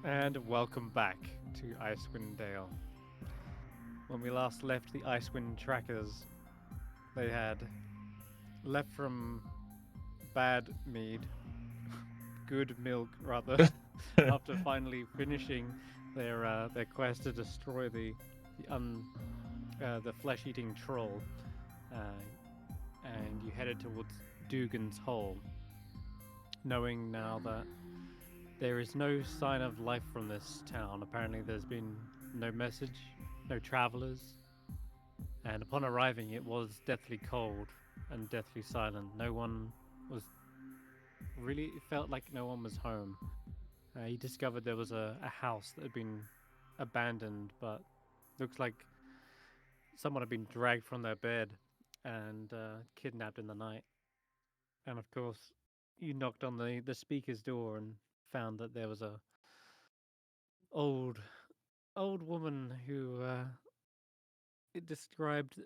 And welcome back to Icewindale. When we last left the Icewind Trekkers, they had left from bad mead, good milk rather, after finally finishing their quest to destroy the flesh-eating troll, uh, and you headed towards Dugan's Hole, knowing now that there is no sign of life from this town. Apparently, there's been no message, no travelers, and upon arriving, it was deathly cold and deathly silent. No one was really, it felt like no one was home. He discovered there was a house that had been abandoned, but looks like someone had been dragged from their bed and kidnapped in the night. And of course, you knocked on the speaker's door and found that there was a old old woman who it described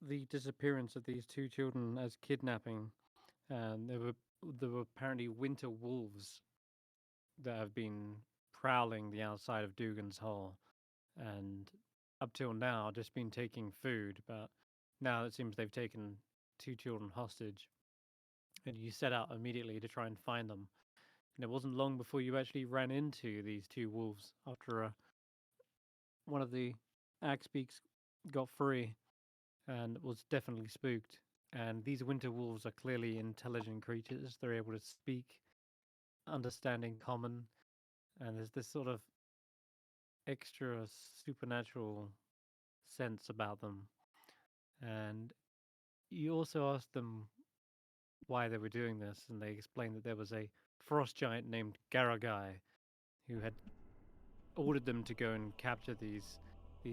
the disappearance of these two children as kidnapping, and there were apparently winter wolves that have been prowling the outside of Dugan's Hole, and up till now just been taking food. But now it seems they've taken two children hostage, and you set out immediately to try and find them. And it wasn't long before you actually ran into these two wolves after one of the axe beaks got free and was definitely spooked. And these winter wolves are clearly intelligent creatures. They're able to speak, understanding common, and there's this sort of extra supernatural sense about them. And you also asked them why they were doing this, and they explained that there was a frost giant named Garagai who had ordered them to go and capture these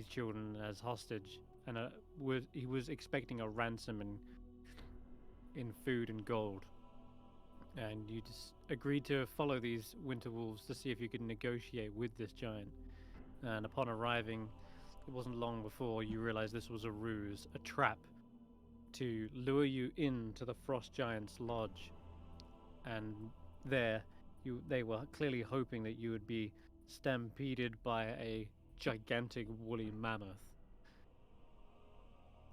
children as hostage, and he was expecting a ransom in food and gold. And you just agreed to follow these winter wolves to see if you could negotiate with this giant. And upon arriving, it wasn't long before you realized this was a ruse, a trap to lure you into the frost giant's lodge. And there, they were clearly hoping that you would be stampeded by a gigantic woolly mammoth.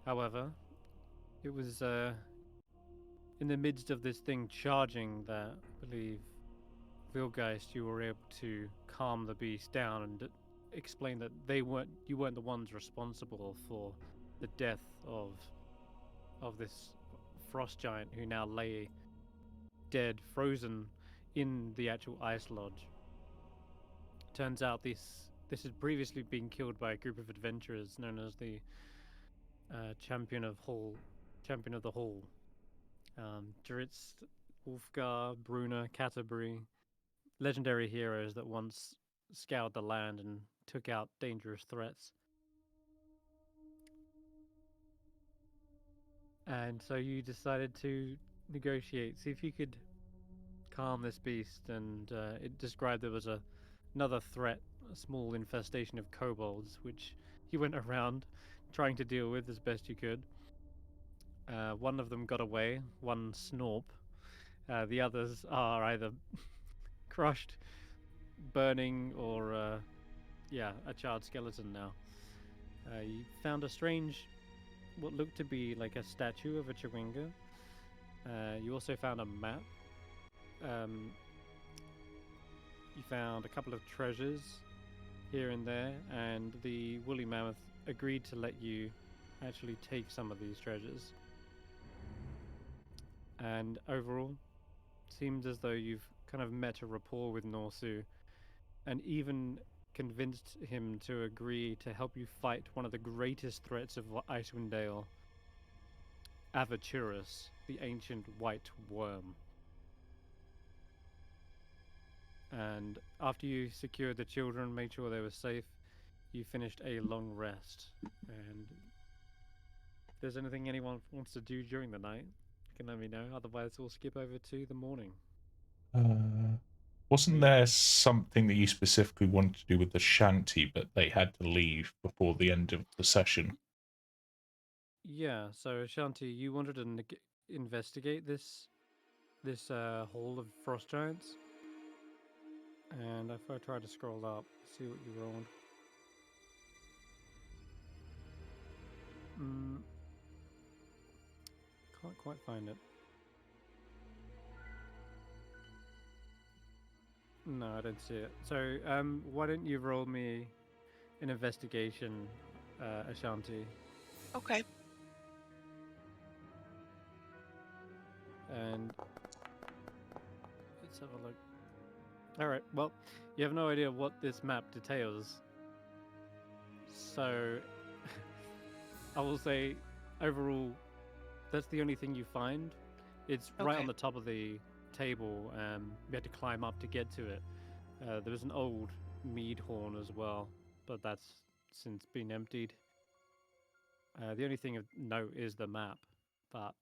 However, it was in the midst of this thing charging that I believe Wealgeist, you were able to calm the beast down and explain that you weren't the ones responsible for the death of this frost giant who now lay dead, frozen in the actual ice lodge. Turns out this had previously been killed by a group of adventurers known as the champion of the Hall. Dritz, Wolfgar, Bruna, Canterbury, legendary heroes that once scoured the land and took out dangerous threats. And so you decided to negotiate, see if you could calm this beast. And it described there was another threat, a small infestation of kobolds, which you went around trying to deal with as best you could. One of them got away, one snorp. The others are either crushed, burning, or yeah, a charred skeleton now. You found a strange, what looked to be like a statue of a Chewinga. You also found a map. Um, you found a couple of treasures here and there, and the woolly mammoth agreed to let you actually take some of these treasures. And overall, seems as though you've kind of met a rapport with Norsu, and even convinced him to agree to help you fight one of the greatest threats of Icewindale, Avaturus, the ancient white worm. And after you secured the children, made sure they were safe, you finished a long rest. And if there's anything anyone wants to do during the night, you can let me know. Otherwise, we'll skip over to the morning. Uh, wasn't there something that you specifically wanted to do with the shanty, but they had to leave before the end of the session? Yeah, so Ashanti, you wanted to investigate this hall of frost giants, And if I try to scroll up, see what you rolled. Can't quite find it. No, I don't see it. So, why don't you roll me an investigation, Ashanti? Okay. And let's have a look. All right. Well, you have no idea what this map details. So, I will say, overall, that's the only thing you find. It's right Okay. on the top of the table. You had to climb up to get to it. There was an old mead horn as well, but that's since been emptied. The only thing of note is the map, but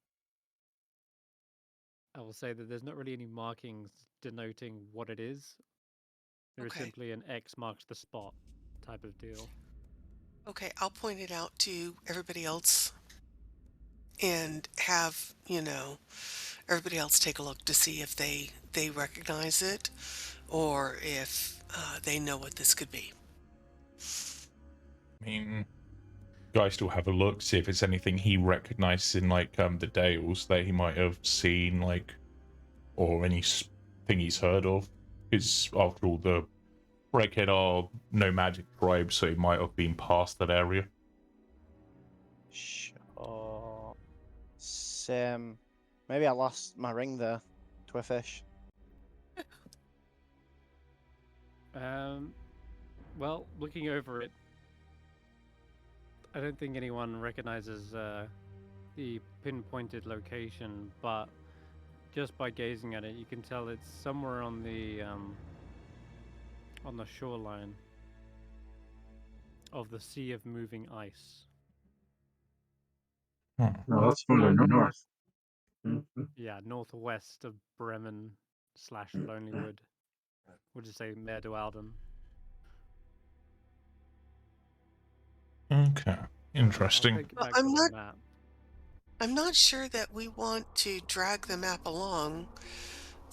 I will say that there's not really any markings denoting what it is. There is Okay. simply an X marks the spot type of deal. Okay, I'll point it out to everybody else and have, everybody else take a look to see if they recognize it or if they know what this could be. I mean, guys still have a look, see if it's anything he recognizes in like the Dales that he might have seen, like, or anything he's heard of. Because after all, the Redhead are nomadic tribes, so he might have been past that area. Sure. Same. Maybe I lost my ring there, Twifish. Well, looking over it, I don't think anyone recognizes the pinpointed location, but just by gazing at it, you can tell it's somewhere on the shoreline of the Sea of Moving Ice. Huh. No, that's from the north. Yeah, northwest of Bremen / Lonelywood. Would you say Mer de Alden? Okay, I'll interesting. take it Well, back to the map. I'm not sure that we want to drag the map along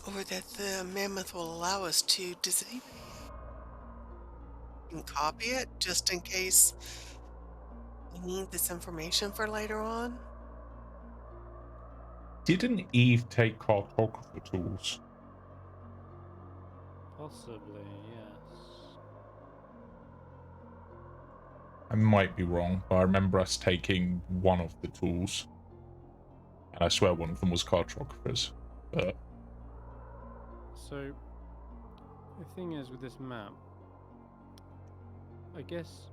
or that the mammoth will allow us to. Does anybody can copy it just in case we need this information for later on? Didn't Eve take cartographer tools? Possibly, yes. I might be wrong, but I remember us taking one of the tools. And I swear one of them was cartographers. But So, the thing is with this map, I guess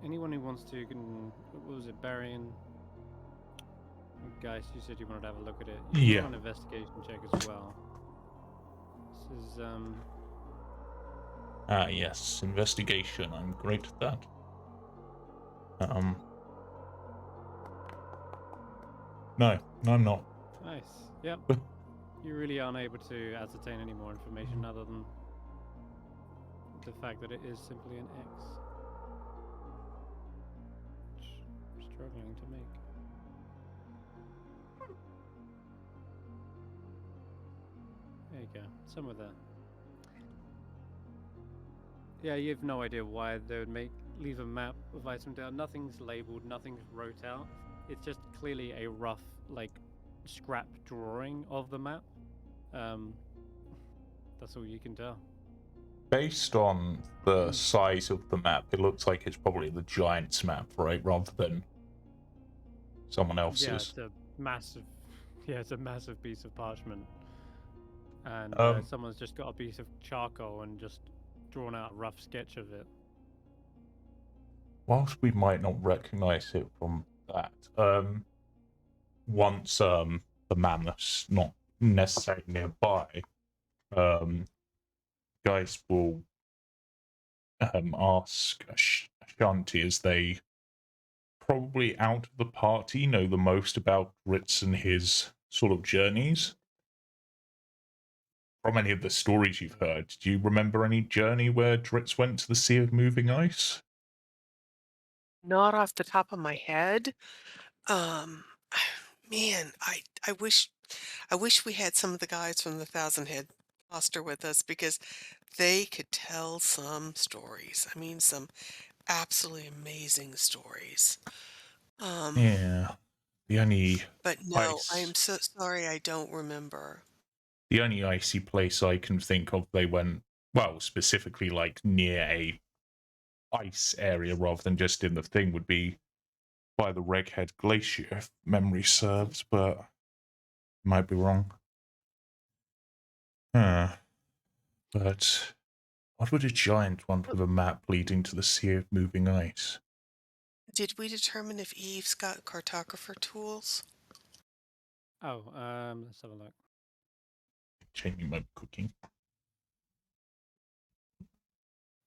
anyone who wants to can. What was it, Barry? Guys, you said you wanted to have a look at it. You can yeah. roll an investigation check as well. This is Yes, investigation. I'm great at that. No, I'm not. nice. Yep. You really aren't able to ascertain any more information other than the fact that it is simply an X. Which I'm struggling to make. There you go. Somewhere there. Yeah, you have no idea why they would leave a map of Icewindale. Nothing's labeled, nothing's wrote out. It's just clearly a rough, like, scrap drawing of the map. That's all you can tell. Based on the size of the map, it looks like it's probably the Giants map, right? Rather than someone else's. Yeah, it's a massive. Yeah, it's a massive piece of parchment, and someone's just got a piece of charcoal and just drawn out a rough sketch of it. Whilst we might not recognize it from that, once the mammoth's not necessarily nearby, guys will ask Ashanti, as they probably out of the party know the most about Ritz and his sort of journeys. From any of the stories you've heard, do you remember any journey where Dritz went to the Sea of Moving Ice? Not off the top of my head. Man, I wish we had some of the guys from the Thousand Head Foster with us because they could tell some stories. I mean, some absolutely amazing stories. Um, Yeah. The only but no, I ice am so sorry I don't remember. the only icy place I can think of they went, well, specifically like near a ice area rather than just in the thing, would be by the Reghead Glacier, if memory serves, but might be wrong. But what would a giant want with a map leading to the Sea of Moving Ice? Did we determine if Eve's got cartographer tools? Oh, let's have a look. Jamey might be cooking.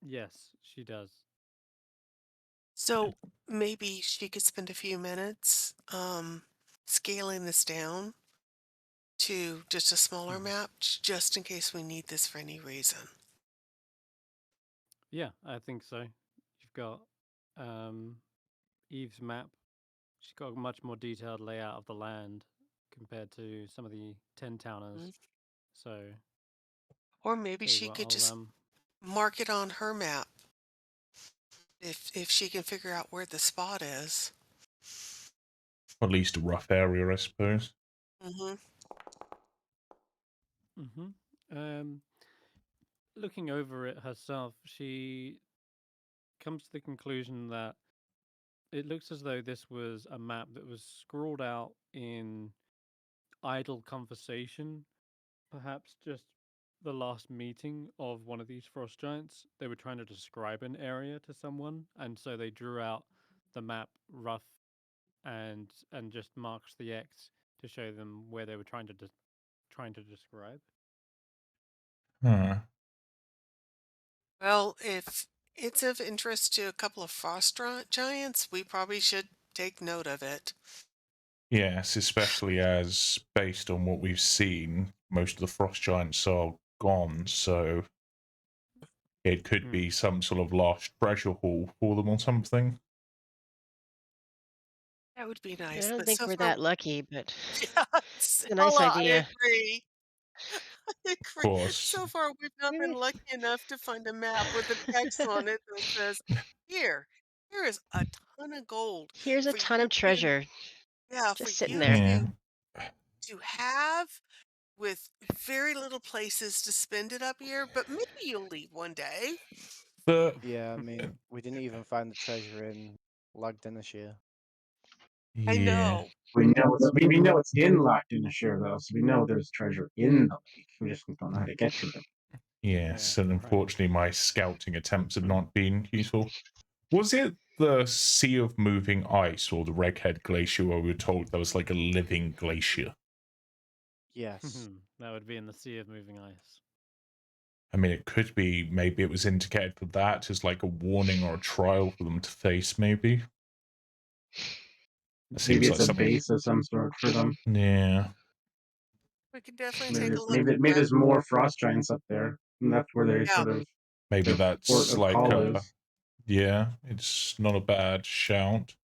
Yes, she does. So maybe she could spend a few minutes scaling this down to just a smaller Mhm. map, just in case we need this for any reason. Yeah, I think so. You've got Eve's map. She's got a much more detailed layout of the land compared to some of the 10-towners. Mhm. So, Or maybe tell you she what, could I'll just mark it on her map if she can figure out where the spot is. At least a rough area, I suppose. Mm-hmm. Looking over it herself, she comes to the conclusion that it looks as though this was a map that was scrawled out in idle conversation, perhaps just the last meeting of one of these frost giants. They were trying to describe an area to someone, and so they drew out the map rough and just marked the X to show them where they were trying to describe. Huh. Well, if it's of interest to a couple of giants, we probably should take note of it. Yes, especially as, based on what we've seen, most of the frost giants are gone, so it could be some sort of lost treasure haul for them or something. That would be I nice, don't but think so we're far, that lucky, but yes, it's a nice Hulla, I idea. agree. I Of agree. course. So far, we've not been Maybe lucky enough to find a map with a text on it that says, "Here, here is a ton of gold here's a for ton you of to, treasure yeah, for just sitting you there. Yeah. to have with very little places to spend it up here, but maybe you'll leave one day." The Yeah, I mean, we didn't even find the treasure in Lagden this year. I yeah. know. We know it's in locked in the share though, so we know there's treasure in the lake. We just don't know how to get to it. Yes, Yeah, and right. unfortunately my scouting attempts have not been useful. Was it the Sea of Moving Ice or the Reghead Glacier where we were told there was like a living glacier? Yes. That would be in the Sea of Moving Ice. I mean, it could be, maybe it was indicated for that as like a warning or a trial for them to face, maybe. It Maybe seems like it's a something. base of some sort for them. Yeah. We could definitely Maybe take a there's, look at maybe that. there's more frost giants up there, and that's where they Yeah. sort of Maybe their port that's of like call is. yeah, it's not a bad shout.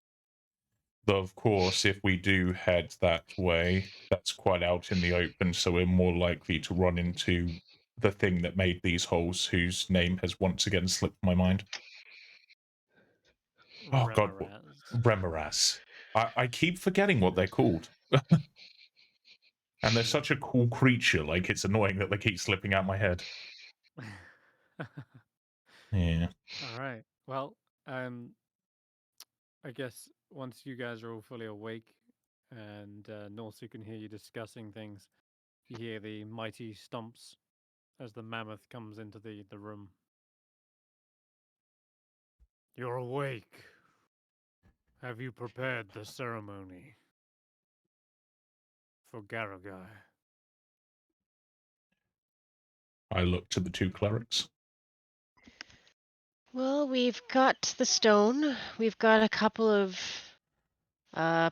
Though of course, if we do head that way, that's quite out in the open, so we're more likely to run into the thing that made these holes, whose name has once again slipped my mind. Oh god, Remoraz. Remoras. I keep forgetting what they're called. And they're such a cool creature, like it's annoying that they keep slipping out my head. Yeah. All right. Well, I guess once you guys are all fully awake and Norsu can hear you discussing things, you hear the mighty stomps as the mammoth comes into the room. You're awake. Have you prepared the ceremony for Garagai? I look to the two clerics. Well, we've got the stone. We've got a couple of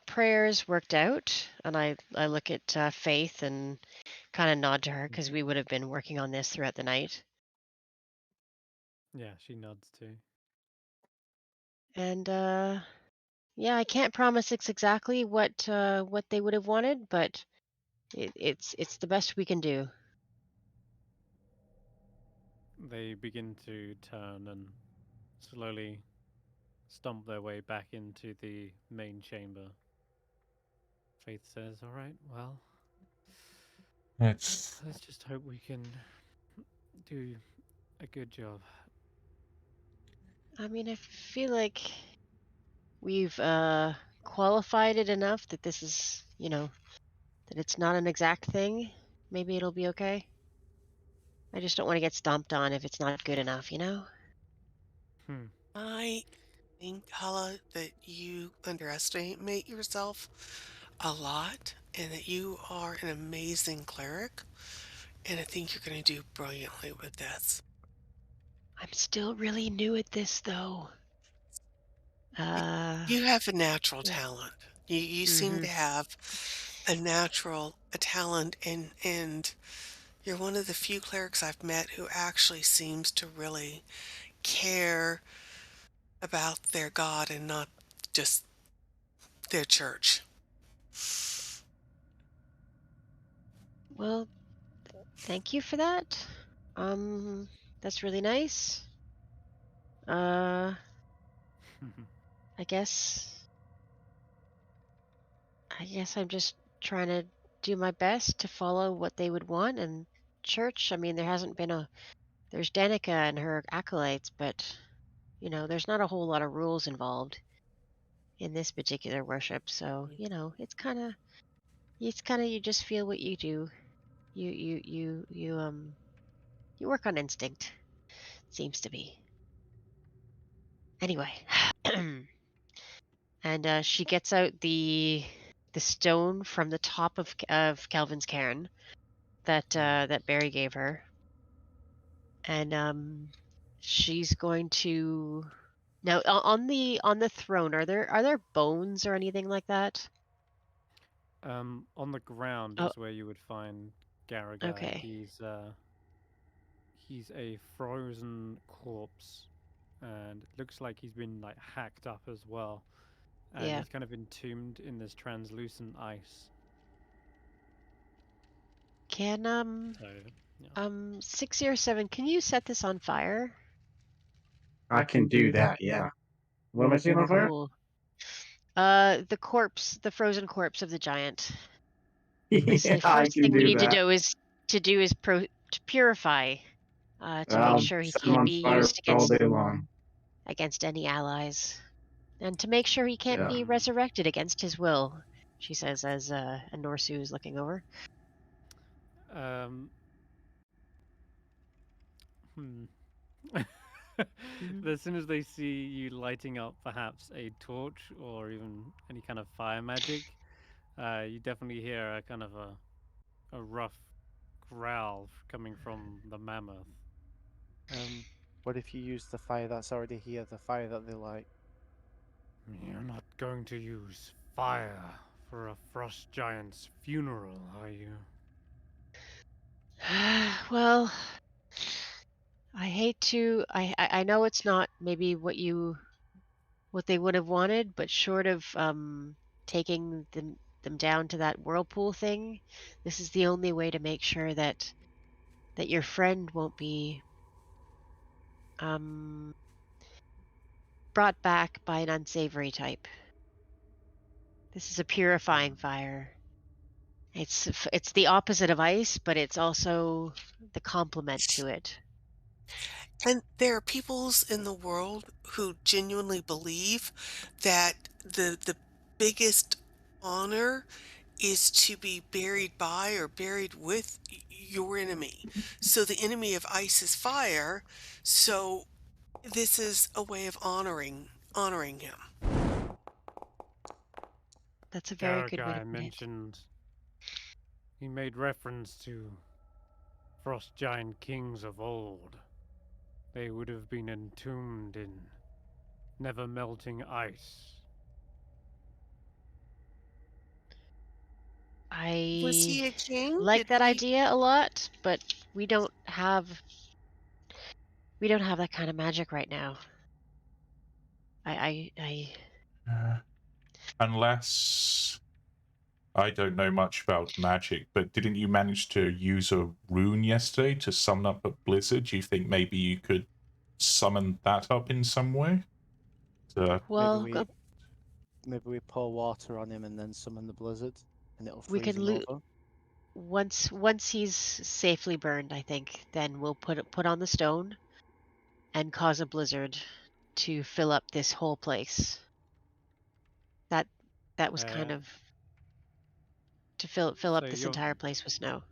prayers worked out, and I look at Faith and kind of nod to her because we would have been working on this throughout the night. Yeah, she nods too. And yeah, I can't promise it's exactly what they would have wanted, but it's the best we can do. they begin to turn and slowly stomp their way back into the main chamber. Faith says, "All right, well, It's let's just hope we can do a good job." I mean, I feel like we've qualified it enough that this is, that it's not an exact thing. Maybe it'll be okay. I just don't want to get stomped on if it's not good enough, Hmm. I think, Hulla, that you underestimate yourself a lot and that you are an amazing cleric. And I think you're going to do brilliantly with this. I'm still really new at this, though. You have a natural Yeah. talent. You seem to have a talent, and you're one of the few clerics I've met who actually seems to really care about their God and not just their church. Well, thank you for that. That's really nice. I guess I'm just trying to do my best to follow what they would want. And church, I mean, there's Danica and her acolytes, but there's not a whole lot of rules involved in this particular worship. So, you just feel what you do. You work on instinct, seems to be. Anyway, and she gets out the stone from the top of Calvin's cairn that Barry gave her, and she's going to now on the throne. Are there bones or anything like that? On the ground Oh, is where you would find Garagai. okay. He's a frozen corpse, and it looks like he's been like hacked up as well, and Yeah. he's kind of entombed in this translucent ice. Can So yeah. 607, can you set this on fire? I can do that, yeah. What am I seeing on fire? Cool. The frozen corpse of the giant. I say Yeah, I first can thing we do need that. to purify, to make I'll sure he set them can't on be fire used all day long. against any allies, and to make sure he can't Yeah. be resurrected against his will. She says as a Norsu is looking over. Hmm. Mhm. As soon as they see you lighting up perhaps a torch or even any kind of fire magic, you definitely hear a kind of a rough growl coming from the mammoth. What if you use the fire that's already here, the fire that they light? You're not going to use fire for a frost giant's funeral, are you? Well, I hate to. I know it's not maybe what they would have wanted, but short of taking them down to that whirlpool thing, this is the only way to make sure that your friend won't be brought back by an unsavory type. This is a purifying fire. It's the opposite of ice, but it's also the complement to it. And there are peoples in the world who genuinely believe that the biggest honor is to be buried by or buried with your enemy. So the enemy of ice is fire. So this is a way of honoring him. That's a very good way to Garagai put it. mentioned he made reference to frost giant kings of old. They would have been entombed in never melting ice. Was I he a king? like Did that he? idea a lot, but we don't have that kind of magic right now. I Unless I don't know much about magic, but didn't you manage to use a rune yesterday to summon up a blizzard? Do you think maybe you could summon that up in some way? Well, Maybe we pour water on him and then summon the blizzard, and it'll we freeze can him over. once he's safely burned, I think, then we'll put on the stone and cause a blizzard to fill up this whole place. That was kind of to fill up So this your entire place with snow.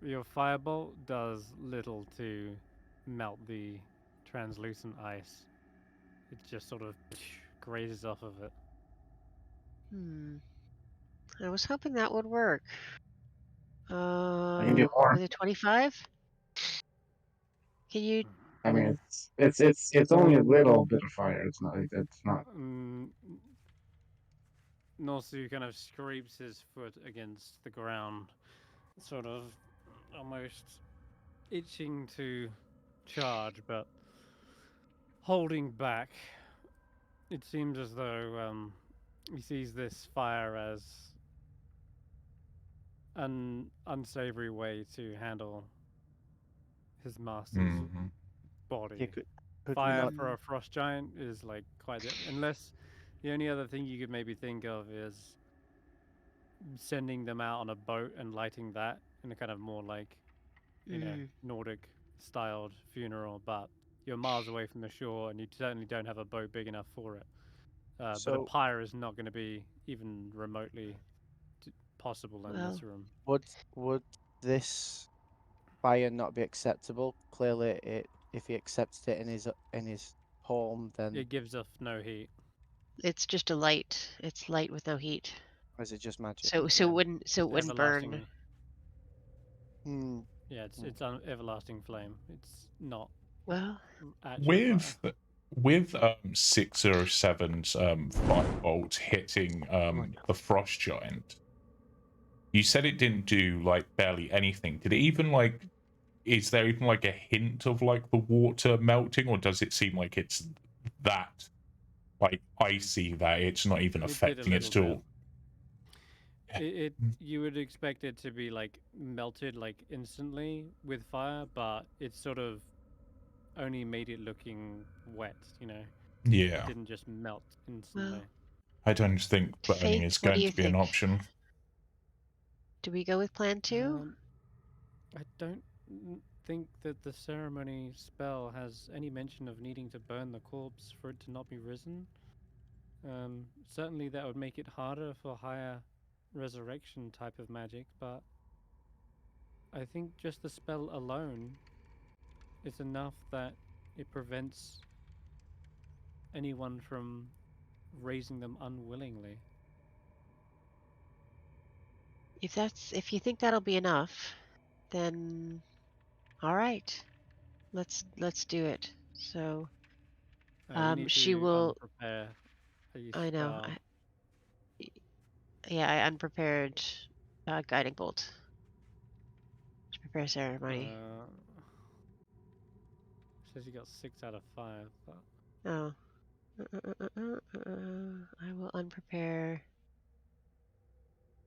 your firebolt does little to melt the translucent ice. It just sort of grazes off of it. I was hoping that would work. can do more. Was it 25? Can you? I mean, it's only a little bit of fire. It's not. Norsu kind of scrapes his foot against the ground, sort of almost itching to charge, but holding back. It seems as though he sees this fire as an unsavory way to handle his master's body. Could we Fire not? for a frost giant is like quite unless the only other thing you could maybe think of is sending them out on a boat and lighting that in a kind of more like Nordic styled funeral, but you're miles away from the shore and you certainly don't have a boat big enough for it. But a pyre is not going to be even remotely possible in this room. Would this fire not be acceptable? Clearly, if he accepted it in his home, then It gives off no heat. It's just a light. It's light with no heat. or is it just magic? So it wouldn't burn. Yeah, it's an everlasting flame. It's not. Well, with 607's firebolt hitting the frost giant, you said it didn't do like barely anything. Did it even like? Is there even like a hint of like the water melting, or does it seem like it's that like icy that it's not even affecting it at all? You would expect it to be like melted like instantly with fire, but it sort of only made it looking wet, you know. Yeah. It didn't just melt instantly. Well, I don't think burning is going to be an option. Do we go with plan 2? I don't think that the ceremony spell has any mention of needing to burn the corpse for it to not be risen. Certainly that would make it harder for higher resurrection type of magic, but I think just the spell alone is enough that it prevents anyone from raising them unwillingly. If you think that'll be enough, then all right. Let's do it. So she will prepare. I know. I unprepared guiding bolt to prepare ceremony. Says you got 6 out of 5. But... Oh. I will unprepare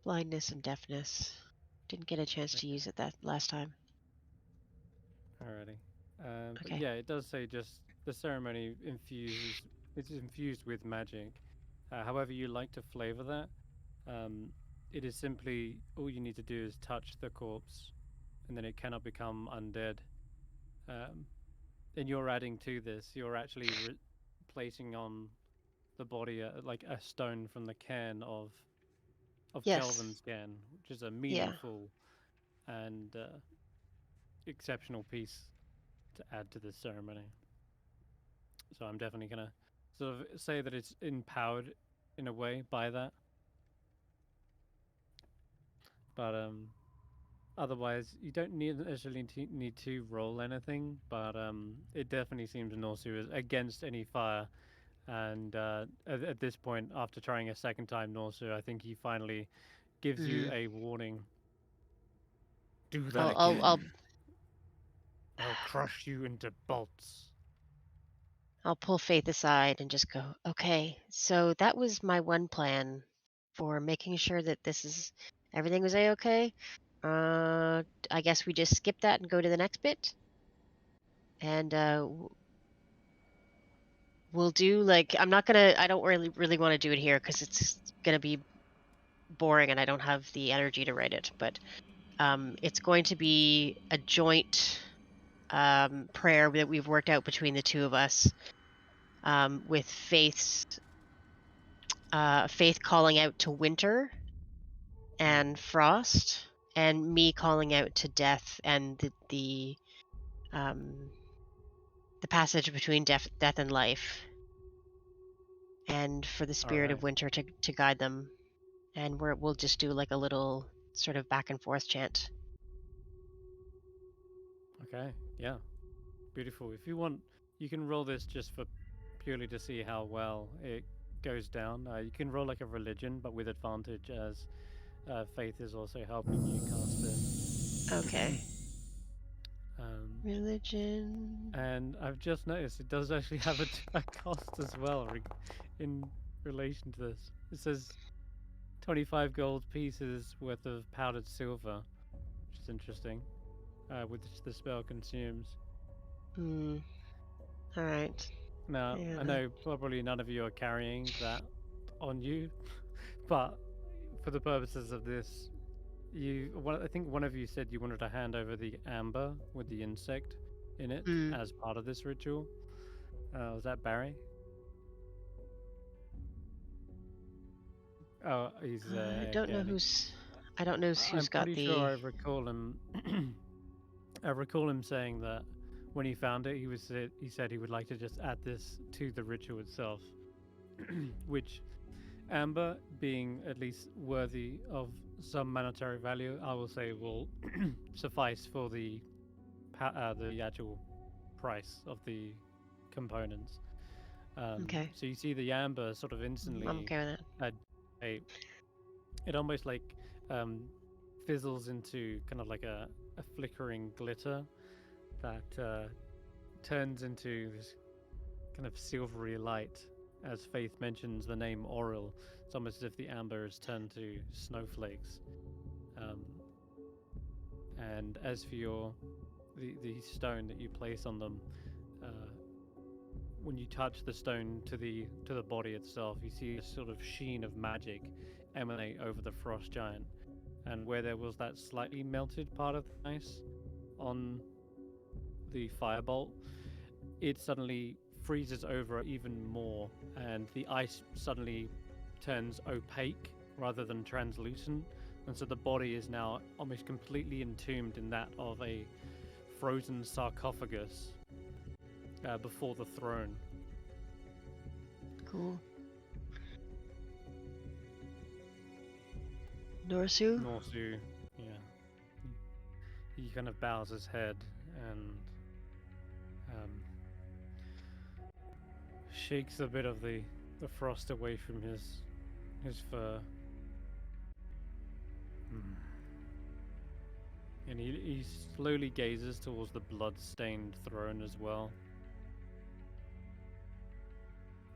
blindness and deafness. Didn't get a chance to use it that last time. Alrighty. But yeah, it does say just the ceremony it's infused with magic. However you like to flavor that, it is simply all you need to do is touch the corpse, and then it cannot become undead. And you're adding to this. You're actually placing on the body like a stone from the cairn of Kelvin's cairn, which is a meaningful and exceptional piece to add to this ceremony. So I'm definitely gonna sort of say that it's empowered in a way by that. But otherwise, you don't necessarily need to roll anything. But it definitely seems Norsu is against any fire. And at this point, after trying a second time, Norsu, I think he finally gives you a warning. Do that again. I'll crush you into bolts. I'll pull Faith aside and just go, okay, so that was my one plan. for making sure that everything was a-okay. I guess we just skip that and go to the next bit. And we'll do like, I don't really want to do it here because it's gonna be boring and I don't have the energy to write it, but it's going to be a joint prayer that we've worked out between the two of us, with Faith calling out to Winter and Frost, and me calling out to Death and the passage between death and life, and for the spirit of Alright. Winter to guide them. And we'll just do like a little sort of back and forth chant. Okay, yeah. Beautiful. If you want, you can roll this just for purely to see how well it goes down. You can roll like a religion, but with advantage, as Faith is also helping you cast it. Okay. Um, Religion. and I've just noticed it does actually have a cost as well in relation to this. It says 25 gold pieces worth of powdered silver, which is interesting, which the spell consumes. All right. Now, Yeah. I know probably none of you are carrying that on you, but for the purposes of this, I think one of you said you wanted to hand over the amber with the insect in it as part of this ritual. Was that Barry? Oh, he's. I don't know who's I'm got pretty the. sure I recall him. I recall him saying that when he found it, he said he would like to just add this to the ritual itself, which amber being at least worthy of some monetary value, I will say will suffice for the actual price of the components. Okay. So you see the amber sort of instantly. I'm okay with that. It almost like fizzles into kind of like a flickering glitter that turns into this kind of silvery light. As Faith mentions the name Oral, it's almost as if the amber has turned to snowflakes. And as for the stone that you place on them, when you touch the stone to the body itself, you see a sort of sheen of magic emanate over the frost giant. And where there was that slightly melted part of the ice on the firebolt, it suddenly freezes over even more, and the ice suddenly turns opaque rather than translucent, and so the body is now almost completely entombed in that of a frozen sarcophagus before the throne. Cool. Norsu? Norsu, yeah. He kind of bows his head and shakes a bit of the frost away from his fur. And he slowly gazes towards the blood-stained throne as well.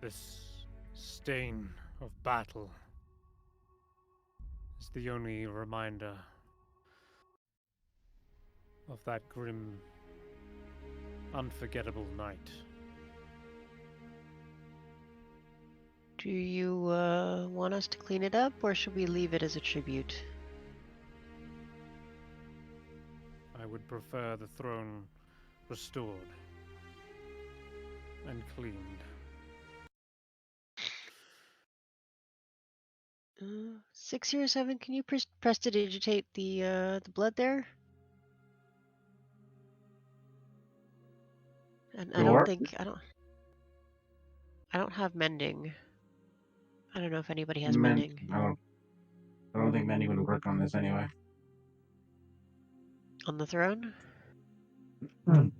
This stain of battle is the only reminder of that grim, unforgettable night. Do you want us to clean it up, or should we leave it as a tribute? I would prefer the throne restored and cleaned. 6 or 7. Can you prestidigitate the blood there? And I don't have mending. I don't know if anybody has mending. I don't think mending would work on this anyway. On the throne? No.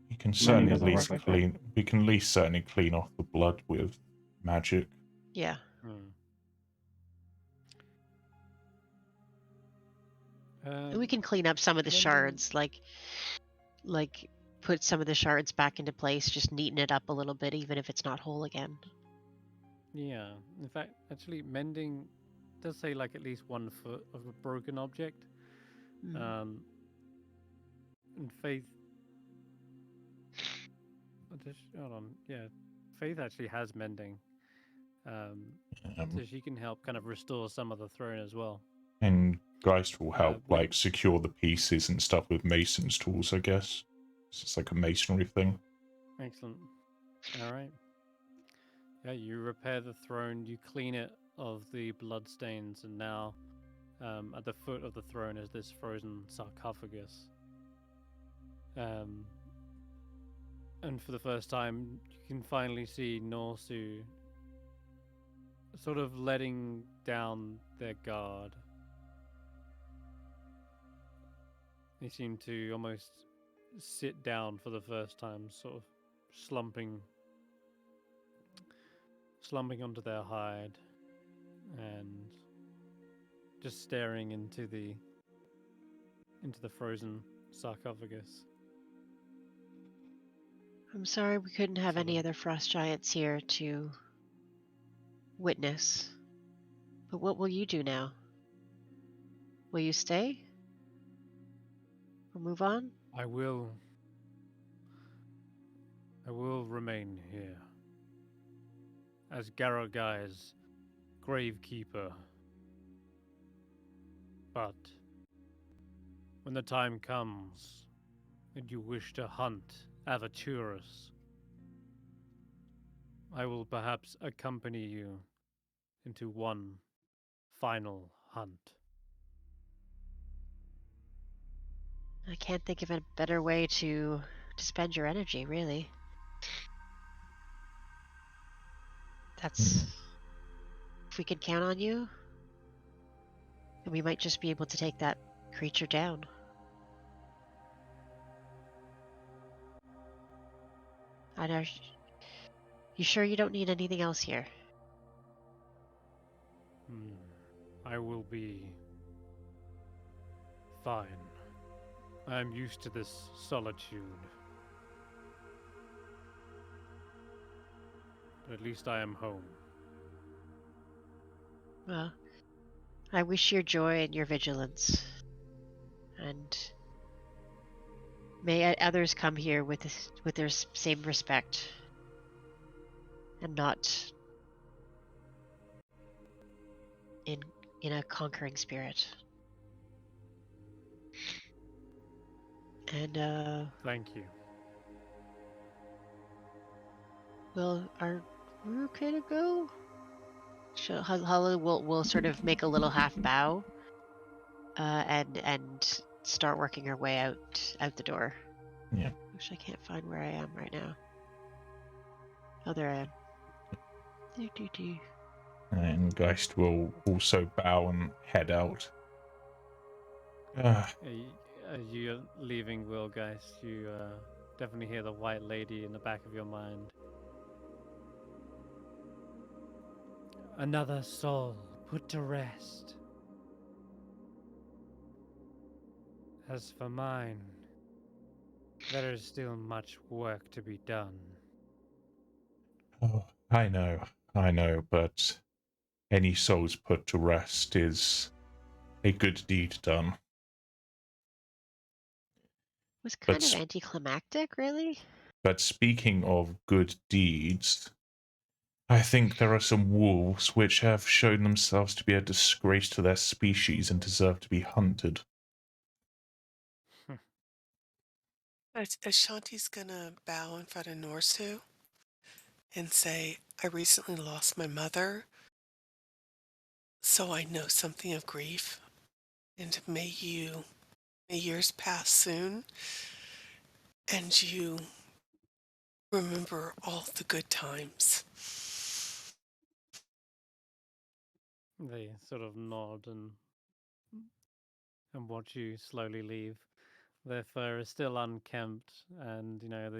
You can certainly at doesn't work least like clean. We can at least certainly clean off the blood with magic. Yeah. And we can clean up some of the shards, like put some of the shards back into place, just neaten it up a little bit, even if it's not whole again. Yeah. In fact, actually, mending does say like at least 1 foot of a broken object. Mm. And Faith. Hold on. Yeah, Faith actually has mending. So she can help kind of restore some of the throne as well. And Geist will help Would like secure the pieces and stuff with mason's tools, I guess. It's just like a masonry thing. excellent. All right. Yeah, you repair the throne, you clean it of the bloodstains, and now at the foot of the throne is this frozen sarcophagus. And for the first time, you can finally see Norsu sort of letting down their guard. They seem to almost sit down for the first time, sort of slumping onto their hide and just staring into the frozen sarcophagus. I'm sorry we couldn't have Sort any of. other frost giants here to witness. But what will you do now? Will you stay? Or move on? I will remain here as Garagai's gravekeeper. But when the time comes and you wish to hunt Avaturus, I will perhaps accompany you into one final hunt. I can't think of a better way to spend your energy, really. That's... If we could count on you, then we might just be able to take that creature down. I know. You sure you don't need anything else here? I will be fine. I am used to this solitude. But at least I am home. Well, I wish your joy and your vigilance. And may others come here with their same respect. And not in a conquering spirit. And Thank you. are we okay to go? Hulla will sort of make a little half bow, and start working her way out the door. Yeah. Actually, I can't find where I am right now. Oh, there I am. And Geist will also bow and head out. As you're leaving Wealgeist, you definitely hear the white lady in the back of your mind. Another soul put to rest. As for mine, there is still much work to be done. Oh, I know, but any souls put to rest is a good deed done. Was kind But of anticlimactic, really. But speaking of good deeds, I think there are some wolves which have shown themselves to be a disgrace to their species and deserve to be hunted. Ashanti's gonna bow in front of Norsu and say, I recently lost my mother, so I know something of grief. And may years pass soon, and you remember all the good times. They sort of nod and watch you slowly leave. Their fur is still unkempt, and you know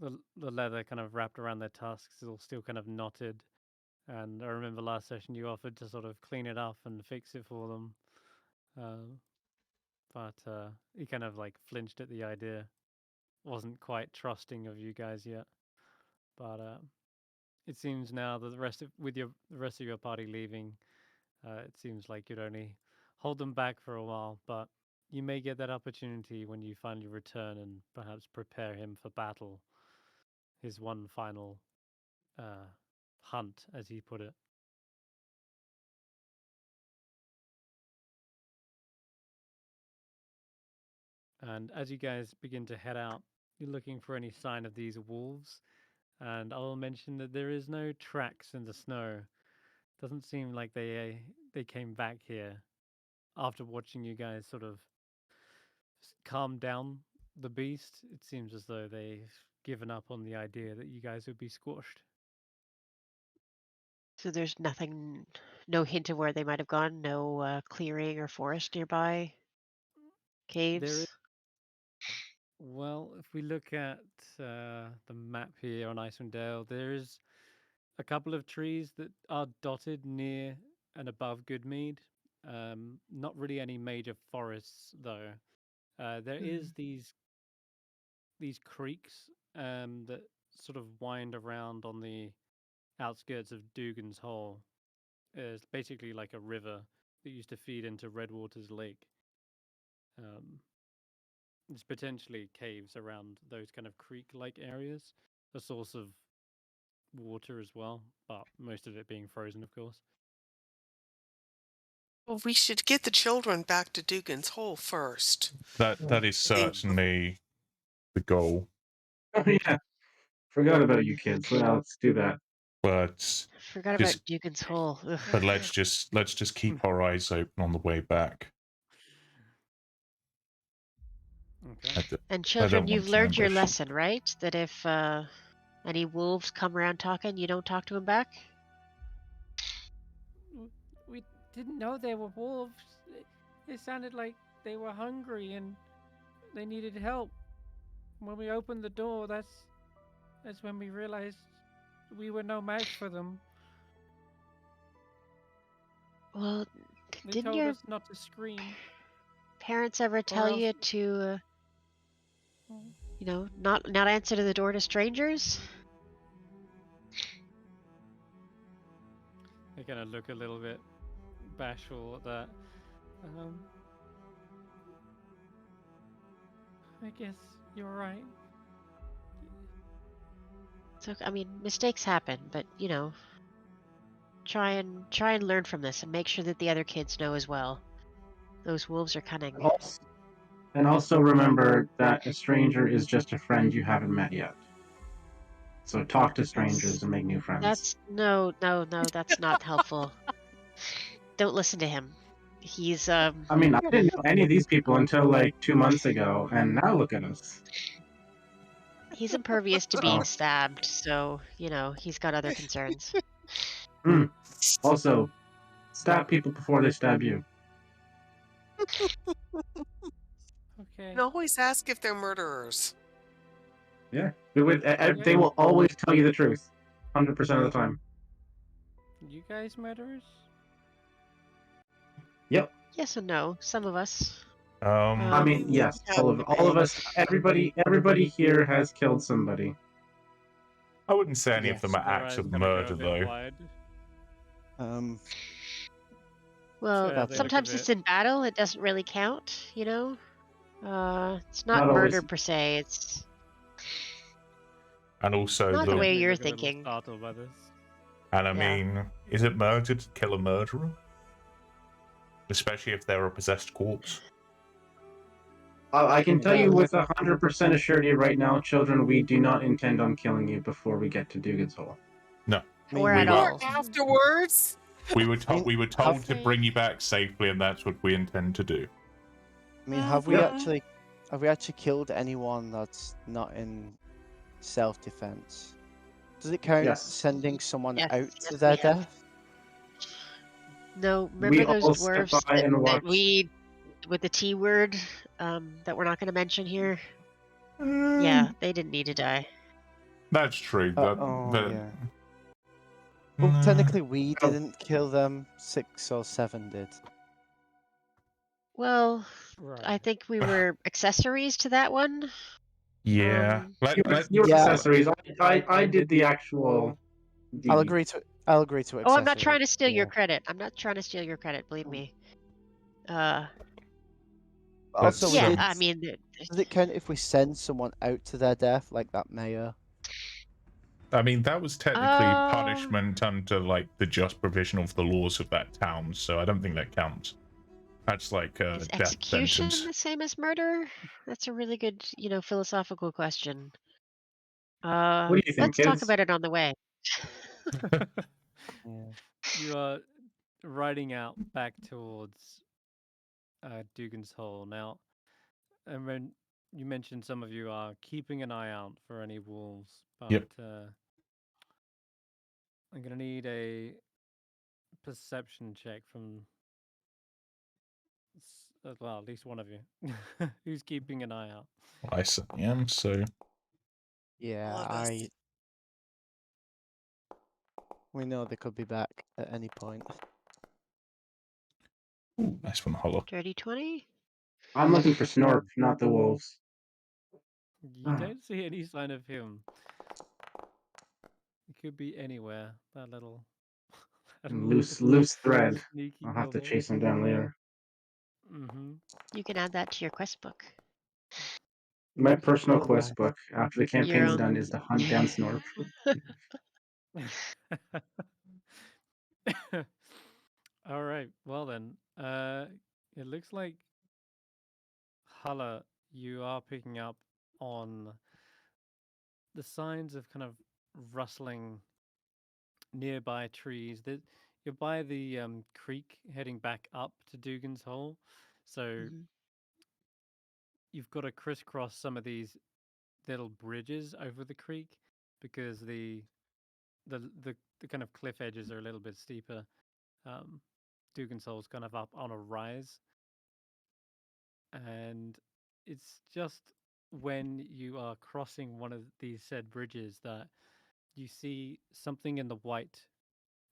the leather kind of wrapped around their tusks is all still kind of knotted. And I remember last session you offered to sort of clean it up and fix it for them, but he kind of like flinched at the idea. Wasn't quite trusting of you guys yet, but it seems now that the rest of your party leaving, it seems like you'd only hold them back for a while, but you may get that opportunity when you finally return and perhaps prepare him for battle. His one final hunt, as he put it. And as you guys begin to head out, you're looking for any sign of these wolves. And I'll mention that there is no tracks in the snow. Doesn't seem like they came back here after watching you guys sort of calm down the beast. It seems as though they've given up on the idea that you guys would be squashed. So there's nothing, no hint of where they might have gone. No clearing or forest nearby. Caves. Well, if we look at the map here on Icewindale, there is a couple of trees that are dotted near and above Goodmead. Not really any major forests, though. There is these creeks that sort of wind around on the outskirts of Dugan's Hole. It's basically like a river that used to feed into Redwater's Lake. There's potentially caves around those kind of creek-like areas, a source of water as well, but most of it being frozen, of course. Well, we should get the children back to Dugan's Hole first. That is certainly the goal. Oh, yeah. Forgot about you kids. Well, let's do that. But Forgot about Dugan's Hole. Ugh. but let's just keep our eyes open on the way back. Okay. And children, you've learned your ambush. lesson, right? That if any wolves come around talking, you don't talk to them back? We didn't know they were wolves. It sounded like they were hungry and they needed help. When we opened the door, that's when we realized we were no match for them. Well, They didn't told your us not to scream. parents ever tell else- you to, not answer to the door to strangers? They kind of look a little bit bashful at that. I guess you're right. So I mean, mistakes happen, but try and learn from this and make sure that the other kids know as well. Those wolves are cunning. And also remember that a stranger is just a friend you haven't met yet. So talk to strangers and make new friends. That's no, that's not helpful. Don't listen to him. He's I mean, I didn't know any of these people until like 2 months ago, and now look at us. he's impervious to being stabbed, so he's got other concerns. Also, stab people before they stab you. Okay. And always ask if they're murderers. Yeah, they will always tell you the truth, 100% of the time. You guys murderers? Yep. Yes and no. Some of us. I mean, yes, all of us. Everybody here has killed somebody. I wouldn't say any of Yes. them are acts of murder, though. Well, they sometimes look a it's in battle. It doesn't really count, It's not Not murder always. per se. It's And also not the way Definitely you're look a little thinking. startled by this. And I mean, is it murder to kill a murderer? Especially if they're a possessed corpse. I can tell you with 100% assurity right now, children, we do not intend on killing you before we get to Dugan's Hole. No. Or at all. Afterwards? We were told to bring you back safely, and that's what we intend to do. I mean, have we actually killed anyone that's not in self-defense? Does it count sending someone out to their death? No, remember those all dwarves sit by and that watch. we, with the T word, that we're not going to mention here? Yeah, they didn't need to die. That's true. But yeah. Well, technically, we didn't kill them. 6 or 7 did. Well, Right. I think we were accessories to that one. Yeah. You were accessories. I did the actual I'll DB. agree to. I'll agree to. Oh, I'm not accessory. trying to steal your Yeah. credit. I'm not trying to steal your credit. Believe me. Also, we Let's, Yeah, did. I mean, Does it count if we send someone out to their death, like that mayor? I mean, that was technically punishment under like the just provision of the laws of that town, so I don't think that counts. That's like a is death execution sentence. the same as murder? That's a really good, philosophical question. What do you think, Let's talk kids? about it on the way. Yeah. You are riding out back towards Dugan's Hole now, and when you mentioned some of you are keeping an eye out for any wolves, but Yep. I'm gonna need a perception check from well, at least one of you who's keeping an eye out. I certainly am, so Yeah, All of us. we know they could be back at any point. ooh, nice one, Hulla. Dirty 20? I'm looking for Snorp, not the wolves. You don't see any sign of him. It could be anywhere. That little Loose thread. sneaky I'll have to bubble. chase him down later. You can add that to your quest book. My personal Oh, quest nice. book after the Your campaign's own. done is to hunt down Snorp. All right. Well then, it looks like Hulla, you are picking up on the signs of kind of rustling nearby trees. That you're by the creek heading back up to Dugan's Hole, so Mhm. you've got to crisscross some of these little bridges over the creek because the kind of cliff edges are a little bit steeper. Dugan's Hole's kind of up on a rise, and it's just when you are crossing one of these said bridges that you see something in the white,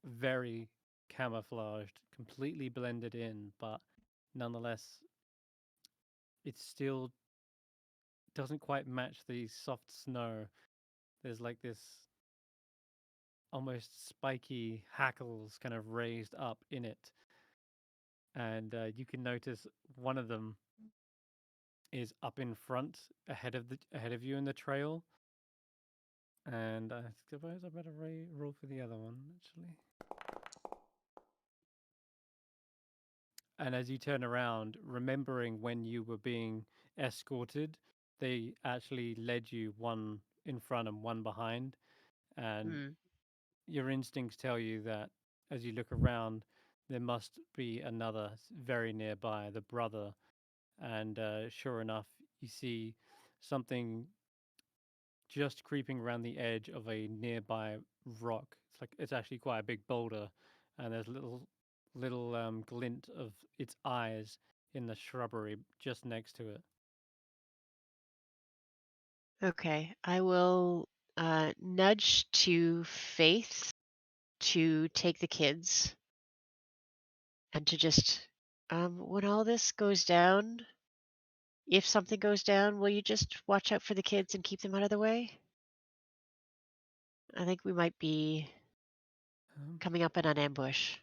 very camouflaged, completely blended in, but nonetheless, it still doesn't quite match the soft snow. There's like this almost spiky hackles kind of raised up in it, and you can notice one of them is up in front, ahead of you in the trail. And I suppose I better roll for the other one actually. And as you turn around, remembering when you were being escorted, they actually led you one in front and one behind, and Mm. your instincts tell you that as you look around, there must be another very nearby, the brother. And sure enough, you see something just creeping around the edge of a nearby rock. It's actually quite a big boulder, and there's little glint of its eyes in the shrubbery just next to it. Okay, I will nudge to Faith to take the kids and to just, when all this goes down, if something goes down, will you just watch out for the kids and keep them out of the way? I think we might be coming up in an ambush.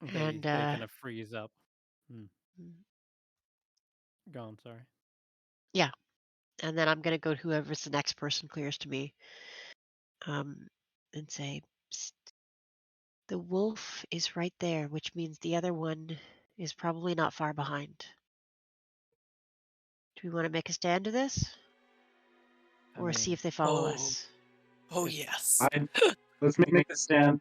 They And kind of freeze up. mm, Go on, sorry. yeah, and then I'm gonna go to whoever's the next person clears to me, and say, "Psst, the wolf is right there, which means the other one is probably not far behind. Do we want to make a stand to this, I or see mean, if they follow Oh, us?" oh if yes. Let's make a stand.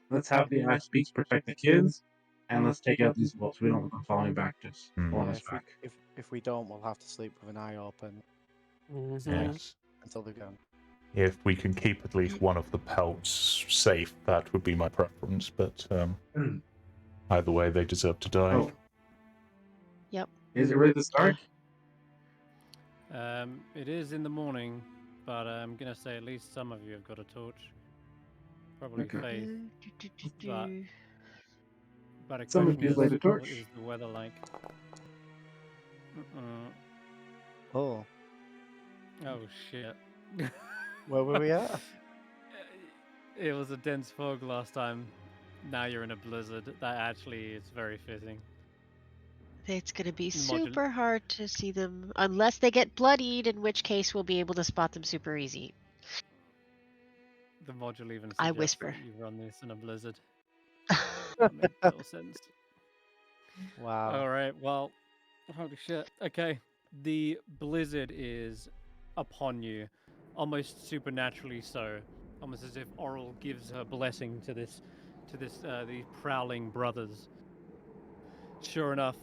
Let's have the ice beaks protect the kids, and let's take out these wolves. We don't want them following back to us, pulling yeah, us back. if we don't, we'll have to sleep with an eye open Yes. until they're gone. If we can keep at least one of the pelts safe, that would be my preference, but either way, they deserve to die. Oh. Yep. Is it really this dark? It is in the morning, but I'm gonna say at least some of you have got a torch. Probably Okay. Faith. But a Someone question please is, light a torch. what is the weather like? Oh, Oh shit. Where were we at? It was a dense fog last time. Now you're in a blizzard. That actually is very fitting. It's going to be The module- super hard to see them unless they get bloodied, in which case we'll be able to spot them super easy. The module even I suggests whisper. that you run this in a blizzard. That makes total sense. Wow. All right, well, holy shit. Okay, the blizzard is upon you, almost supernaturally so, almost as if Oral gives her blessing to these prowling brothers. Sure enough,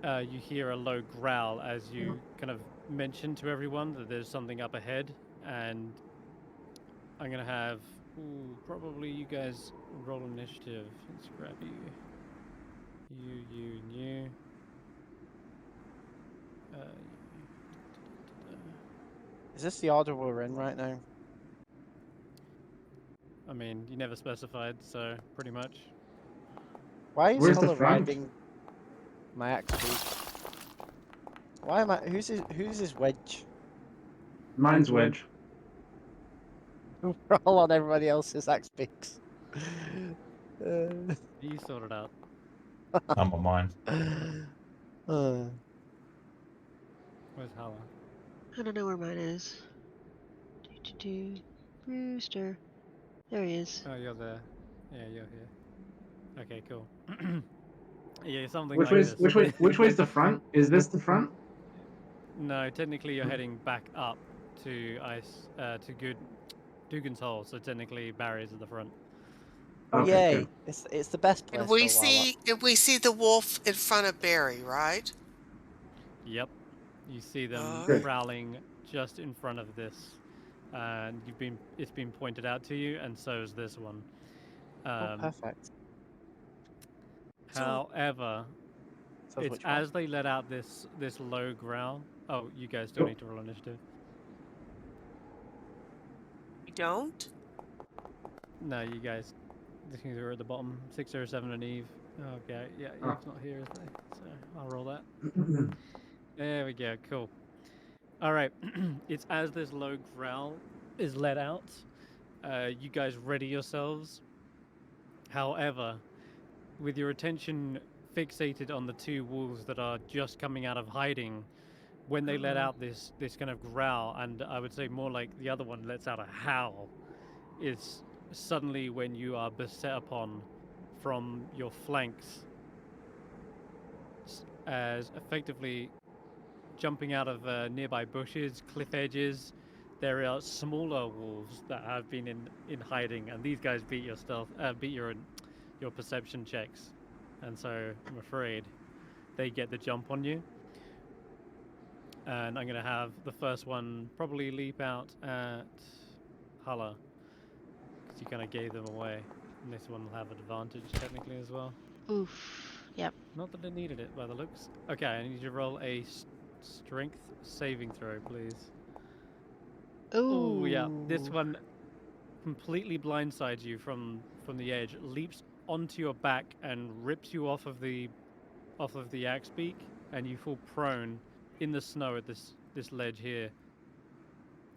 you hear a low growl as you kind of mention to everyone that there's something up ahead, and I'm gonna have probably you guys roll initiative. Let's grab you. You, and you. Is this the order we're in right now? I mean, you never specified, so pretty much. Why is Where's the Hulla front? riding my axe? Why am I? Who's his wedge? Mine's Wedge. We're all on everybody else's axe picks. You sort it out. I'm on mine. Where's Hulla? I don't know where mine is. Brewster. There he is. Oh, you're there. Yeah, you're here. Okay, cool. Yeah, something Which like way's this. which way's the front? Is this the front? No, technically you're heading back up to Dugan's Hole, so technically Barry's at the front. Okay, Yay! good. It's the best place And for we a while. we see the wolf in front of Barry, right? Yep. You see them Good. prowling just in front of this, and it's been pointed out to you, and so is this one. Oh, perfect. However, So it's which one? as they let out this low growl. Oh, you guys still need to roll initiative. You don't? No, you guys. The things are at the bottom. 6 or 7 and Eve. Okay, yeah, Oh. Eve's not here, is they? So I'll roll that. There we go. Cool. All right. It's as this low growl is let out. You guys ready yourselves. However, with your attention fixated on the two wolves that are just coming out of hiding, when they let out this kind of growl, and I would say more like the other one lets out a howl, is suddenly when you are beset upon from your flanks, as effectively jumping out of nearby bushes, cliff edges. There are smaller wolves that have been in hiding, and these guys beat your your perception checks, and so I'm afraid they get the jump on you. And I'm gonna have the first one probably leap out at Hulla, because you kind of gave them away, and this one will have advantage technically as well. Oof. Yep. Not that it needed it by the looks. Okay, I need you to roll a strength saving throw, please. Ooh. Oh yeah, this one completely blindsides you from the edge, leaps onto your back and rips you off of the axe beak, and you fall prone in the snow at this ledge here.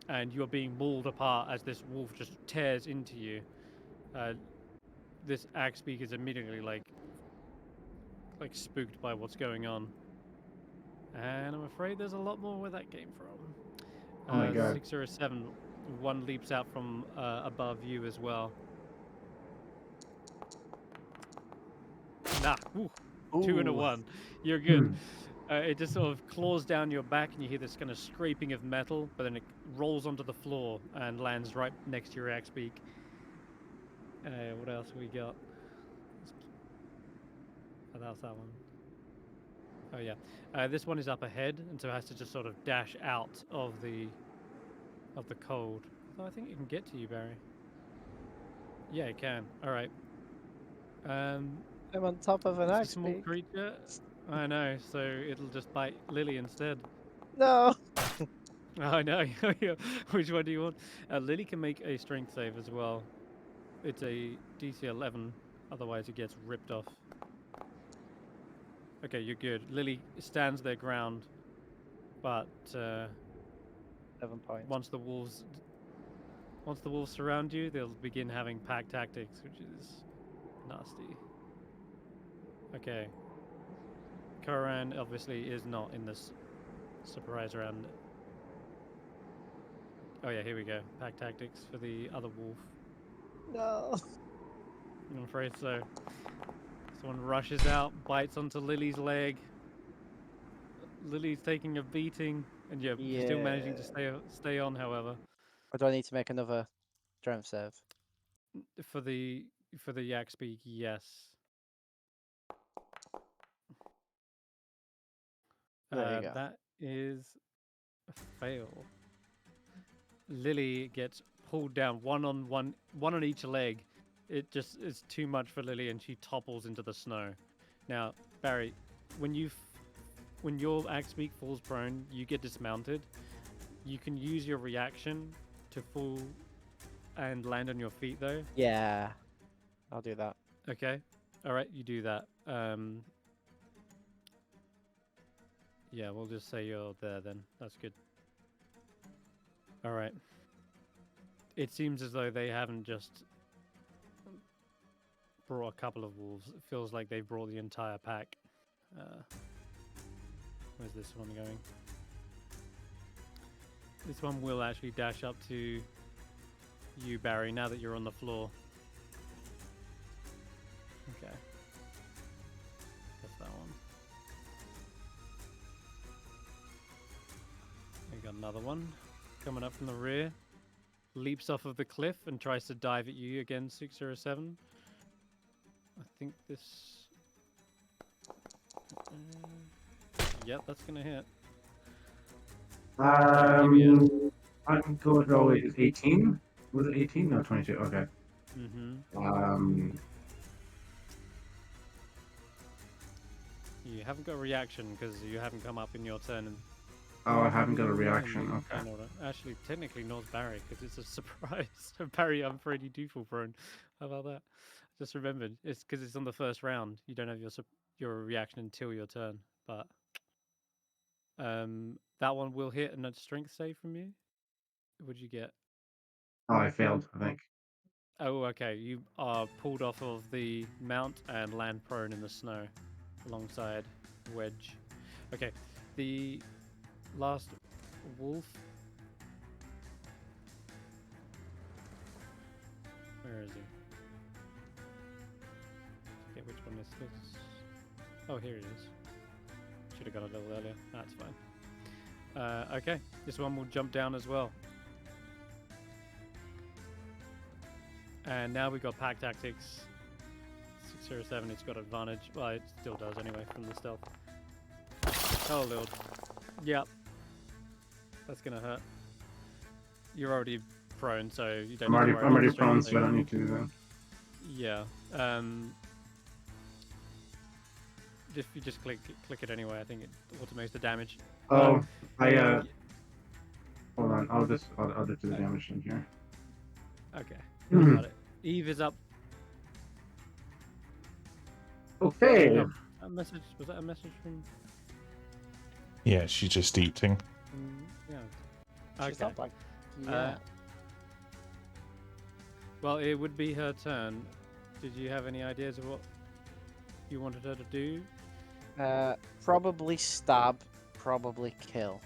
And you are being mauled apart as this wolf just tears into you. This axe beak is immediately like spooked by what's going on. And I'm afraid there's a lot more where that came from. Oh my God. 6 or a 7. One leaps out from above you as well. Nah, ooh, 2 and a 1. You're good. It just sort of claws down your back, and you hear this kind of scraping of metal, but then it rolls onto the floor and lands right next to your axe beak. What else we got? Oh, that's that one. Oh yeah, this one is up ahead, and so it has to just sort of dash out of the cold. Although I think it can get to you, Barry. Yeah, it can. All right. I'm on top of an It's a axe small beak. creature. I know, so it'll just bite Lily instead. No. I know. Which one do you want? Lily can make a strength save as well. It's a DC 11. Otherwise, it gets ripped off. Okay, you're good. Lily stands their ground, but 7 points. Once the wolves surround you, they'll begin having pack tactics, which is nasty. Okay. Koran obviously is not in this surprise round. Oh yeah, here we go. Pack tactics for the other wolf. No. I'm afraid so. Someone rushes out, bites onto Lily's leg. Lily's taking a beating, and you're still managing to stay on, however. Or do I need to make another strength save? For the yak speak, yes. There you go. That is a fail. Lily gets pulled down, one on each leg. It just is too much for Lily, and she topples into the snow. Now, Barry, when your axe beak falls prone, you get dismounted. You can use your reaction to fall and land on your feet, though. Yeah, I'll do that. Okay. All right, you do that. Yeah, we'll just say you're there then. That's good. All right. It seems as though they haven't just brought a couple of wolves. It feels like they've brought the entire pack. Where's this one going? This one will actually dash up to you, Barry, now that you're on the floor. Okay. That's that one. We got another one coming up from the rear. Leaps off of the cliff and tries to dive at you again, 607. I think this... Yep, that's gonna hit. I'm going to go with 18. Was it 18? No, 22. Okay. You haven't got a reaction because you haven't come up in your turn. And Oh, I haven't got a reaction. Okay. Actually, technically, not Barry because it's a surprise. So Barry, I'm afraid you do fall prone. How about that? Just remembered. It's because it's on the first round. You don't have your reaction until your turn. But that one will hit and a strength save from you. What'd you get? Oh, I failed, I think. Oh, okay. You are pulled off of the mount and land prone in the snow alongside Wedge. Okay, the last wolf. Where is he? Forget which one this is. Oh, here he is. Should have got a little earlier. That's fine. Okay, this one will jump down as well. And now we've got pack tactics. 607, it's got advantage. Well, it still does anyway from the stealth. Oh, Lord. Yep. That's gonna hurt. You're already prone, so you don't need to worry I'm already about prone, strength so I don't need to do that. Yeah. If you just click it anyway, I think it automates the damage. Oh, hold on. I'll do the damage in here. Okay. Got it. Eve is up. Okay. Oh, a message. Was that a message from? Yeah, she's just eating. Yeah. She's Okay. not like, yeah. Well, it would be her turn. Did you have any ideas of what you wanted her to do? Probably stab, probably kill.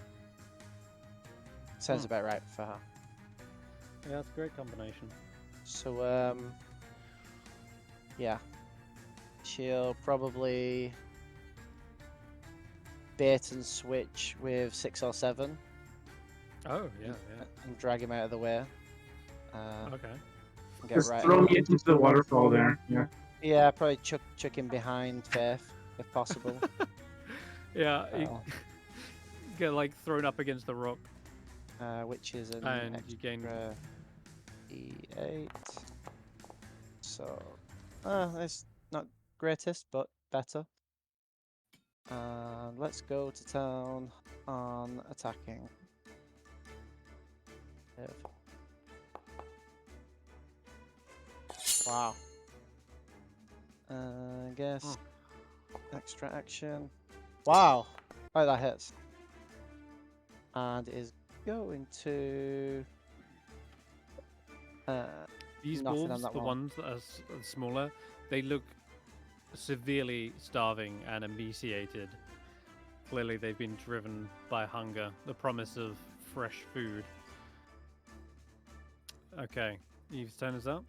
Sounds about right for her. Yeah, that's a great combination. So, yeah. She'll probably bait and switch with 6 or 7. Oh, yeah. And drag him out of the way. Okay. And get Just right throw me into the waterfall there. Yeah. Yeah, probably chuck him behind Faith, if possible. Yeah, you get like thrown up against the rock. Which is an And extra you gain E8. So, it's not greatest, but better. And let's go to town on attacking. Wow. I guess extra action. Wow. Oh, that hits. And it is go into? These nothing on wolves, that the one. ones that are smaller, they look severely starving and emaciated. Clearly, they've been driven by hunger, the promise of fresh food. Okay, Eve's turn is up.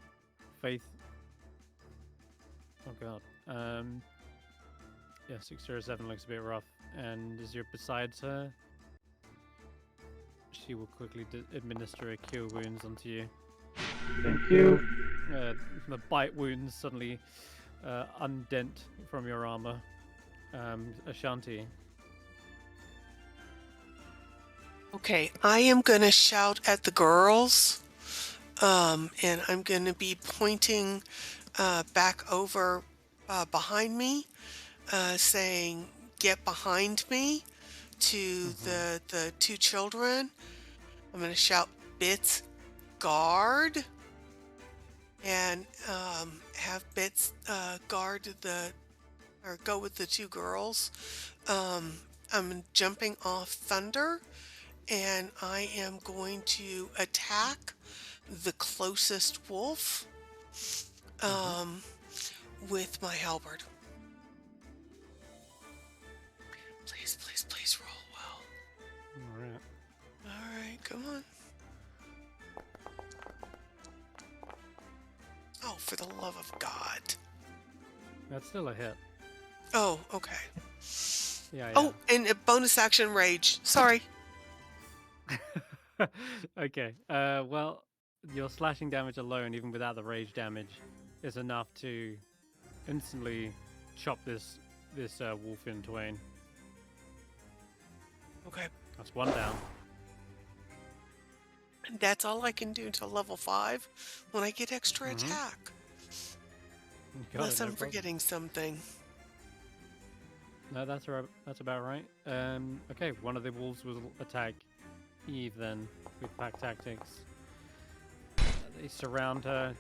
Faith. Oh god. Yeah, 607 looks a bit rough. And as you're beside her, she will quickly administer a cure wounds onto you. Thank you. The bite wounds suddenly undent from your armor. Ashanti. Okay, I am going to shout at the girls, and I'm going to be pointing back over behind me, saying, "Get behind me," to the two children. I'm going to shout, "Bits, guard," and have Bits guard or go with the two girls. I'm jumping off Thunder, and I am going to attack the closest wolf with my halberd. Please, please, please roll well. All right, come on. Oh, for the love of God. That's still a hit. Oh, okay. Yeah. Oh, and a bonus action rage. Sorry. Okay. Well, your slashing damage alone, even without the rage damage, is enough to instantly chop this wolf in twain. Okay. That's one down. And that's all I can do until level 5 when I get extra attack. Unless I'm forgetting something. No, that's right. That's about right. Okay, one of the wolves will attack Eve then with pack tactics. They surround her.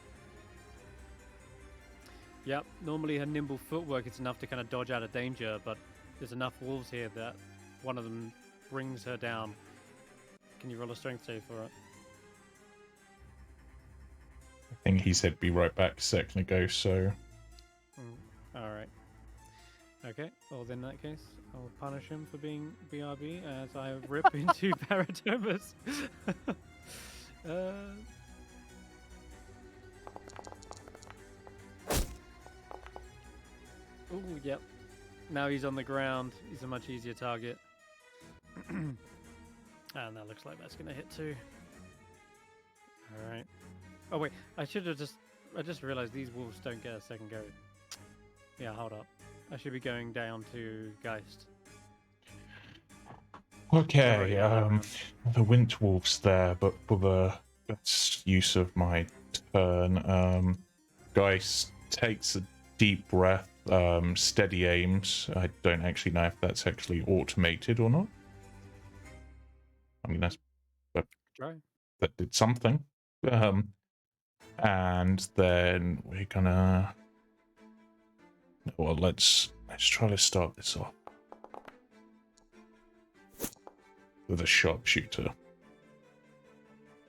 Yep, normally her nimble footwork is enough to kind of dodge out of danger, but there's enough wolves here that one of them brings her down. Can you roll a strength save for it? I think he said be right back a second ago, so... Alright. Okay, well in that case, I'll punish him for being BRB as I rip into Barritomus. Oh, yep. Now he's on the ground. He's a much easier target. And that looks like that's going to hit too. Alright. Oh wait, I just realized these wolves don't get a second go. Yeah, hold up. I should be going down to Geist. Okay, the Wind Wolf's there, but for the best use of my turn, Geist takes a deep breath, steady aims. I don't actually know if that's actually automated or not. I mean, that did something. And then we're gonna... Well, let's try to start this off with a sharpshooter.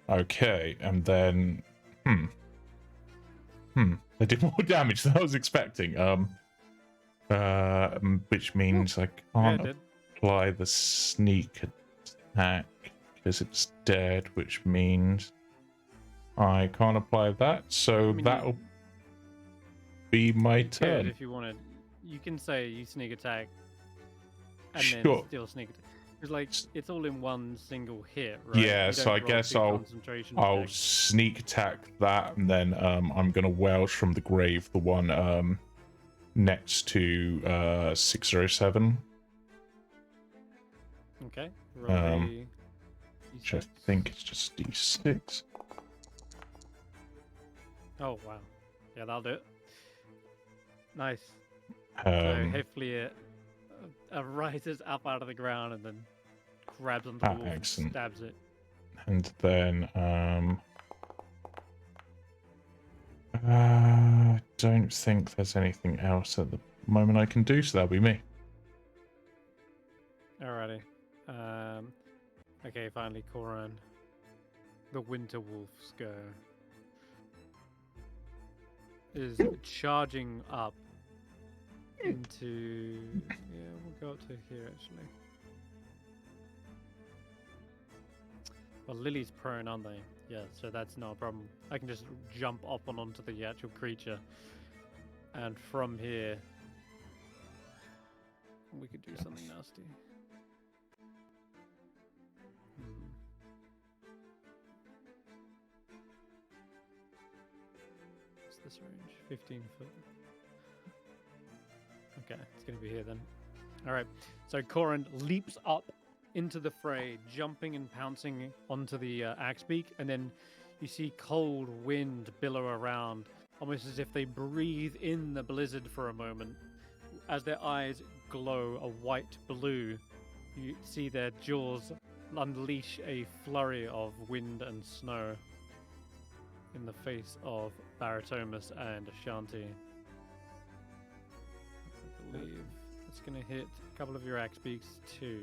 Okay, and then they did more damage than I was expecting. Which means I can't apply the sneak attack because it's dead, which means I can't apply that. So that'll be my turn. If you wanted, you can say you sneak attack and then still sneak attack. Because like it's all in one single hit, right? Yeah, so I guess I'll sneak attack that, and then I'm gonna Welsh from the grave, the one next to 607. Okay. Which I think it's just D6. Oh wow. Yeah, that'll do it. Nice. So hopefully it rises up out of the ground and then grabs onto the wolf and stabs it. And then I don't think there's anything else at the moment I can do, so that'll be me. Alrighty. Okay, finally, Koran. The winter wolf scare is charging up into. Yeah, we'll go up to here actually. Well, Lily's prone, aren't they? Yeah, so that's not a problem. I can just jump up and onto the actual creature, and from here, we could do something nasty. What's this range? 15 foot. Okay, it's going to be here then. All right, so Koran leaps up into the fray, jumping and pouncing onto the axe beak, and then you see cold wind billow around, almost as if they breathe in the blizzard for a moment. As their eyes glow a white blue, you see their jaws unleash a flurry of wind and snow in the face of Barritomus and Ashanti. I believe it's going to hit a couple of your axe beaks too.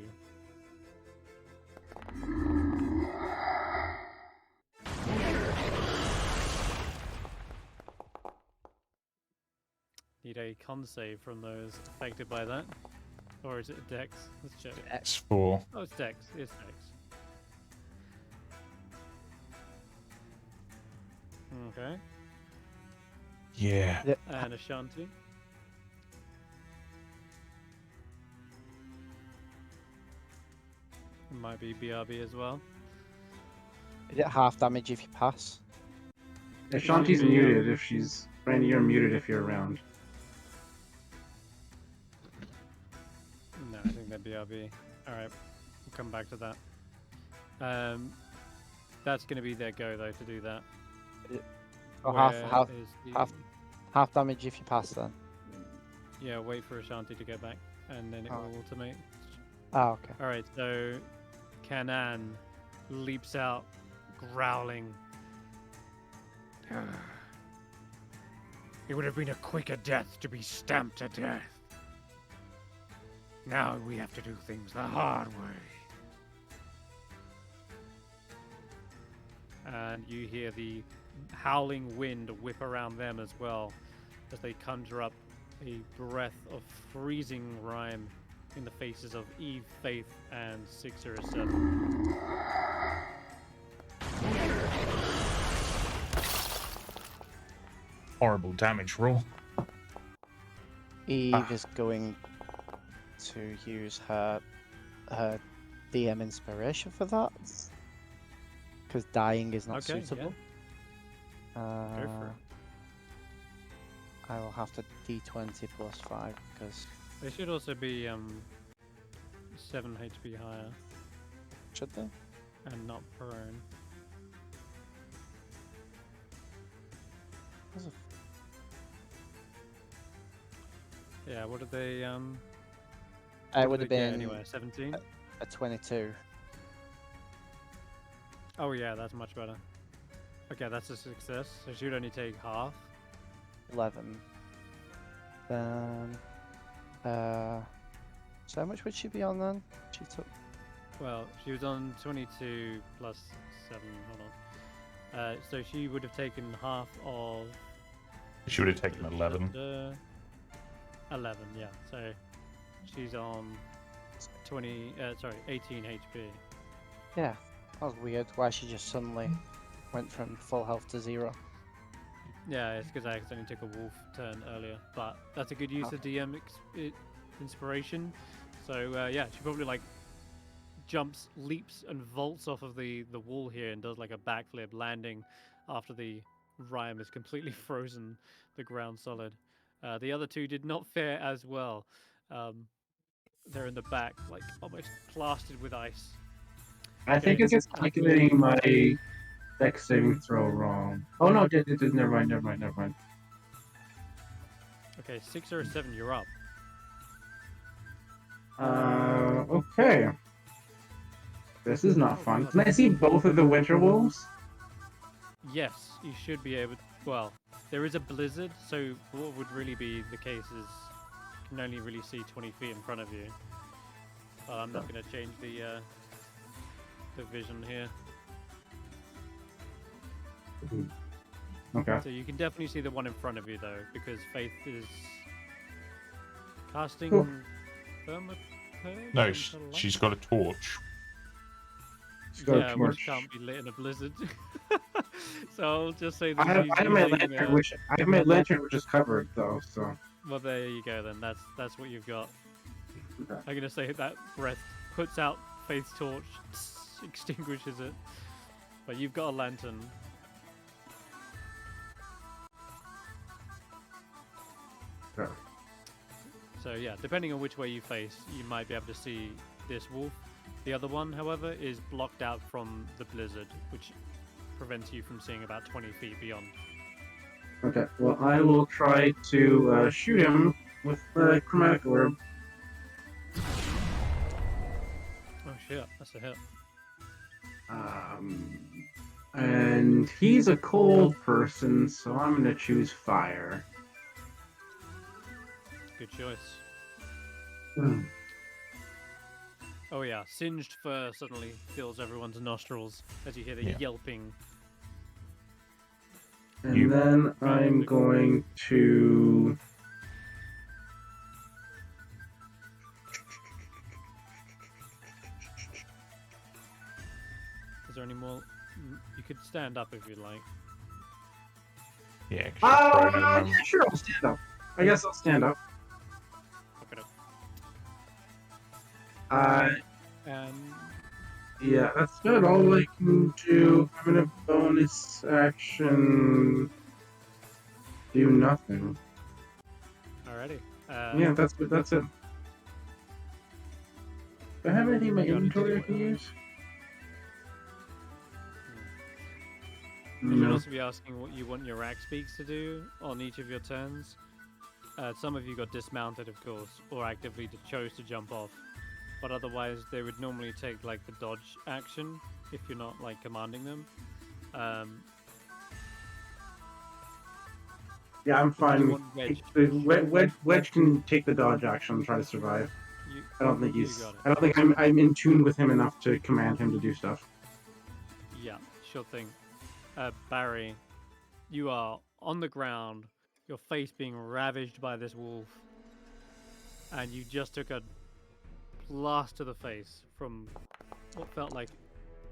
Need a con save from those affected by that. Or is it a dex? Let's check. It's 4. Oh, it's dex. It's dex. Okay. Yeah. And Ashanti. It might be BRB as well. Is it half damage if you pass? Ashanti's muted if she's... Brandee, you're muted if you're around. No, I think that'd BRB. Alright, we'll come back to that. That's going to be their go, though, to do that. Oh, Where is the- half damage if you pass then. Yeah, wait for Ashanti to get back, and then it Oh. will ultimate. Oh, okay. Alright, so Kanan leaps out, growling. It would have been a quicker death to be stamped to death. Now we have to do things the hard way. And you hear the howling wind whip around them as well, as they conjure up a breath of freezing rime in the faces of Eve, Faith, and 607. Horrible damage roll. Eve is going to use her DM inspiration for that, because dying is not Okay, suitable. Go for it. I will have to D20 plus 5 because They should also be 7 HP higher should they? and not prone. There's a Yeah, what did they It what would did have they get been anyway? 17? a 22. Oh yeah, that's much better. Okay, that's a success. So she would only take half. 11. Then, so how much would she be on then? She took. Well, she was on 22 plus 7. Hold on. So she would have taken half of. She would have taken 11. 11, yeah. So she's on 18 HP. Yeah, that was weird. Why she just suddenly went from full health to 0. Yeah, it's because I accidentally took a wolf turn earlier, but that's a good use of DM inspiration. So yeah, she probably like jumps, leaps, and vaults off of the wall here and does like a backflip, landing after the rime is completely frozen the ground solid. The other two did not fare as well. They're in the back, like almost plastered with ice. I think it's just calculating my dex saving throw wrong. Oh no, never mind. Okay, 6 or 7, you're up. Okay. This is not fun. Can I see both of the winter wolves? Yes, you should be able. Well, there is a blizzard, so what would really be the case is you can only really see 20 feet in front of you. I'm not going to change the of vision here. Okay. So you can definitely see the one in front of you though, because Faith is casting Cool. Thermopurge No, onto light? she's got a torch. She's got a Yeah, which torch. can't be lit in a blizzard. So I'll just say I that have, she's I have my using, lantern, which is covered though. So well, there you go then. That's what you've got. Okay. I'm gonna say that breath puts out Faith's torch, extinguishes it, but you've got a lantern. Okay. So yeah, depending on which way you face, you might be able to see this wolf. The other one, however, is blocked out from the blizzard, which prevents you from seeing about 20 feet beyond. Okay. Well, I will try to shoot him with the chromatic orb. Oh shit, that's a hit. And he's a cold person, so I'm gonna choose fire. Good choice. Hmm. Oh yeah, singed fur suddenly fills everyone's nostrils as you hear the Yeah. yelping. And then I'm going to. Is there any more? You could stand up if you'd like. Yeah, 'cause she's Oh, prone at the yeah, moment. sure, I'll stand up. I guess I'll stand up. Look it up. Yeah, that's about all I can do. I'm gonna bonus action. Do nothing. Alrighty. Yeah, that's it. Do I have anything in my You gotta inventory I do can it. use? You should No. also be asking what you want your rack speaks to do on each of your turns. Some of you got dismounted, of course, or actively chose to jump off. But otherwise, they would normally take like the dodge action if you're not like commanding them. Yeah, I'm If you fine. want Wedge, Wedge can take the dodge action and try to survive. you, I don't think you he's. got it. I don't think I'm in tune with him enough to command him to do stuff. Yeah, sure thing. Barry, you are on the ground, your face being ravaged by this wolf, and you just took a blast to the face from what felt like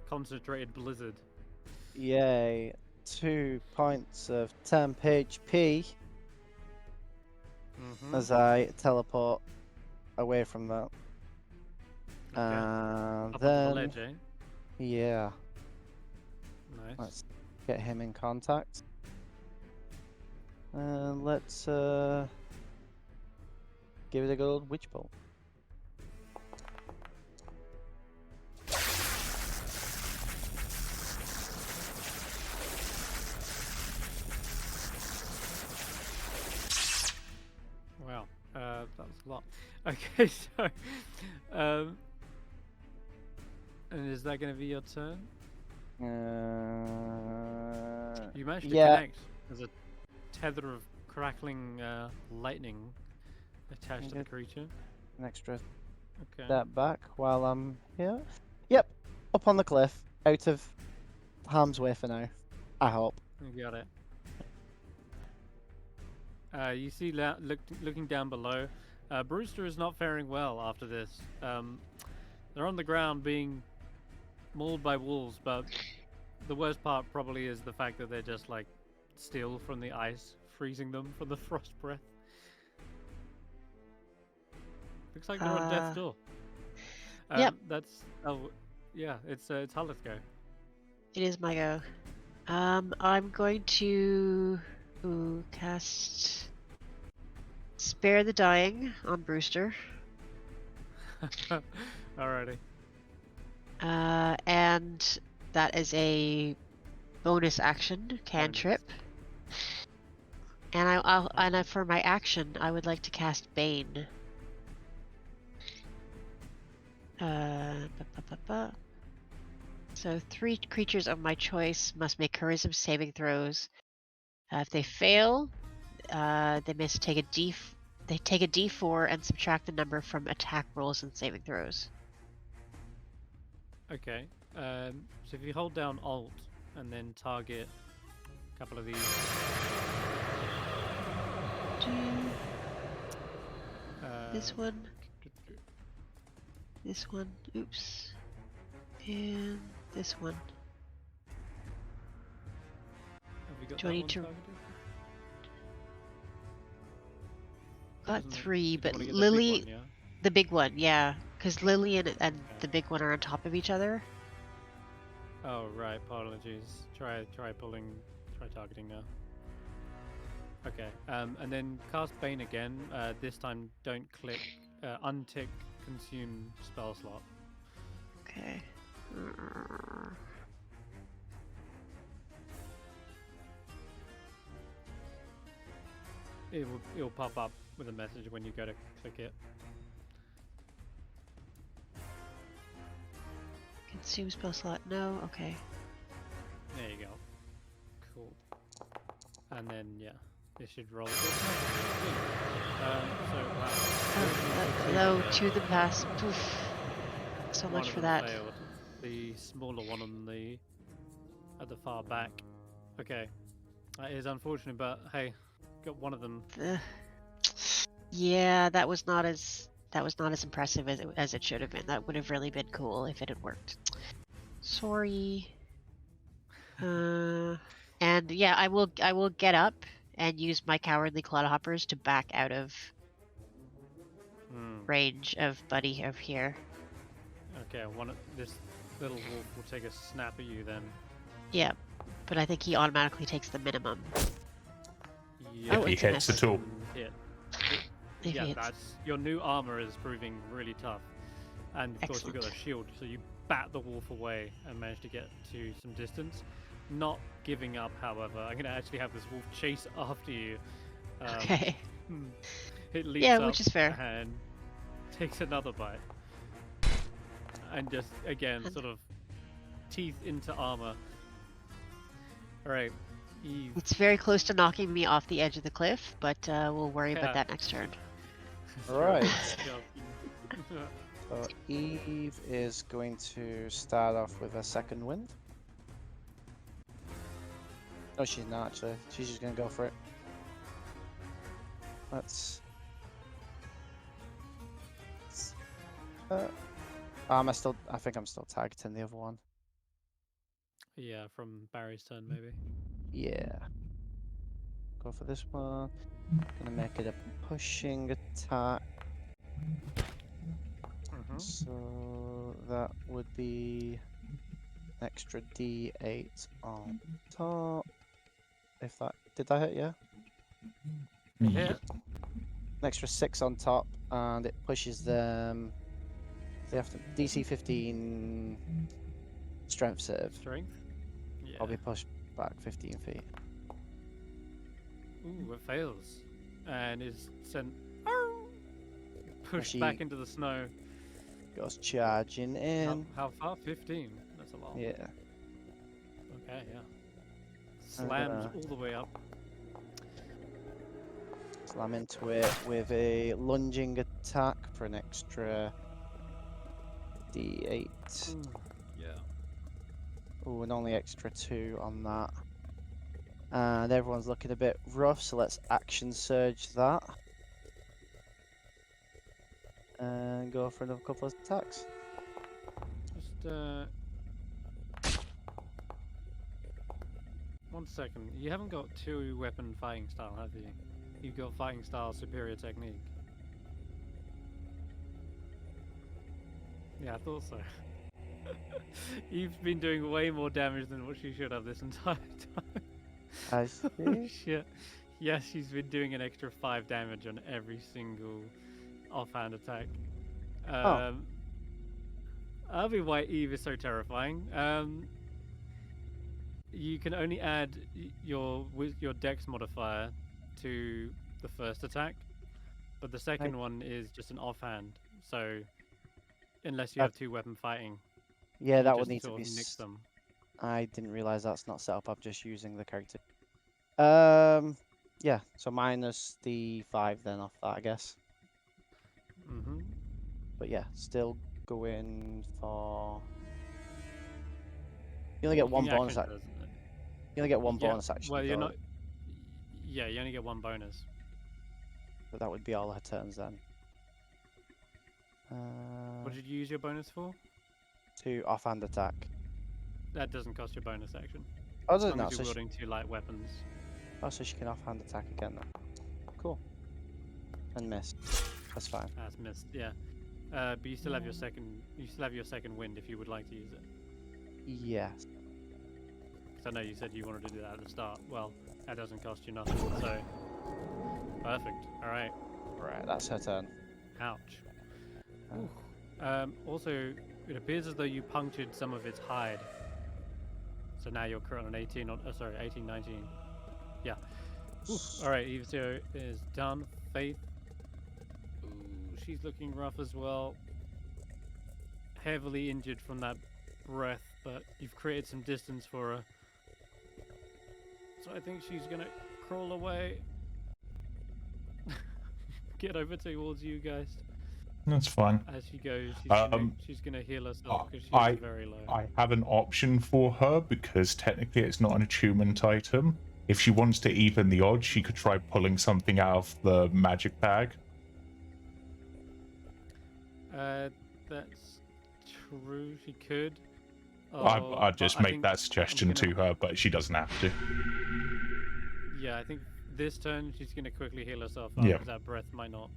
concentrated blizzard. Yay. 2 points of temp HP as I teleport away from that. Okay. And Up then, on the ledge, eh? yeah, Nice. let's get him in contact. And let's give it a good old witch bolt. Wow, that was a lot. Okay, so, and is that going to be your turn? You managed to yeah. connect. There's a tether of crackling lightning attached to the creature. An extra Okay. step back while I'm here. Yep, up on the cliff, out of harm's way for now. I hope. You got it. You see, looking down below, Brewster is not faring well after this. They're on the ground being mauled by wolves, but the worst part probably is the fact that they're just like still from the ice, freezing them from the frost breath. Looks like they're on death's door. Yep. That's yeah. It's Hulla's go. It is my go. I'm going to cast Spare the Dying on Brewster. Alrighty. And that is a bonus action cantrip. And for my action, I would like to cast Bane. So 3 creatures of my choice must make charisma saving throws. If they fail, they must take a D4 and subtract the number from attack rolls and saving throws. Okay. So if you hold down Alt and then target a couple of these. This one. This one. Oops. And this one. Have you got Do I that need one to- targeted? Got Doesn't- 3, you but wanna get the big Lily, one, yeah? the big one, yeah, because Lily and the big one are on top of each other. Oh right, apologies. Try targeting now. Okay, and then cast Bane again. This time don't click, untick consume spell slot. Okay. It'll pop up with a message when you go to click it. Consume spell slot. No. Okay. There you go. Cool. And then yeah, this should roll. Hello to the past. Poof. So One much of for them that. failed. The smaller one on the at the far back. Okay, that is unfortunate, but hey, got one of them. Yeah, that was not as impressive as it should have been. That would have really been cool if it had worked. Sorry. And yeah, I will get up and use my cowardly clodhoppers to back out of range of Buddy over here. Okay, this little wolf will take a snap at you then. Yeah, but I think he automatically takes the minimum. Yeah, If he hits at all. Hit. If Yeah, he hits. that's your new armor is proving really tough, and of course you got a shield, so you bat the wolf away and manage to get to some distance. Not giving up, however. I'm gonna actually have this wolf chase after you. Okay. It leaps Yeah, up which is fair. and takes another bite, and just again sort of teeth into armor. All right, Eve. It's very close to knocking me off the edge of the cliff, but we'll worry about that next turn. Right. So Eve is going to start off with a second wind. No, she's not actually. She's just gonna go for it. Let's. I think I'm still targeting the other one. Yeah, from Barry's turn maybe. Yeah. Go for this one. Gonna make it a pushing attack. So that would be extra D8 on top. If that did I hit? Yeah. Yeah. An extra 6 on top, and it pushes them. They have to DC 15 strength save. Strength. Yeah. I'll be pushed back 15 feet. Ooh, it fails, and is sent pushed She back into the snow. goes charging in. How far? 15. That's a lot. Yeah. Okay, yeah. Slams all the way up. Slam into it with a lunging attack for an extra D8. Yeah. Ooh, and only extra 2 on that. And everyone's looking a bit rough, so let's action surge that. And go for another couple of attacks. Just 1 second. You haven't got 2-weapon fighting style, have you? You've got fighting style superior technique. Yeah, I thought so. You've been doing way more damage than what she should have this entire time. I see. Oh, shit. Yes, she's been doing an extra 5 damage on every single offhand attack. That'll be why Eve is so terrifying. You can only add your dex modifier to the first attack, but the second one is just an offhand. So unless you have 2-weapon fighting, yeah, that would just need to sort be. of mix them. I didn't realize that's not set up. I'm just using the character. Yeah. So minus the 5 then off that, I guess. But yeah, still going for You only get one Bonus bonus. action does. You only get one Yeah, bonus action. Well, you're though, not. Yeah, you only get one bonus. But that would be all her turns then. What did you use your bonus for? To offhand attack. That doesn't cost your bonus action. Oh, As does it long not? as you're wielding 2 light weapons. Oh, so she can offhand attack again then. Cool. And miss. That's fine. That's missed. Yeah. But you still have your second. You still have your second wind if you would like to use it. Yes. Because I know you said you wanted to do that at the start. Well, that doesn't cost you nothing. So perfect. All right. Right, that's her turn. Ouch. Also, it appears as though you punctured some of its hide. So now you're currently on 18. Sorry, 18, 19. Yeah. All right. Eve 0 is done. Faith. Ooh, she's looking rough as well. Heavily injured from that breath, but you've created some distance for her. So I think she's gonna crawl away. Get over towards you guys. That's fine. As she goes, she's gonna heal herself because she's very low. I have an option for her because technically it's not an attunement item. If she wants to even the odds, she could try pulling something out of the magic bag. That's true. She could. I'd just make that suggestion to her, but she doesn't have to. Yeah, I think this turn she's gonna quickly heal herself up Yeah. because that breath might not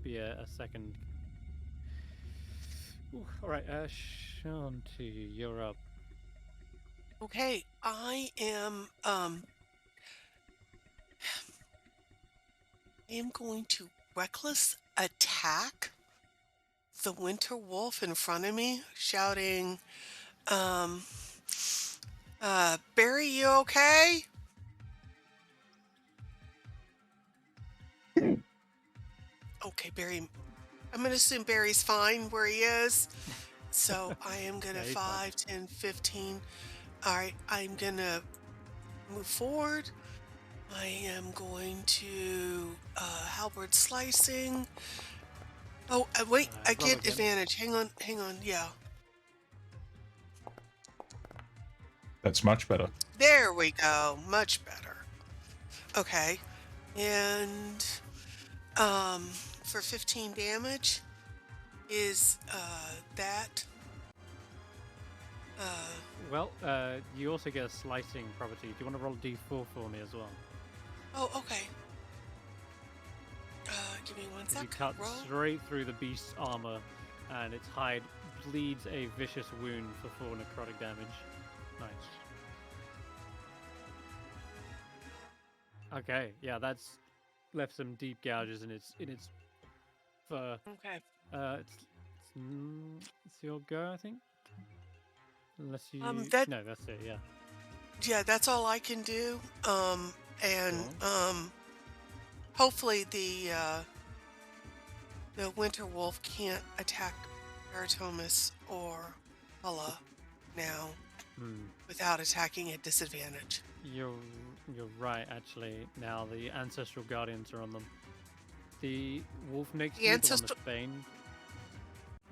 be a second. Ooh, all right, Ashanti, you're up. Okay, I am going to reckless attack the winter wolf in front of me, shouting, Barry, you okay? Okay, Barry. I'm going to assume Barry's fine where he is. So I am going to 5, 10, 15. All right, I'm going to move forward. I am going to halberd slicing. Oh, wait, I get advantage. Hang on, yeah. That's much better. There we go, much better. Okay, and for 15 damage is that. Well, you also get a slicing property. Do you want to roll a d4 for me as well? Oh, okay. Give me one sec. You cut straight through the beast's armor, and its hide bleeds a vicious wound for 4 necrotic damage. Nice. Okay, yeah, that's left some deep gouges in its fur. Okay. It's your go, I think. Unless you no, that's it. Yeah. Yeah, that's all I can do. Hopefully the winter wolf can't attack Barritomus or Hulla now without attacking at disadvantage. You're right, actually. Now the ancestral guardians are on them. The wolf next to you, the one that's Bane,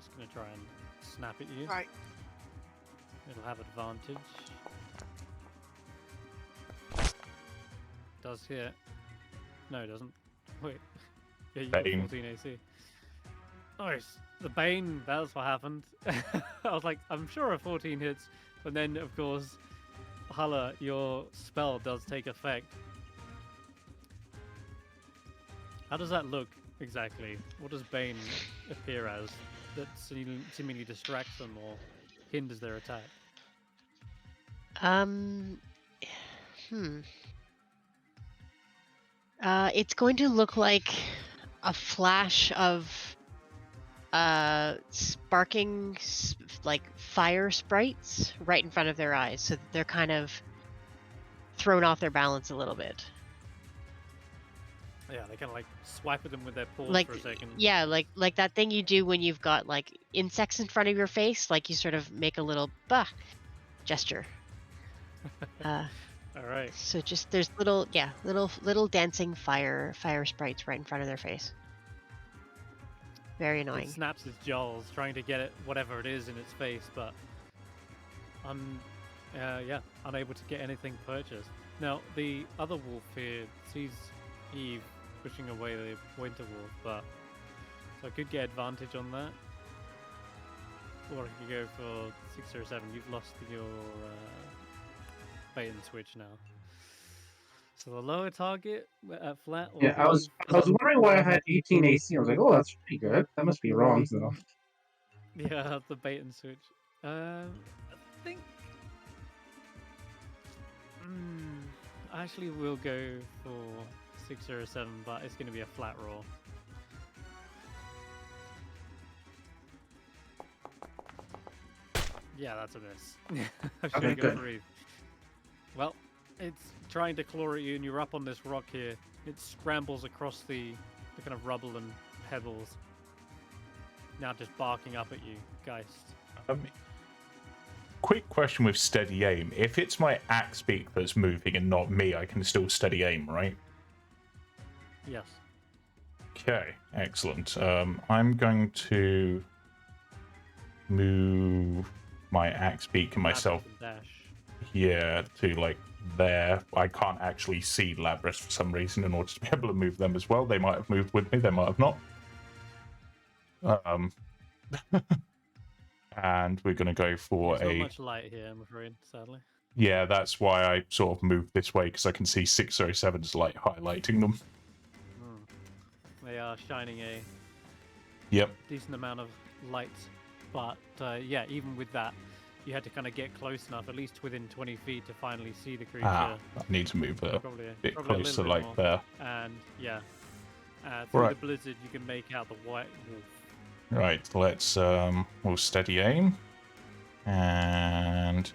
is going to try and snap at you. Right. It'll have advantage. Does hit. No, it doesn't. Wait. Yeah, you got 14 AC. Nice. The Bane, that's what happened. I was like, I'm sure a 14 hits. But then, of course, Hulla, your spell does take effect. How does that look exactly? What does Bane appear as that seemingly distracts them or hinders their attack? It's going to look like a flash of sparking like fire sprites right in front of their eyes, so that they're kind of thrown off their balance a little bit. Yeah, they kind of like swipe at them with their paws like, for a second. Yeah, like that thing you do when you've got like insects in front of your face, like you sort of make a little bah gesture. All right. So just there's little dancing fire sprites right in front of their face. Very annoying. It snaps its jaws, trying to get it whatever it is in its face, but unable to get anything purchased. Now, the other wolf here sees Eve pushing away the winter wolf, but so I could get advantage on that. Or I could go for 6 or 7. You've lost your bait and switch now. So the lower target at flat. Or Yeah, I was wondering why I had 18 AC. I was like, oh, that's pretty good. That must be wrong, though. Yeah, the bait and switch. I think. Actually, we'll go for 6 or 7, but it's going to be a flat roll. Yeah, that's a miss. I should Okay, go good. for Eve. Well, it's trying to claw at you, and you're up on this rock here. It scrambles across the kind of rubble and pebbles. Now just barking up at you, Geist. Quick question with steady aim. If it's my axe beak that's moving and not me, I can still steady aim, right? Yes. Okay, excellent. I'm going to move my axe beak and myself. Dash. Yeah, to like there. I can't actually see Labrys for some reason in order to be able to move them as well. They might have moved with me, they might have not. And we're going to go for There's not much light here, I'm afraid, sadly. Yeah, that's why I sort of moved this way, because I can see 607's light highlighting them. They are shining a decent amount of light, but yeah, even with that, you had to kind of get close enough, at least within 20 feet, to finally see the creature. I need to move a bit closer, bit like more. there. And yeah, through Right. the blizzard, you can make out the white wolf. Right, let's we'll steady aim, and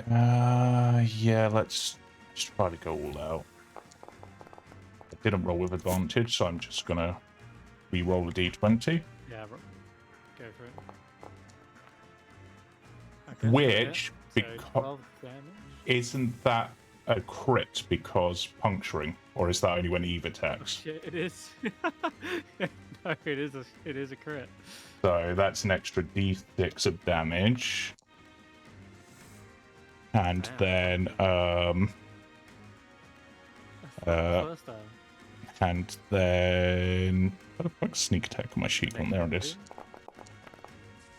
yeah, let's try to go all out. I didn't roll with advantage, so I'm just gonna re-roll a d20. Yeah, go for it. Okay, Which, so 12 because damage. isn't that a crit because puncturing, or is that only when Eve attacks? Shit, it is. No, it is a crit. So that's an extra d6 of damage. And then First time. and then what the fuck's sneak attack on my sheet? There it is.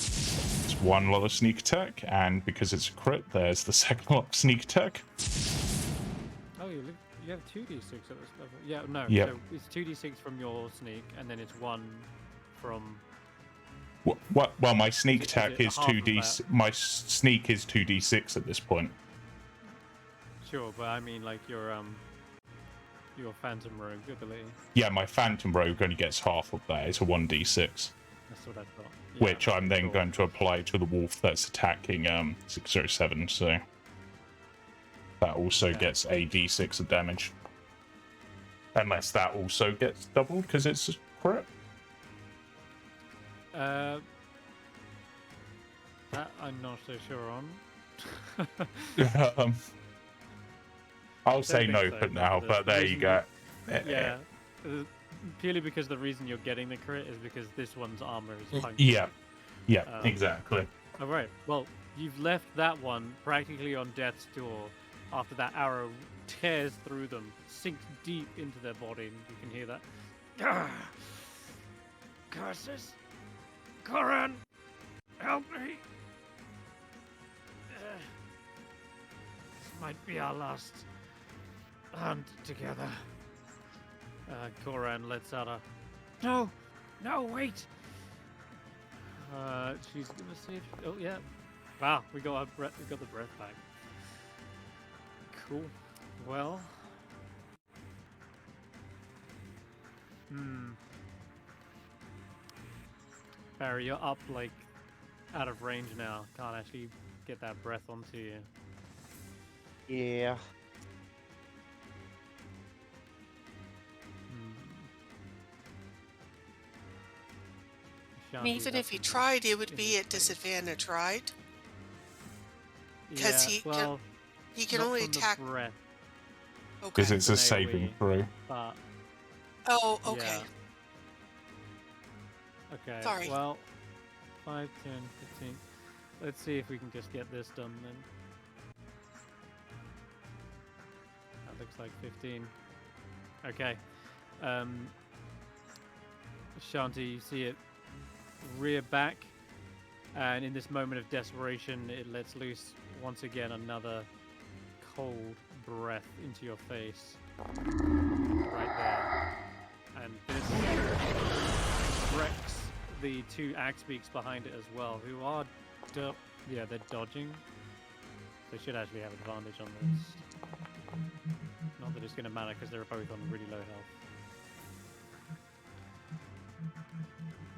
It's one lot of sneak attack, and because it's a crit, there's the second lot of sneak attack. Oh, you have 2d6 at this level. Yeah, no. Yep. So it's 2d6 from your sneak, and then it's 1 from. Well, my sneak Is it attack is half of 2d. that? My sneak is 2d6 at this point. Sure, but I mean like your Phantom Rogue ability. Yeah, my Phantom Rogue only gets half of that. It's a 1d6. That's what I thought. Yeah, Which I'm then sure. going to apply to the wolf that's attacking 607, so that also gets a d6 of damage. Unless that also gets doubled because it's a crit. That I'm not so sure on. I'll say think no so, for now, the but there you reason go. Yeah. Purely because the reason you're getting the crit is because this one's armor is punctured. Yeah, exactly. All right. Well, you've left that one practically on death's door after that arrow tears through them, sinks deep into their body, and you can hear that. Curses! Coran! Help me! This might be our last hunt together. Coran lets out a... No! No, wait! She's gonna see if... Oh, yeah. Wow, we got the breath back. Cool. Well... Barry, you're up, like, out of range now. Can't actually get that breath onto you. Yeah. I mean, even if he tried, it would be at disadvantage, right? Because he can only attack. Breath, Okay. Because it's a An saving AoE. throw. but Oh, okay. okay. Sorry. Well, 5, 10, 15. let's see if we can just get this done then. That looks like 15. Okay. Ashanti, you see it rear back, and in this moment of desperation, it lets loose once again another cold breath into your face. Right there. And this wrecks the two axe beaks behind it as well, who are, yeah, they're dodging. They should actually have advantage on this. Not that it's going to matter because they're both on really low health.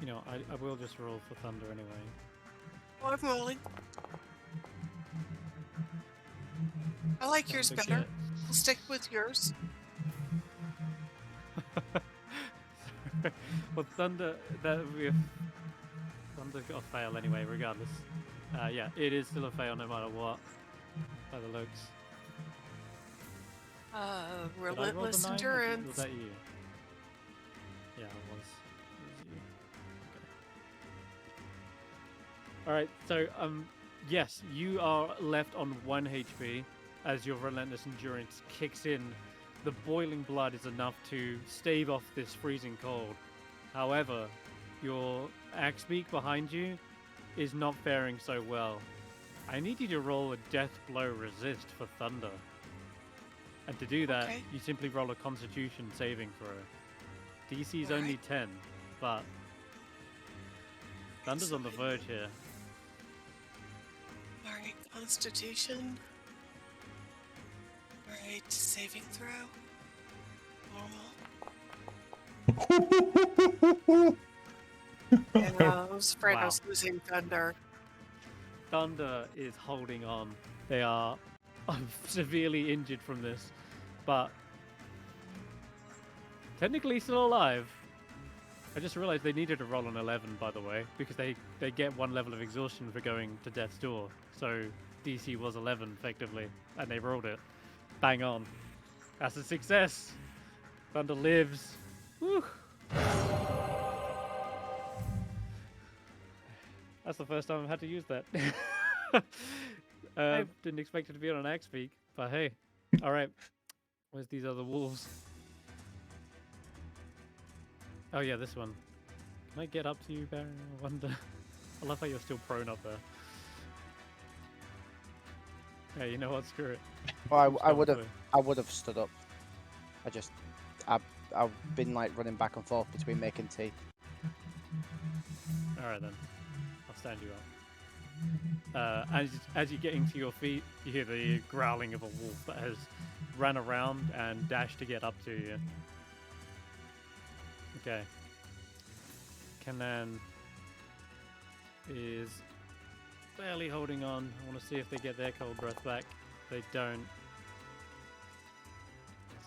You know, I will just roll for thunder anyway. Oh, I'm rolling. I like yours Thunder better. I'll stick with yours. Well, thunder thunder's got a fail anyway, regardless. Yeah, it is still a fail no matter what. By the looks. Did I roll the Relentless 9? endurance. Was that you? Yeah, it was. It was you. Okay. All right. So, yes, you are left on 1 HP as your relentless endurance kicks in. The boiling blood is enough to stave off this freezing cold. However, your axe beak behind you is not faring so well. I need you to roll a death blow resist for thunder. And to do that, Okay. you simply roll a constitution saving throw. DC is only Alright. 10, but thunder's on the verge here. Alright, Constitution. Alright, saving throw. Normal. Yeah, I was afraid I was losing thunder. Thunder is holding on. They are severely injured from this, but technically still alive. I just realized they needed to roll an 11, by the way, because they get 1 level of exhaustion for going to death's door. So DC was 11 effectively, and they rolled it. Bang on. That's a success. Thunder lives. Woo. That's the first time I've had to use that. Didn't expect it to be on an axe beak, but hey. All right. Where's these other wolves? Oh yeah, this one. Can I get up to you, Baron? I wonder. I love how you're still prone up there. Yeah, you know what? Screw it. Well, I would have stood up. I've been like running back and forth between making tea. All right then. I'll stand you up. As you're getting to your feet, you hear the growling of a wolf that has ran around and dashed to get up to you. Okay. Kanan is barely holding on. I want to see if they get their cold breath back. They don't.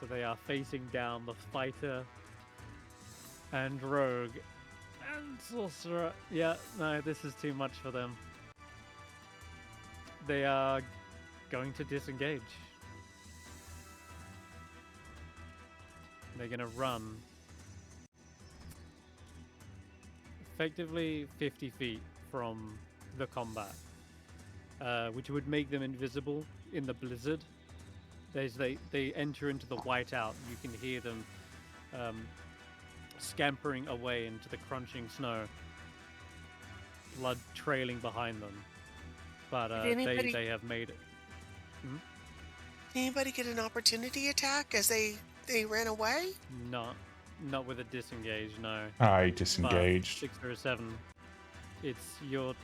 So they are facing down the fighter and rogue and sorcerer. Yeah, no, this is too much for them. They are going to disengage. They're going to run effectively 50 feet from the combat, which would make them invisible in the blizzard. As they enter into the whiteout, you can hear them scampering away into the crunching snow, blood trailing behind them. But they have made it. Hmm? Did anybody get an opportunity attack as they ran away? Not with a disengage, no. I disengaged. 6 or a 7. It's your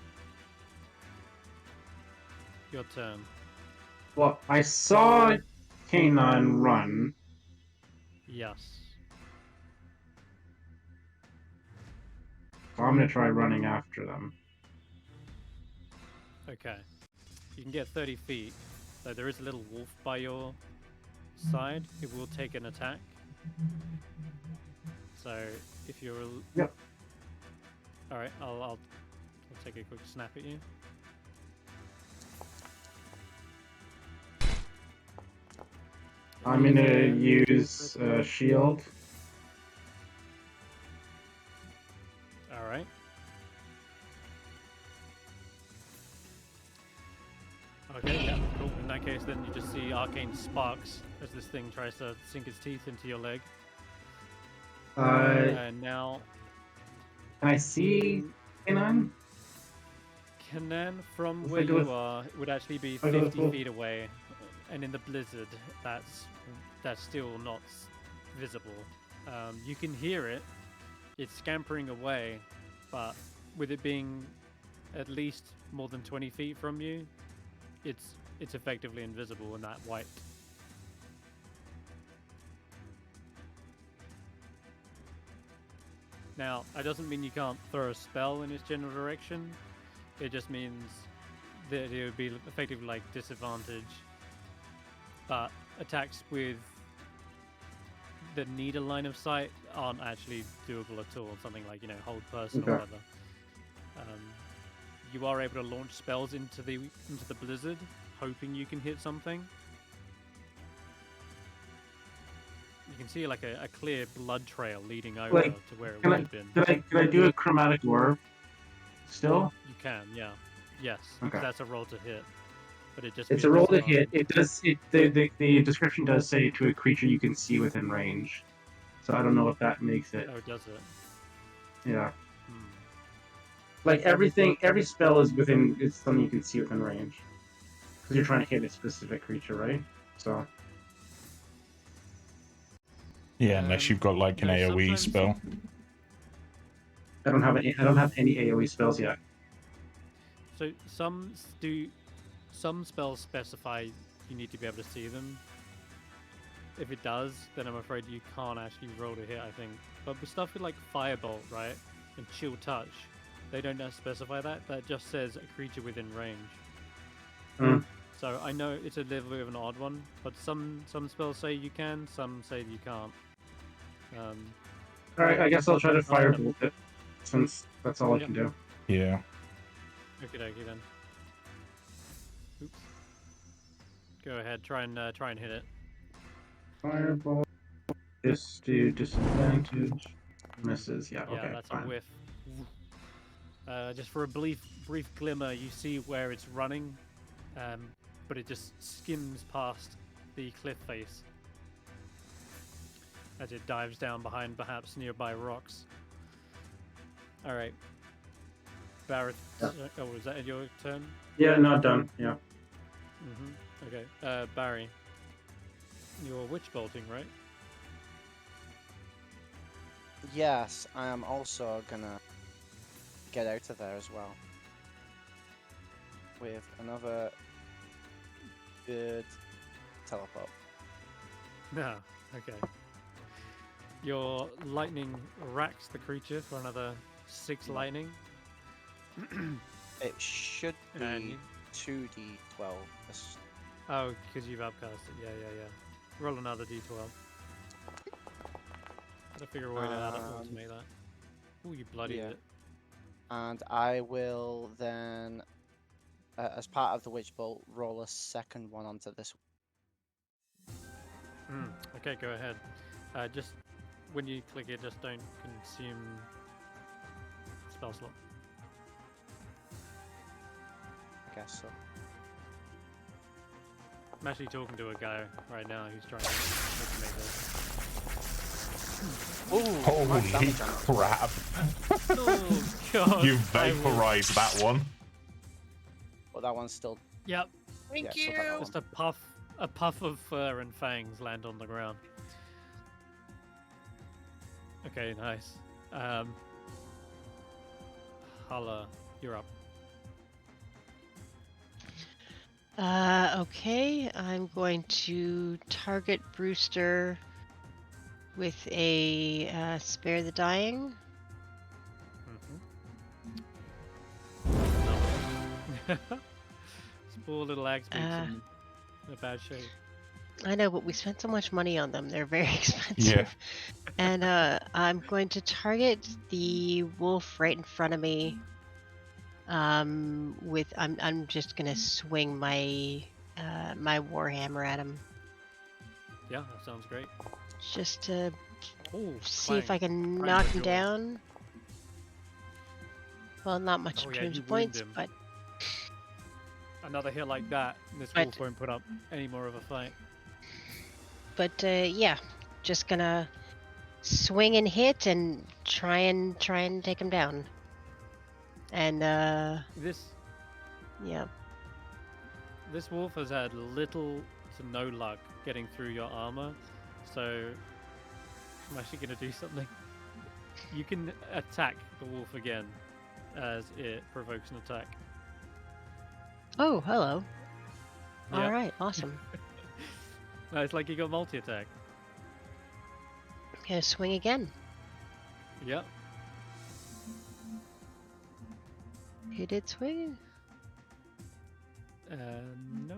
turn. Well, I saw K9 run. Yes. So I'm going to try running after them. Okay. You can get 30 feet. So there is a little wolf by your side. It will take an attack. So if you're... Yep. Alright, I'll take a quick snap at you. I'm going to use shield. Alright. Okay, yeah, cool. In that case, then you just see arcane sparks as this thing tries to sink its teeth into your leg. And now... Can I see Kanan? Kanan, from If I where go you with- are, would actually be if I go with 50 full- feet away. And in the blizzard, that's still not visible. You can hear it. It's scampering away, but with it being at least more than 20 feet from you, it's effectively invisible in that white. Now, that doesn't mean you can't throw a spell in its general direction. It just means that it would be effectively like disadvantage. But attacks with the need a line of sight aren't actually doable at all. Something like, hold person or Okay. whatever. You are able to launch spells into the blizzard, hoping you can hit something. You can see like a clear blood trail leading over to where it would have been. Could I do a chromatic orb? Still? You can, yeah. Yes, Okay. that's a roll to hit. But it just It's a means roll to you hit. It does. The description does say to a creature you can see within range. So I don't know if that makes it. Oh, does it? Yeah. Hmm. Like every spell is within. It's something you can see within range. Because you're trying to hit a specific creature, right? So. Yeah, unless you've got like an AoE sometimes- spell. I don't have any AoE spells yet. So some spells specify you need to be able to see them. If it does, then I'm afraid you can't actually roll to hit, I think. But with stuff with like Firebolt, right, and Chill Touch, they don't specify that. That just says a creature within range. Mm. So I know it's a little bit of an odd one, but some spells say you can, some say you can't. Alright, I guess I'll try to firebolt it, since that's all I can do. Yeah. Okie dokie then. Oops. Go ahead, try and hit it. Firebolt. This to disadvantage. Misses, yeah, okay, That's fine. a whiff. Just for a brief glimmer, you see where it's running, but it just skims past the cliff face as it dives down behind perhaps nearby rocks. All right, Barrett. Yeah. Oh, is that your turn? Yeah, not done, yeah. Okay, Barry. You're witch bolting, right? Yes, I am also gonna get out of there as well. With another good teleport. No. Okay. Your lightning racks the creature for another 6 lightning. It should be And 2d12. oh, because you've upcast it. Yeah. Roll another d12. Gotta figure a way to automate that. Ooh, you bloodied it. And I will then, as part of the Witch Bolt, roll a second one onto this. Okay, go ahead. Just when you click it, just don't consume spell slot. I guess so. I'm actually talking to a guy right now who's trying to automate this. Ooh, much Holy damage on it. crap. Oh god! You vaporized that one. But that one's still. Yep. Thank Yeah, so that you. one. Just a puff of fur and fangs land on the ground. Okay, nice. Hulla, you're up. Okay, I'm going to target Brewster with a Spare the Dying. This poor little axe beats in a bad shape. I know, but we spent so much money on them. They're very expensive. Yeah. And I'm going to target the wolf right in front of me. I'm just gonna swing my my warhammer at him, Yeah, that sounds great. just to Ooh, see if I clang. can Clang knock with him yours. down. Well, not much Oh, in yeah, terms you of wound points, him. but another hit like that, this But- wolf won't put up any more of a fight. But yeah, just gonna swing and hit and try and take him down. And This yeah. This wolf has had little to no luck getting through your armor, so I'm actually going to do something. You can attack the wolf again as it provokes an attack. Oh, hello. Yeah. All right, awesome. No, it's like you got multi-attack. Gonna swing again. Yep. He did swing. No,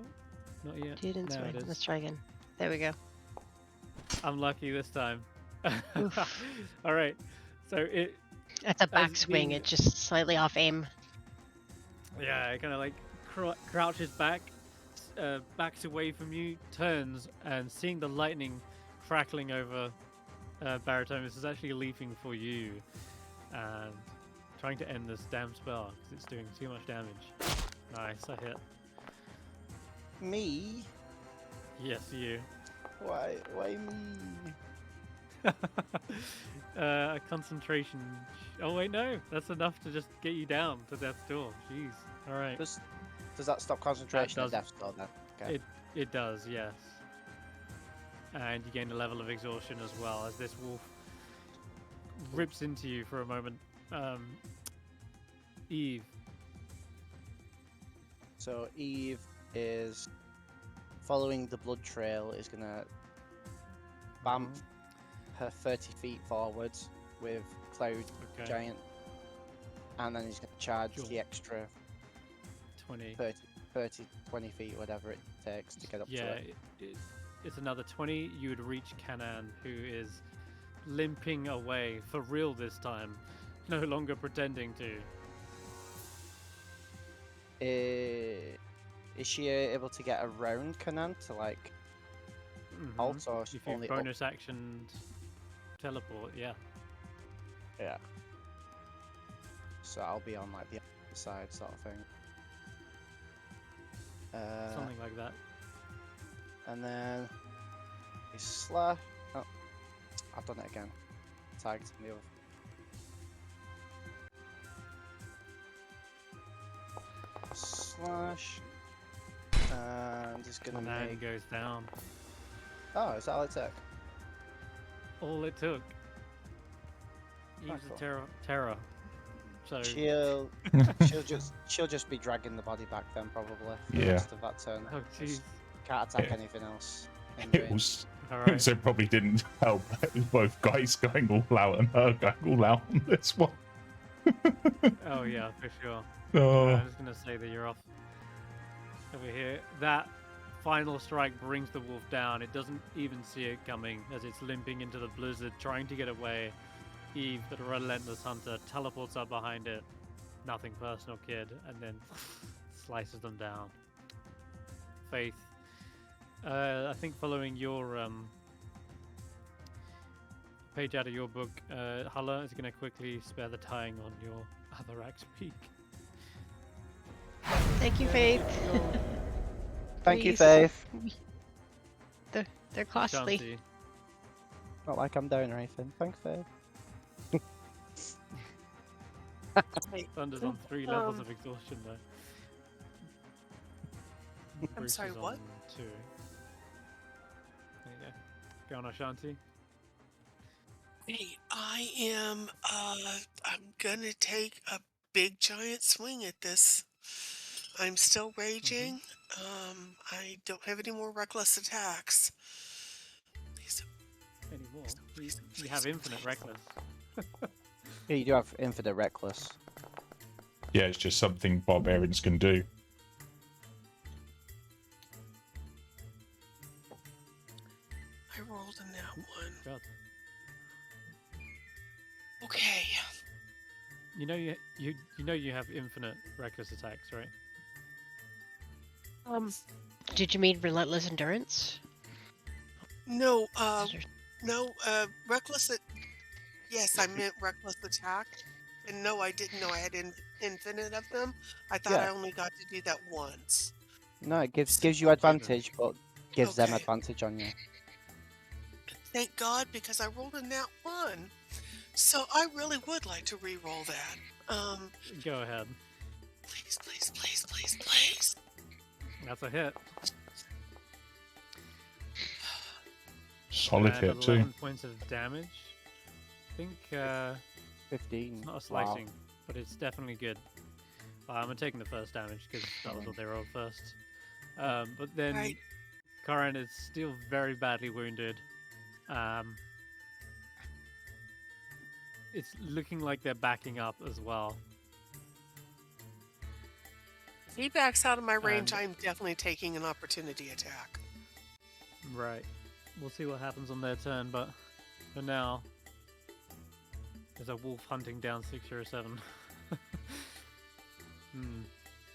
not yet. He didn't Now swing. it is. Let's try again. There we go. I'm lucky this time. Oof. All right. So it, That's a back As swing. the- It's just slightly off aim. yeah, it kind of like crouches back, backs away from you, turns, and seeing the lightning crackling over Barritomus is actually leaping for you and trying to end this damn spell because it's doing too much damage. Nice, I hit. Me? Yes, you. Why me? A concentration. Oh wait, no, that's enough to just get you down to death's door. Jeez. All right. Does that stop concentration at does- death's door then? Okay. It does, yes. And you gain a level of exhaustion as well as this wolf rips into you for a moment. Eve. So Eve is following the blood trail, is gonna bamf her 30 feet forwards with Cloud Okay. Giant, and then he's gonna charge Sure. the extra 20. 20 feet, whatever it takes to get up Yeah, to it. it's another 20. You would reach Kanan, who is limping away for real this time, no longer pretending to. Is she able to get around Kanan to like Mhm. halt, or If you only up? bonus action teleport, yeah. Yeah. So I'll be on like the other side, sort of thing. Something like that. And then he slash. Oh, I've done it again. Tagged me over. Slash. And he's gonna And then make. goes down. Oh, is that all it took? All it took. Use cool. the terror. So She'll just be dragging the body back then, probably. For Yeah. The rest of that turn. oh jeez. Can't attack Yeah. anything else. in It range. was All right. so probably didn't help. Both guys going all out and her going all out on this one. Oh yeah, for sure. Oh, I'm just gonna say that you're off over here. That final strike brings the wolf down. It doesn't even see it coming as it's limping into the blizzard, trying to get away. Eve, the relentless hunter, teleports up behind it. Nothing personal, kid, and then slices them down. Faith, I think following your page out of your book, Hulla is going to quickly spare the tying on your other axe peak. Thank you, Faith. Thank you, Please. Faith. They're costly. Ashanti. Not like I'm down or anything. Thanks, Faith. Thunder's on 3 levels of exhaustion though. I'm Bruce sorry, is what? on 2. There you go. Go on, Ashanti. Hey, I'm gonna take a big giant swing at this. I'm still raging. I don't have any more reckless attacks. Please, Any more? please, You please, have infinite reckless. Yeah, you do have infinite reckless. yeah, it's just something barbarians can do. I rolled a nat 1. God. Okay. You know you have infinite reckless attacks, right? Did you mean relentless endurance? No, Is there- no, reckless. Yes, I meant reckless attack. And no, I didn't know I had infinite of them. I thought I Yeah. only got to do that once. No, it gives you advantage, but gives them Okay. advantage on you. Thank God, because I rolled a nat 1. So I really would like to re-roll that. Go ahead. Please, please, please, please, please. That's a hit. Solid And hit 11 too. points of damage. I think 15. it's not a Wow. slicing, but it's definitely good. I'm taking the first damage because that was what they rolled first. But then Right. Karan is still very badly wounded. It's looking like they're backing up as well. If he backs out of my range, And- I'm definitely taking an opportunity attack. Right. We'll see what happens on their turn, but for now, there's a wolf hunting down 6 or 7.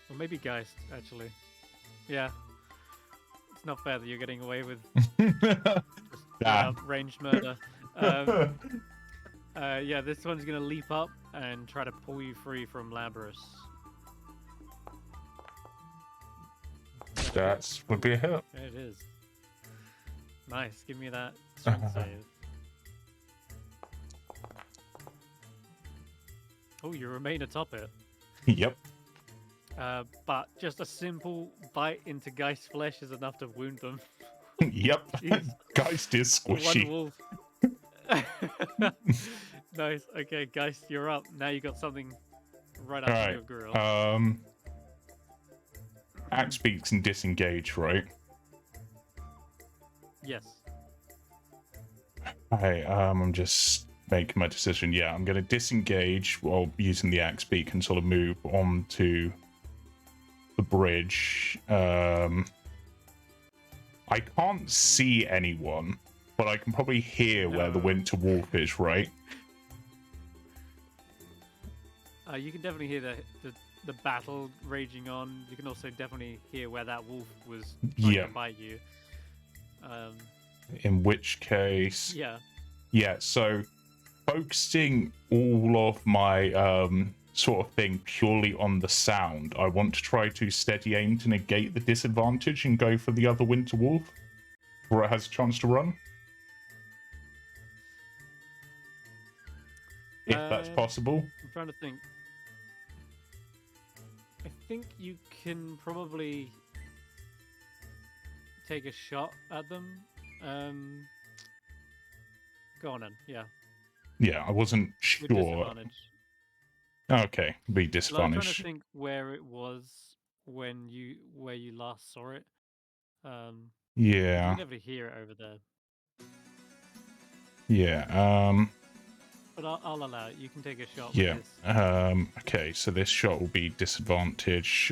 Or maybe Geist, actually. Yeah. It's not fair that you're getting away with ranged murder. Yeah, this one's going to leap up and try to pull you free from Labyrus. That would be a hit. It is. Nice. Give me that strength save. Oh, you remain atop it. Yep. But just a simple bite into Geist's flesh is enough to wound them. Yep. Jeez. Geist is squishy. One wolf. Nice. Okay, Geist, you're up. Now you got something right up Alright. your grill. Axe beaks and disengage, right? Yes. I'm just making my decision. Yeah, I'm going to disengage while using the axe beak and sort of move on to the bridge. I can't see anyone, but I can probably hear where the No. winter wolf is, right? You can definitely hear the battle raging on. You can also definitely hear where that wolf was trying Yeah. to bite you. In which case, Yeah. yeah, so focusing all of my sort of thing purely on the sound, I want to try to steady aim to negate the disadvantage and go for the other winter wolf where it has a chance to run. If that's possible. I'm trying to think. I think you can probably take a shot at them. Go on then. Yeah. Yeah, I wasn't With sure. disadvantage. Okay, be Well, I'm trying to disadvantaged. think where it was where you last saw it. You Yeah, can definitely hear it over there. yeah, But I'll allow it. You can take a shot yeah. with this. Okay, so this shot will be disadvantage.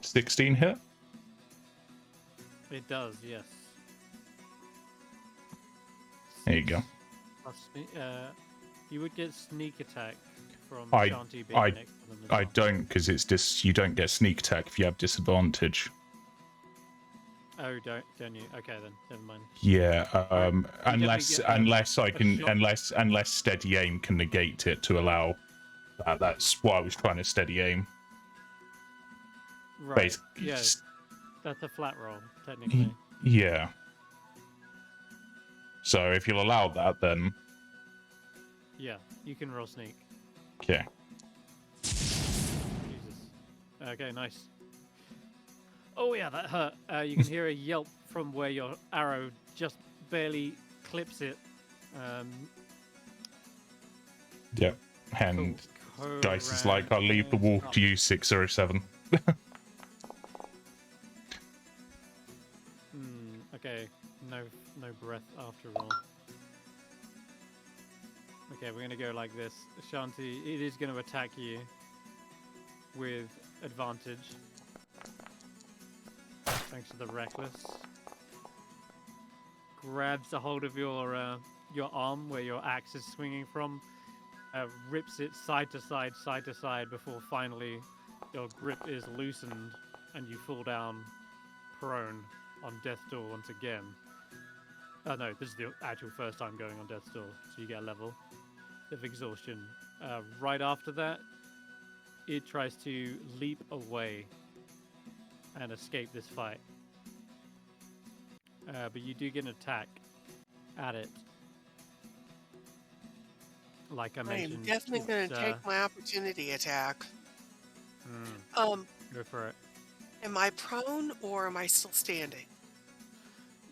16 hit? It does, yes. There you go. Plus you would get sneak attack from I- Ashanti being I- next to them as I well. don't, because it's you don't get sneak attack if you have disadvantage. Oh, don't you? Okay then, never mind. Yeah, Right. unless get, unless I can shot. unless steady aim can negate it to allow that. That's why I was trying to steady aim. Right. Basically, Yeah, that's a flat roll, technically. yeah. So if you'll allow that, then Yeah, you can roll sneak. okay. Jesus. Okay, nice. Oh yeah, that hurt. You can hear a yelp from where your arrow just barely clips it. Yep. And Cool. Dice is like, I'll leave the wolf to you, 607. Okay, no breath after all. Okay, we're gonna go like this. Ashanti, it is gonna attack you with advantage. Thanks to the reckless. Grabs a hold of your arm where your axe is swinging from, rips it side to side before finally your grip is loosened and you fall down prone on death's door once again. No, this is the actual first time going on death's door, so you get a level of exhaustion. Right after that, it tries to leap away and escape this fight. But you do get an attack at it. Like I mentioned, I'm definitely going to take my opportunity attack. Go for it. Am I prone or am I still standing?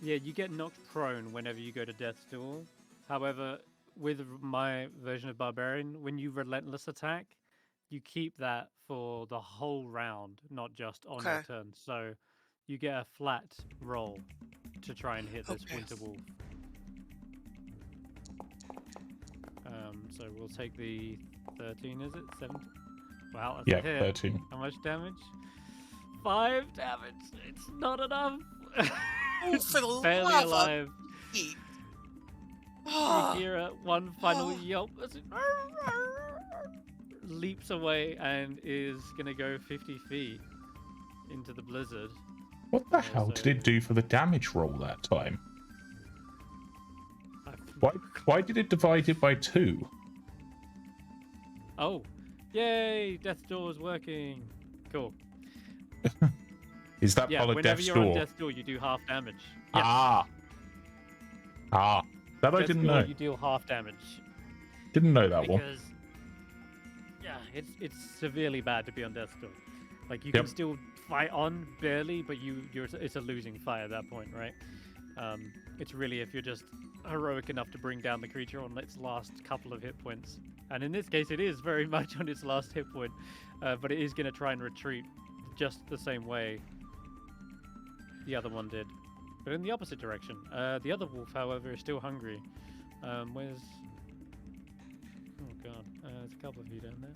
Yeah, you get knocked prone whenever you go to Death's Door. However, with my version of Barbarian, when you relentless attack, you keep that for the whole round, not just on your turn. So you get a flat roll to try and hit this Winter Wolf. So we'll take the 13, is it? 17? Wow, that's a hit. 13. How much damage? 5 damage. It's not enough. It's barely alive. Oh. Bagheera, one final yelp as it leaps away and is going to go 50 feet into the blizzard. What the hell did it do for the damage roll that time? Why did it divide it by 2? Oh, yay! Death's Door is working. Cool. Is that part of Death's Door? Whenever you're on Death's Door, you do half damage. Yes. That Death's I didn't Door, know. You deal half damage. Didn't know that one. Yeah, it's severely bad to be on Death's Door. Like you can still fight on barely, but it's a losing fight at that point, right? It's really if you're just heroic enough to bring down the creature on its last couple of hit points. And in this case, it is very much on its last hit point, but it is going to try and retreat just the same way the other one did, but in the opposite direction. The other wolf, however, is still hungry. Where's... Oh god, there's a couple of you down there.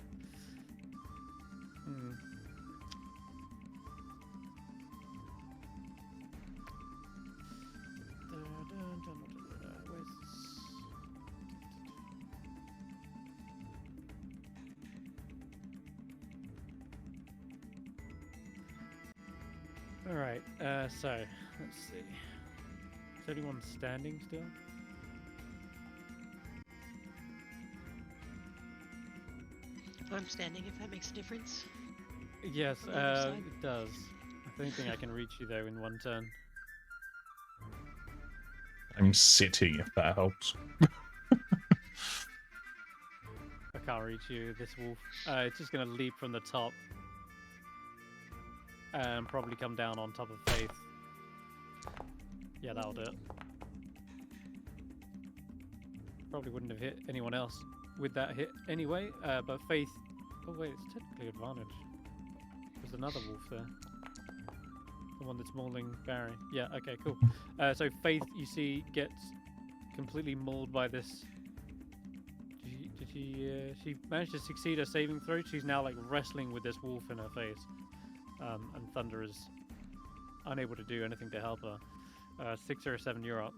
Alright, so, let's see. Is anyone standing still? I'm standing, if that makes a difference. Yes, it does. I don't think I can reach you, though, in one turn. I'm sitting, if that helps. I can't reach you, this wolf. It's just going to leap from the top. And probably come down on top of Faith. Yeah, that'll do it. Probably wouldn't have hit anyone else with that hit anyway, but Faith... Oh wait, it's technically advantage. There's another wolf there. The one that's mauling Barry. Yeah, okay, cool. So Faith, you see, gets completely mauled by this... She managed to succeed her saving throw. She's now like wrestling with this wolf in her face. And Thunder is unable to do anything to help her. 6 or 7, you're up.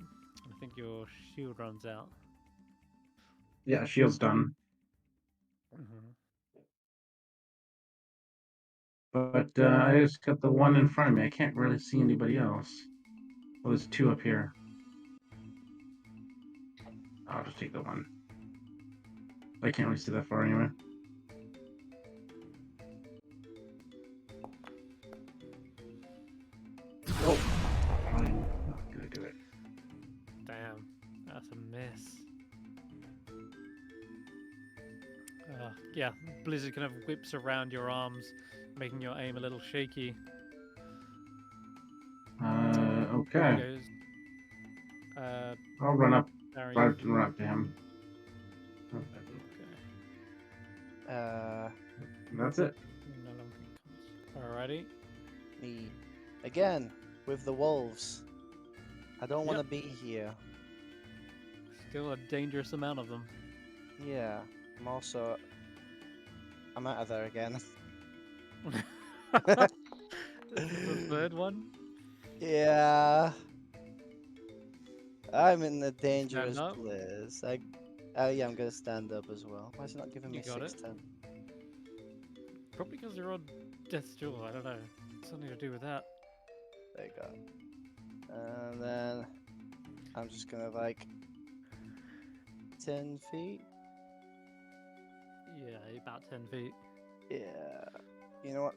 I think your shield runs out. Yeah, shield's done. But I just got the one in front of me. I can't really see anybody else. Well, there's 2 up here. I'll just take the one. I can't really see that far anyway. Oh! I'm not gonna do it. Damn, that's a miss. Yeah, Blizzard kind of whips around your arms, making your aim a little shaky. Okay. I'll run up. Barry. Run up to him. Okay. That's it. Alrighty. Me again with the wolves. I don't want to be here. Still a dangerous amount of them. Yeah, I'm out of there again. This is the 3rd one? Yeah. I'm in the dangerous place. Oh yeah, I'm gonna stand up as well. Why is it not giving me 610? Probably because you're on Death's Door, I don't know. Something to do with that. There you go. And then I'm just gonna like 10 feet. Yeah, about 10 feet. Yeah. You know what?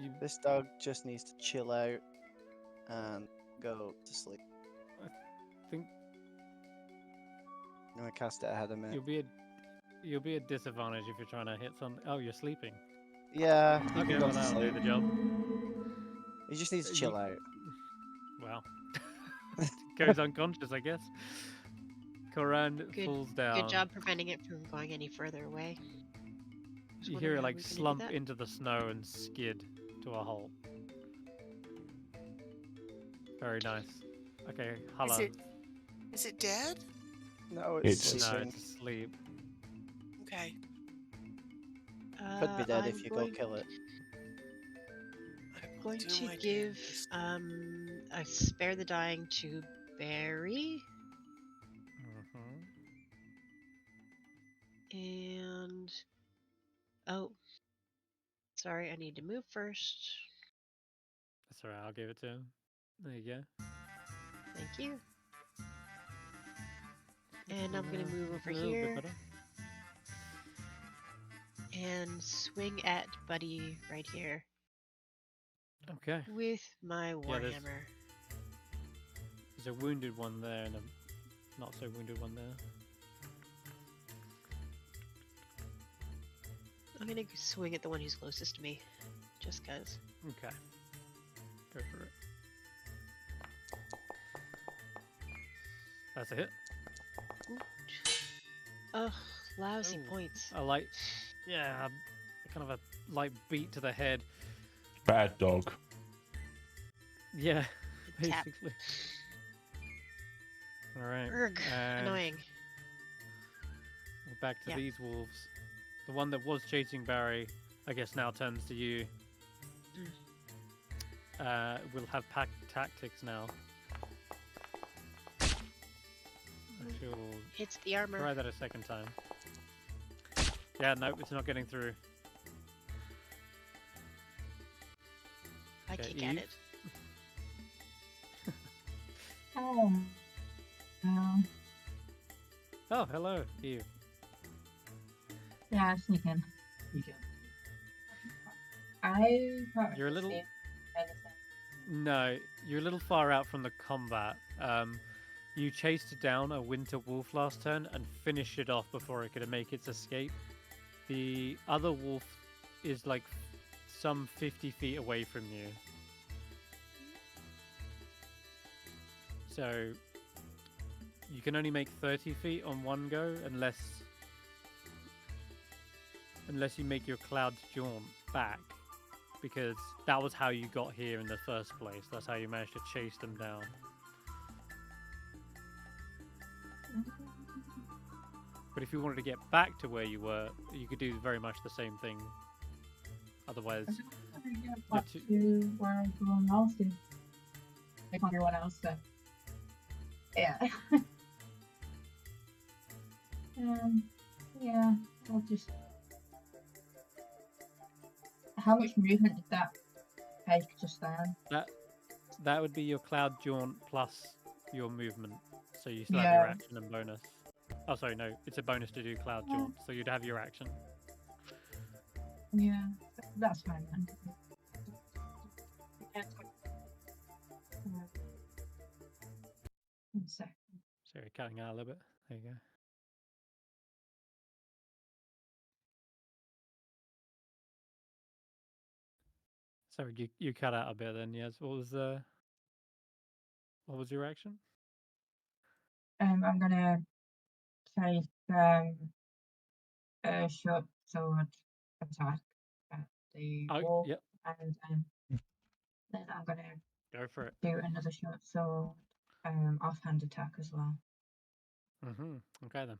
You, This dog just needs to chill out and go to sleep. I think I'm gonna cast it ahead of me. you'll be at disadvantage if you're trying to hit some. Oh, you're sleeping. Yeah. You Okay, can go well to that'll do sleep. the job. He just needs to You- chill out. Well, goes unconscious, I guess. Koran falls down. Good job preventing it from going any further away. Just You wondering hear it how like we were gonna do slump that. into the snow and skid to a halt. Very nice. Okay, Hulla. Is it dead? No, it's It's- No, sleeping. it's asleep. Okay. Could be dead I'm if you going, go kill it. I will going do to my give damnedest. a spare the dying to Barry, and oh, sorry, I need to move first. That's alright, I'll give it to him. There you go. Thank you. And I'm gonna move over A little bit here better. and swing at Buddy right here Okay. with my Yeah, there's- warhammer. There's a wounded one there and a not so wounded one there. I'm gonna swing at the one who's closest to me, just cause. Okay. Go for it. That's a hit. Ugh, lousy Oh. points. A light, yeah, kind of a light beat to the head. Bad dog. Yeah, Tap. basically. All right. Urgh, and annoying. We're back to Yeah. these wolves. The one that was chasing Barry, I guess, now turns to you. We'll have pack tactics now. She'll Hits the armor. try that a second time. Yeah, nope, it's not getting through. I Okay, kick at Eve? it. Oh. Oh, hello, Eve. Yeah, sneak in. I can't You're a little- see anything. No, you're a little far out from the combat. You chased down a winter wolf last turn and finished it off before it could make its escape. The other wolf is like some 50 feet away from you. So you can only make 30 feet on one go unless you make your cloud jaunt back, because that was how you got here in the first place. That's how you managed to chase them down. But if you wanted to get back to where you were, you could do very much the same thing. Otherwise, I just want to get back two- to where everyone else is. Like everyone else, so. Yeah. Yeah, I'll just. How much movement did that take just then? that would be your cloud jaunt plus your movement. So you still have your Yeah. action and bonus. Oh, sorry, no, it's a bonus to do cloud Yeah. jaunt. So you'd have your action. Yeah, that's fine then. One sec. Sorry, cutting out a little bit. There you go. Sorry, you cut out a bit then. Yes. What was your action? I'm gonna take a short sword attack at the Oh, wall, yep. and then I'm gonna Go for it. do another short sword offhand attack as well. Okay then.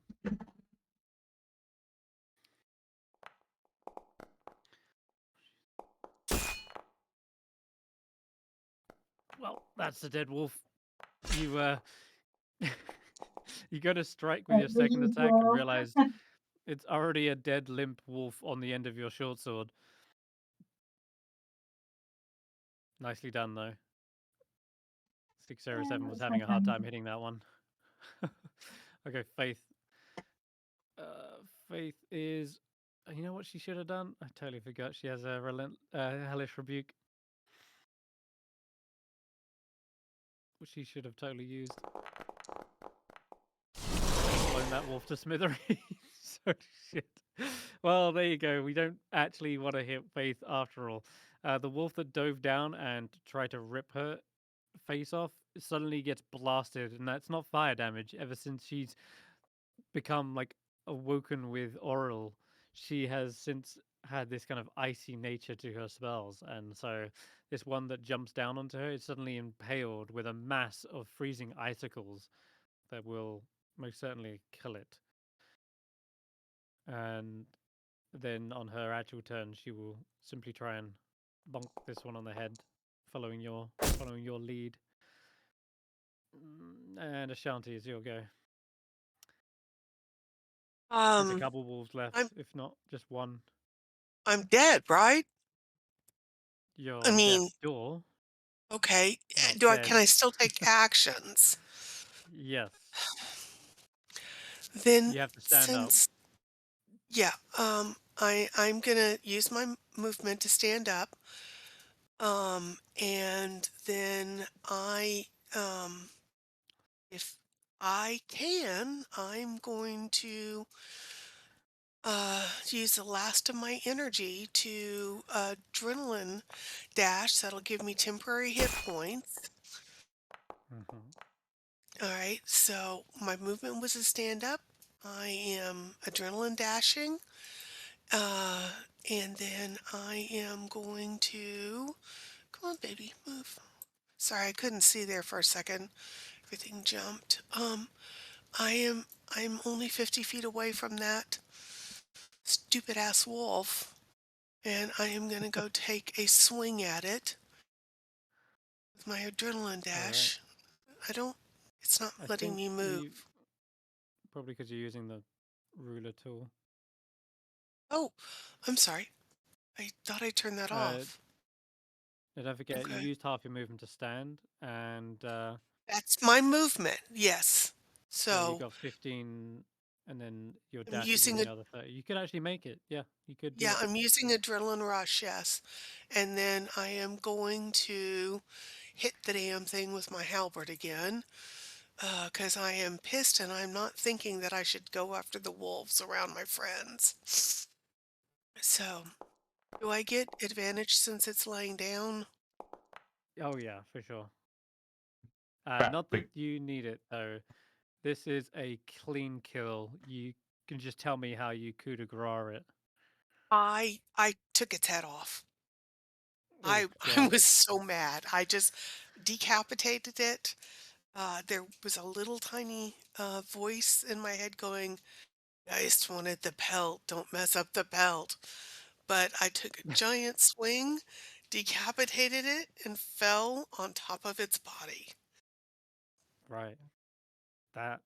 Well, that's the dead wolf. You you go to strike with your This second is attack and your- realize it's already a dead limp wolf on the end of your short sword. Nicely done though. 607 was that's having my a hard friend. time hitting that one. Okay, Faith. Faith is You know what she should have done? I totally forgot. She has a hellish rebuke, which she should have totally used. Blown that wolf to smithereens. So shit. Well, there you go. We don't actually want to hit Faith after all. The wolf that dove down and tried to rip her face off suddenly gets blasted, and that's not fire damage. Ever since she's become like awoken with Oral, she has since had this kind of icy nature to her spells, and so this one that jumps down onto her is suddenly impaled with a mass of freezing icicles that will most certainly kill it. And then on her actual turn, she will simply try and bonk this one on the head, following your lead. And Ashanti is your go. There's a couple wolves left, I'm if not just one. I'm dead, right? You're I dead. mean, You're okay. not dead. Can I still take actions? Yes. Then You have to stand up. yeah, I'm gonna use my movement to stand up. And then if I can, I'm going to use the last of my energy to adrenaline dash. That'll give me temporary hit points. All right, so my movement was to stand up. I am adrenaline dashing. And then I am going to, come on, baby, move. Sorry, I couldn't see there for a second. Everything jumped. I'm only 50 feet away from that stupid ass wolf, and I am gonna go take a swing at it with my adrenaline dash. It's not I letting think me move. probably because you're using the ruler tool. Oh, I'm sorry. I thought I turned that off. Don't forget, Okay. you used half your movement to stand, and That's my movement, yes. so you So got 15, and then your I'm dash will give you another 30. You could actually make it. Yeah, you could do it. I'm using adrenaline rush, yes. And then I am going to hit the damn thing with my halberd again. Because I am pissed and I'm not thinking that I should go after the wolves around my friends. So, do I get advantage since it's laying down? Oh yeah, for sure. That Not big- that you need it though. This is a clean kill. You can just tell me how you coup de grace it. I took its head off. Oh I god. was so mad. I just decapitated it. There was a little tiny voice in my head going, I just wanted the pelt. Don't mess up the pelt. But I took a giant swing, decapitated it, and fell on top of its body. Right. That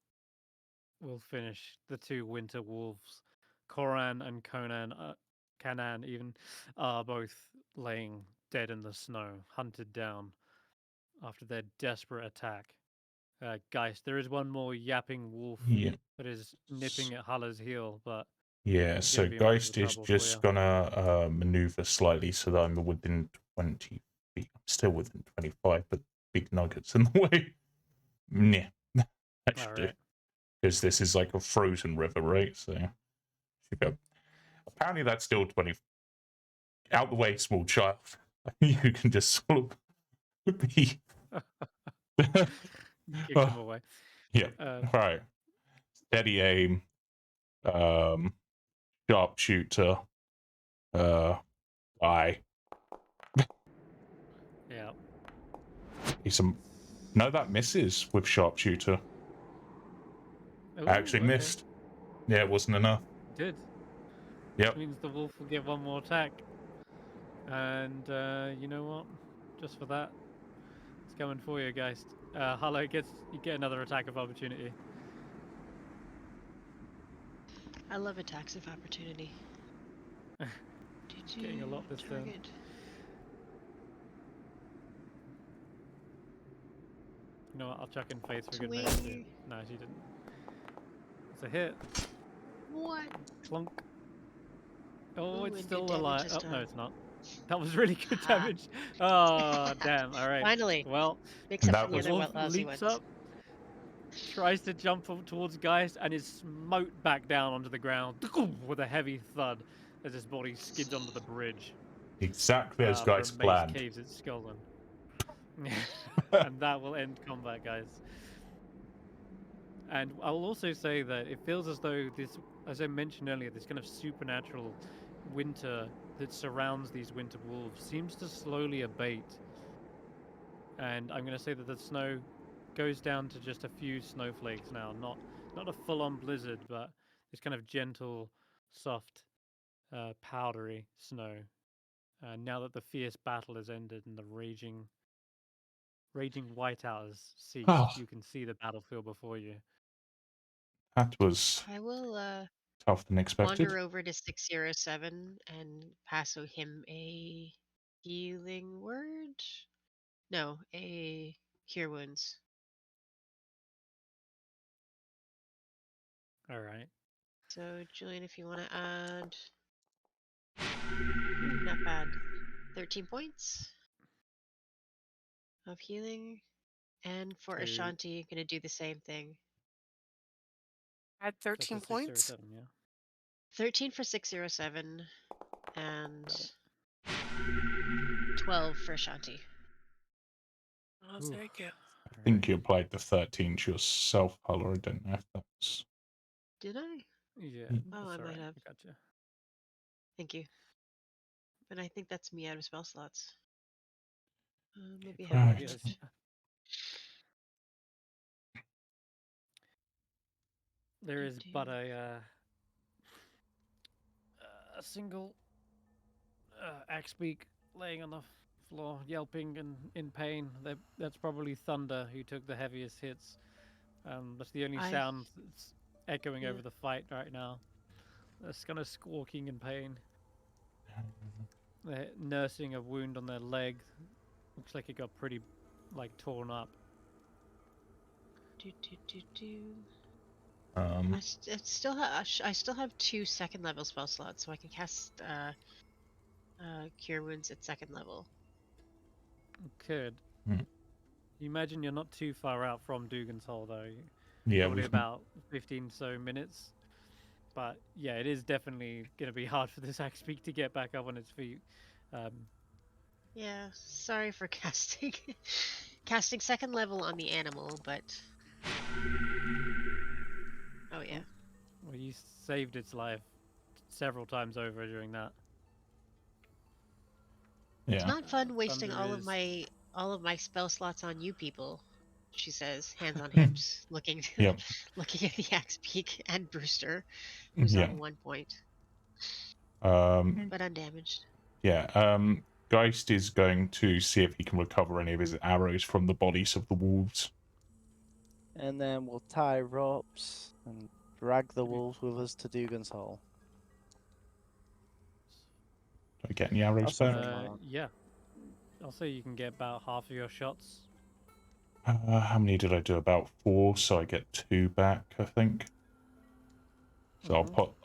will finish the two winter wolves. Koran and Kanan even, are both laying dead in the snow, hunted down after their desperate attack. Geist, there is one more yapping wolf Yeah. that is nipping at Hulla's heel, but Yeah, he's so going to be much of Geist a is trouble for just you. gonna maneuver slightly so that I'm within 20 feet. I'm still within 25, but big nuggets in the way. Yeah, that should do. Because this is like a frozen river, right? So should go. Apparently that's still 20. Out the way, small child. You can just sort of be. Kick him away. Yeah. Right. Steady aim. Sharpshooter. Eye. Yeah. No, that misses with sharpshooter. Ooh, I actually missed. Yeah, it wasn't enough. Did. Yep. Which means the wolf will get one more attack. And you know what? Just for that, it's coming for you, Geist. Hulla you get another attack of opportunity. I love attacks of opportunity. Getting a lot this turn. You know what? I'll chuck in Faith for good measure too. No, she didn't. It's a hit. What? Clunk. Oh, Ooh, it's and good still damage alive. this Oh, no, time. it's not. That was really good Ha. damage. Oh, damn. All right. Finally, Well, except for That the the was other wolf lousy leaps ones. up, tries to jump up towards Geist, and is smote back down onto the ground with a heavy thud as his body skids onto the bridge. exactly as After a Geist mace planned. caves its skull in. And that will end combat, guys. And I'll also say that it feels as though this, as I mentioned earlier, this kind of supernatural winter that surrounds these winter wolves seems to slowly abate. And I'm going to say that the snow goes down to just a few snowflakes now, not a full-on blizzard, but this kind of gentle, soft, powdery snow. Now that the fierce battle has ended and the raging whiteout has ceased, Oh, you can see the battlefield before you. that was I will tougher than expected. wander over to 607 and pass him a healing word. No, a cure wounds. All right. So Julian, if you want to add, not bad, 13 points of healing, and for To Ashanti, gonna do the same thing. Add that's 13 a points. 607, yeah. 13 for 607, and Got it. 12 for Ashanti. Oh, Oof. very good. I think you applied the 13 to yourself, Hulla. I don't know if that's. Did I? Yeah, Oh, that's I all might right. have. I gotcha. Thank you. But I think that's me out of spell slots. Maybe I have Probably one. Right. is. There is but a single Axbeak laying on the floor, yelping and in pain. That's probably Thunder who took the heaviest hits. That's the only I sound that's echoing yeah. over the fight right now. That's kind of squawking in pain. They're nursing a wound on their leg. Looks like it got pretty, like, torn up. I still have 2 second level spell slots, so I can cast cure wounds at 2nd level. Could. Hmm. You imagine you're not too far out from Dugan's Hole, though. Yeah, Probably we. about 15 so minutes. But yeah, it is definitely going to be hard for this Axbeak to get back up on its feet. Yeah, sorry for casting casting 2nd level on the animal, but oh yeah. Well, you saved its life several times over during that. It's Yeah. not fun wasting Thunder is. all of my spell slots on you people, she says, hands on hips, looking Yep. looking at the axe peak and Brewster, who's Yeah. on 1 point, but undamaged. Yeah. Geist is going to see if he can recover any of his arrows from the bodies of the wolves. And then we'll tie ropes and drag the wolves with us to Dugan's Hole. Do I get any arrows Or something back? like that. Yeah. I'll say you can get about half of your shots. How many did I do? About 4, so I get 2 back, I think. So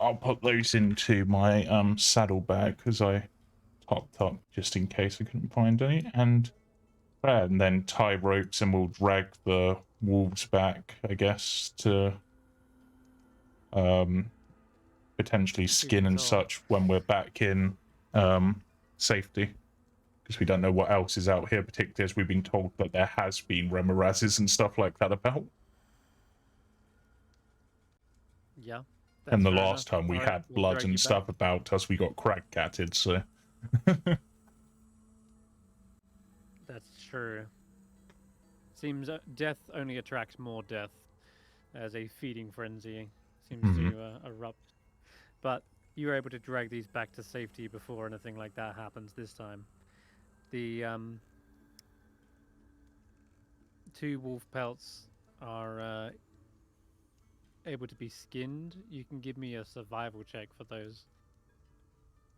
I'll put those into my saddlebag because I topped up just in case I couldn't find any, and then tie ropes and we'll drag the wolves back, I guess, to potentially skin and such when we're back in safety, because we don't know what else is out here, particularly as we've been told that there has been remorazes and stuff like that about. Yeah. And the last time we had blood and stuff about us, we got crack-catted, so... That's true. Seems death only attracts more death, as a feeding frenzy seems to erupt. But you were able to drag these back to safety before anything like that happens this time. The 2 wolf pelts are able to be skinned. You can give me a survival check for those.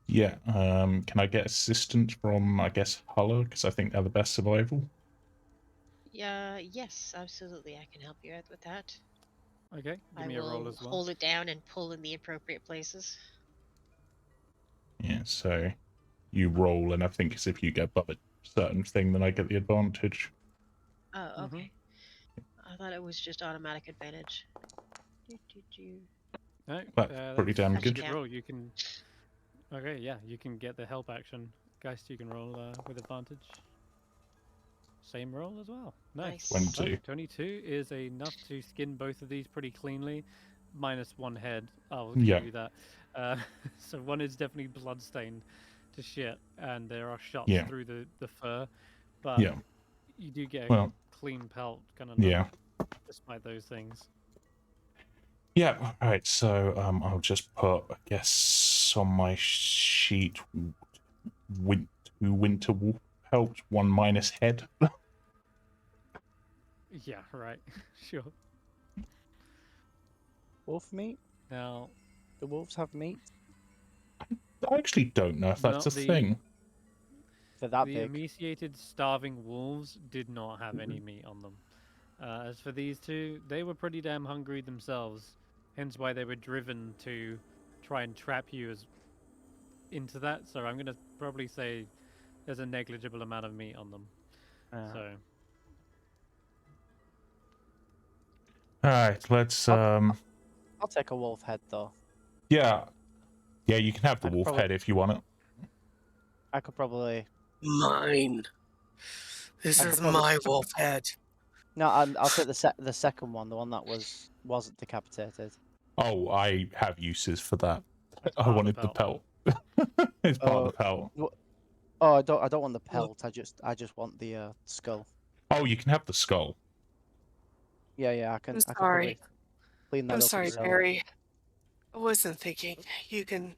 Yeah, can I get assistance from, I guess, Hulla, because I think they're the best survival? Yeah, yes, absolutely. I can help you out with that. Okay, give me a roll as well. Hold it down and pull in the appropriate places. Yeah, so you roll, and I think it's if you get above a certain thing, then I get the advantage. Oh, okay. I thought it was just automatic advantage. No, That's pretty damn That should good. count. roll. You can. Okay, yeah, you can get the help action. Geist, you can roll with advantage. Same roll as well. Nice. 22. 22 is enough to skin both of these pretty cleanly, minus one head. I'll give Yeah. you that. So one is definitely bloodstained to shit, and there are shots Yeah. through the fur, but Yeah. you do get a Well, clean pelt, kind of. yeah. Despite those things. Yeah, alright, so I'll just put, I guess, on my sheet, two winter wolf pelts, 1 minus head. Yeah, right. Sure. Wolf meat? Now, Do wolves have meat? I actually don't know if that's a thing. They're that the big. emaciated, starving wolves did not have any meat on them. As for these two, they were pretty damn hungry themselves, hence why they were driven to try and trap you into that. So I'm gonna probably say there's a negligible amount of meat on them. So Alright, let's I'll take a wolf head though. Yeah, you can have the wolf head if you want it. I could probably. Mine. This is my wolf head. No, I'll take the second one, the one that wasn't decapitated. Oh, I have uses for that. I wanted the pelt. It's part of the pelt. Oh, I don't want the pelt. I just want the skull. Oh, you can have the skull. Yeah, I can. I'm I can sorry. probably clean that I'm up. sorry, and sell it. Barry. I wasn't thinking. You can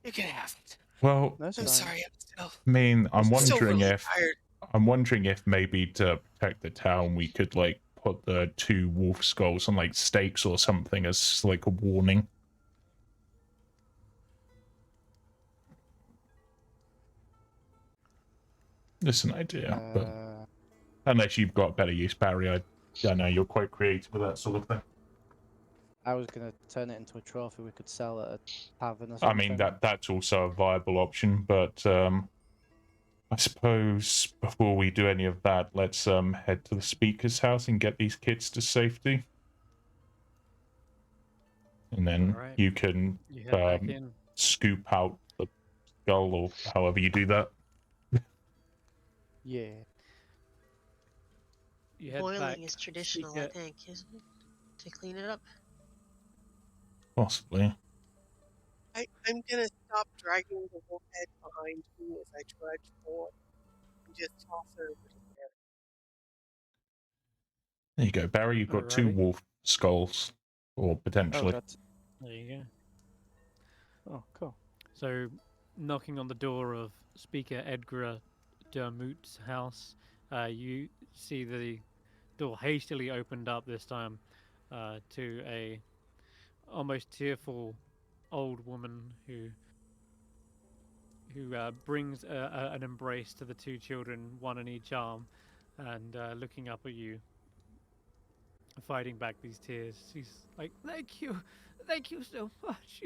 have it. Well, I'm sorry. I mean, I'm still wondering really if tired. maybe to protect the town, we could like put the 2 wolf skulls on like stakes or something as like a warning. Just an idea, but unless you've got better use, Barry, I know you're quite creative with that sort of thing. I was gonna turn it into a trophy we could sell at a tavern or I something. mean, that's also a viable option, but I suppose before we do any of that, let's head to the speaker's house and get these kids to safety. And then you can scoop out the skull or however you do that. Yeah. Boiling is traditional, I think, isn't it? To clean it up. Possibly. I'm gonna stop dragging the wolf head behind me as I trudge forward and just toss it over to there. There you go, Barry. You've got 2 wolf skulls, or potentially. There you go. Oh, cool. So, knocking on the door of Speaker Edgar Dermoot's house, you see the door hastily opened up this time to a almost tearful old woman who brings an embrace to the 2 children, one in each arm, and looking up at you, fighting back these tears. She's like, thank you so much.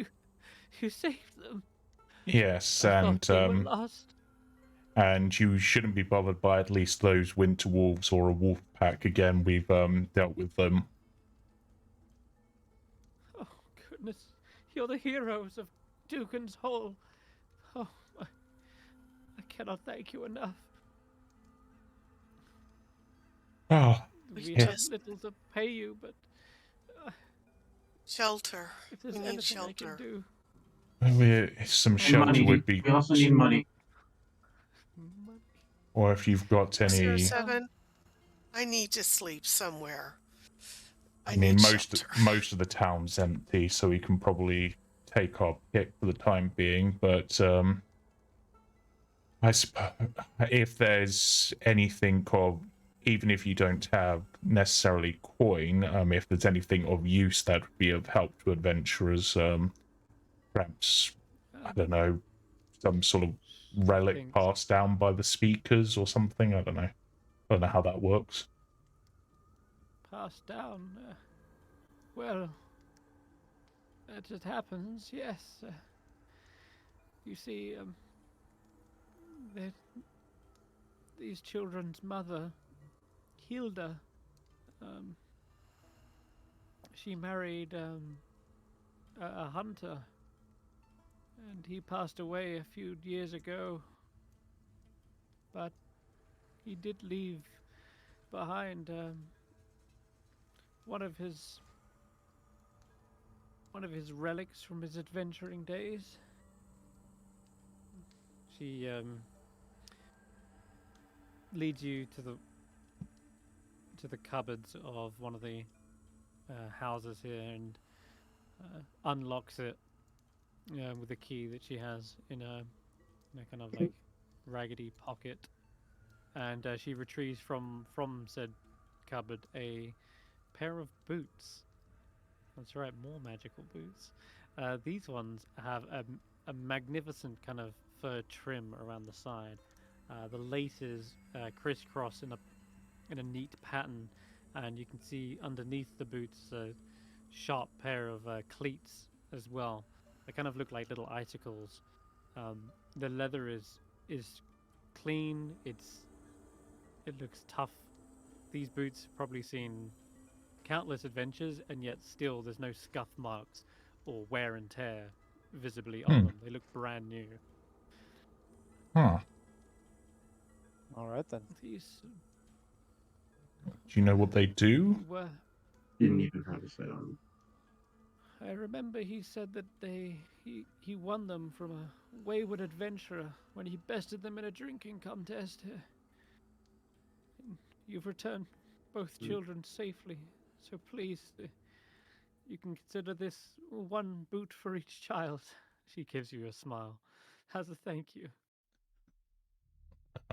You saved them. Yes, I thought they were lost. And you shouldn't be bothered by at least those winter wolves or a wolf pack. Again, we've dealt with them. Oh goodness, you're the heroes of Dugan's Hole. Oh, I cannot thank you enough. Oh, we have little to pay you, but shelter. If there's we need anything shelter. I can do. Some shelter would be. We also need money. Or if you've got any. 07, I need to sleep somewhere. I mean, most of the town's empty, so we can probably take our pick for the time being. But I suppose if there's anything of, even if you don't have necessarily coin, if there's anything of use that would be of help to adventurers, perhaps I don't know, some sort of relic passed down by the speakers or something. I don't know how that works. Passed down. Well, it happens. Yes. You see, these children's mother, Hilda, she married a hunter, and he passed away a few years ago. But he did leave behind one of his relics from his adventuring days. She leads you to the cupboards of one of the houses here and unlocks it with a key that she has in a kind of like raggedy pocket, and she retrieves from said cupboard a pair of boots. That's right, more magical boots. These ones have a magnificent kind of fur trim around the side. The laces crisscross in a neat pattern, and you can see underneath the boots a sharp pair of cleats as well. They kind of look like little icicles. The leather is clean. It looks tough. These boots have probably seen countless adventures, and yet still there's no scuff marks or wear and tear visibly on them. They look brand new. Huh. All right then. These Do you know what they do? were. Didn't even have a set on. I remember he said that he won them from a wayward adventurer when he bested them in a drinking contest. You've returned both children safely, so please, you can consider this one boot for each child. She gives you a smile as a thank you.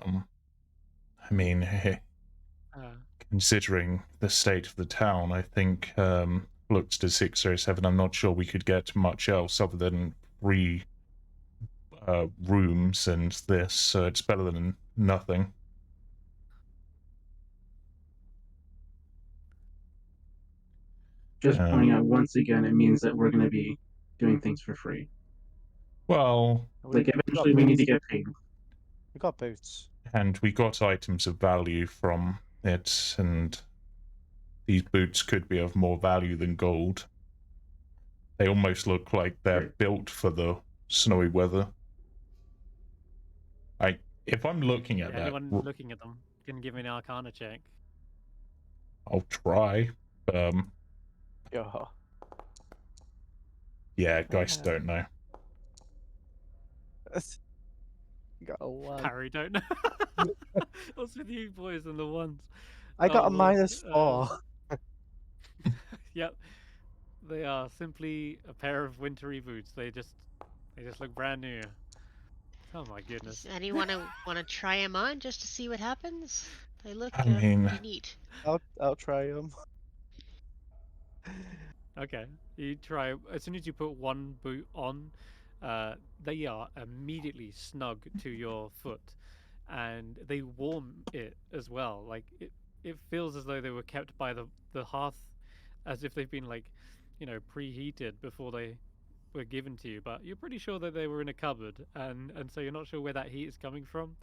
I mean, considering the state of the town, I think looked to 607. I'm not sure we could get much else other than 3 rooms and this, so it's better than nothing. Just pointing out once again, it means that we're going to be doing things for free. Well, like eventually we need to get paid. We got boots. And we got items of value from it, and these boots could be of more value than gold. They almost look like they're built for the snowy weather. If I'm looking at that... Anyone looking at them can give me an Arcana check. I'll try. Yeah, guys don't know. Got a 1. Harry don't know. What's with you boys and the ones? I got a -4. Yep. They are simply a pair of wintry boots. They just look brand new. Oh my goodness. Does anyone want to try them on just to see what happens? They look I mean, pretty neat. I'll try them. Okay, you try. As soon as you put one boot on, they are immediately snug to your foot, and they warm it as well. Like it feels as though they were kept by the hearth, as if they've been like, preheated before they were given to you. But you're pretty sure that they were in a cupboard, and so you're not sure where that heat is coming from.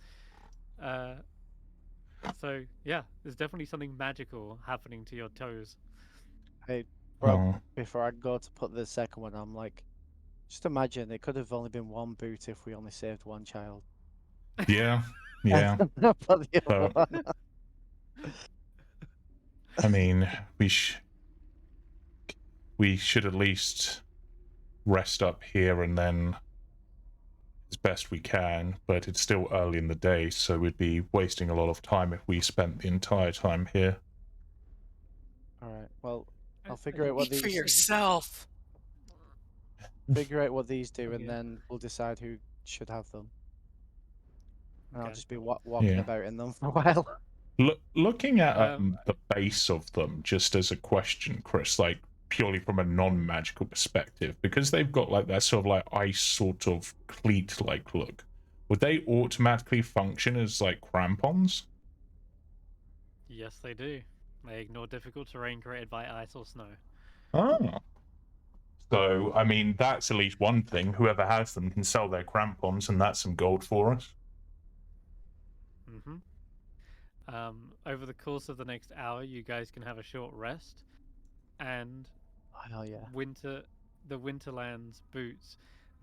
So yeah, there's definitely something magical happening to your toes. Hey, before I go to put the second one, I'm like, just imagine it could have only been one boot if we only saved one child. Yeah. So, I mean, we should at least rest up here and then as best we can, but it's still early in the day, so we'd be wasting a lot of time if we spent the entire time here. Alright, well, I'll figure out what these... for yourself. Figure out what these do, and then we'll decide who should have them. And I'll just be walking about in them for a while. Looking at the base of them, just as a question, Chris, like purely from a non-magical perspective, because they've got like that sort of like ice sort of cleat-like look, would they automatically function as like crampons? Yes, they do. They ignore difficult terrain created by ice or snow. Oh. So, I mean, that's at least one thing. Whoever has them can sell their crampons, and that's some gold for us. Mm-hmm. Over the course of the next hour, you guys can have a short rest, and Oh, hell yeah. the Winterland's boots,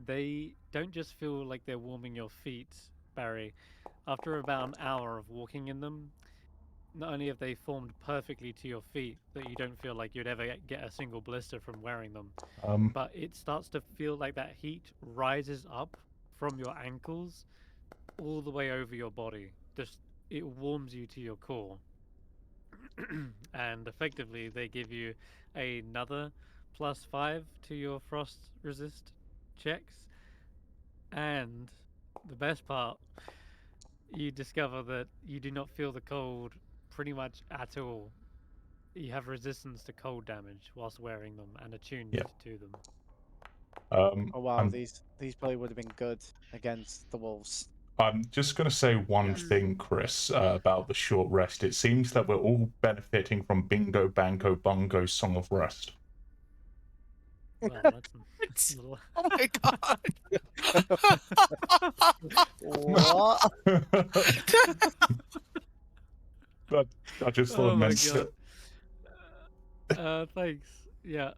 they don't just feel like they're warming your feet, Barry. After about an hour of walking in them, not only have they formed perfectly to your feet that you don't feel like you'd ever get a single blister from wearing them, but it starts to feel like that heat rises up from your ankles all the way over your body. Just it warms you to your core. And effectively they give you another +5 to your frost resist checks, and the best part, you discover that you do not feel the cold pretty much at all. You have resistance to cold damage whilst wearing them and attuned to them. Oh wow, these probably would have been good against the wolves. I'm just going to say one thing, Chris, about the short rest. It seems that we're all benefiting from Bingo Bango Bongo's Song of Rest. Well, that's a little... Oh my god. What? But I just thought Oh my mention god. Thanks. Yeah.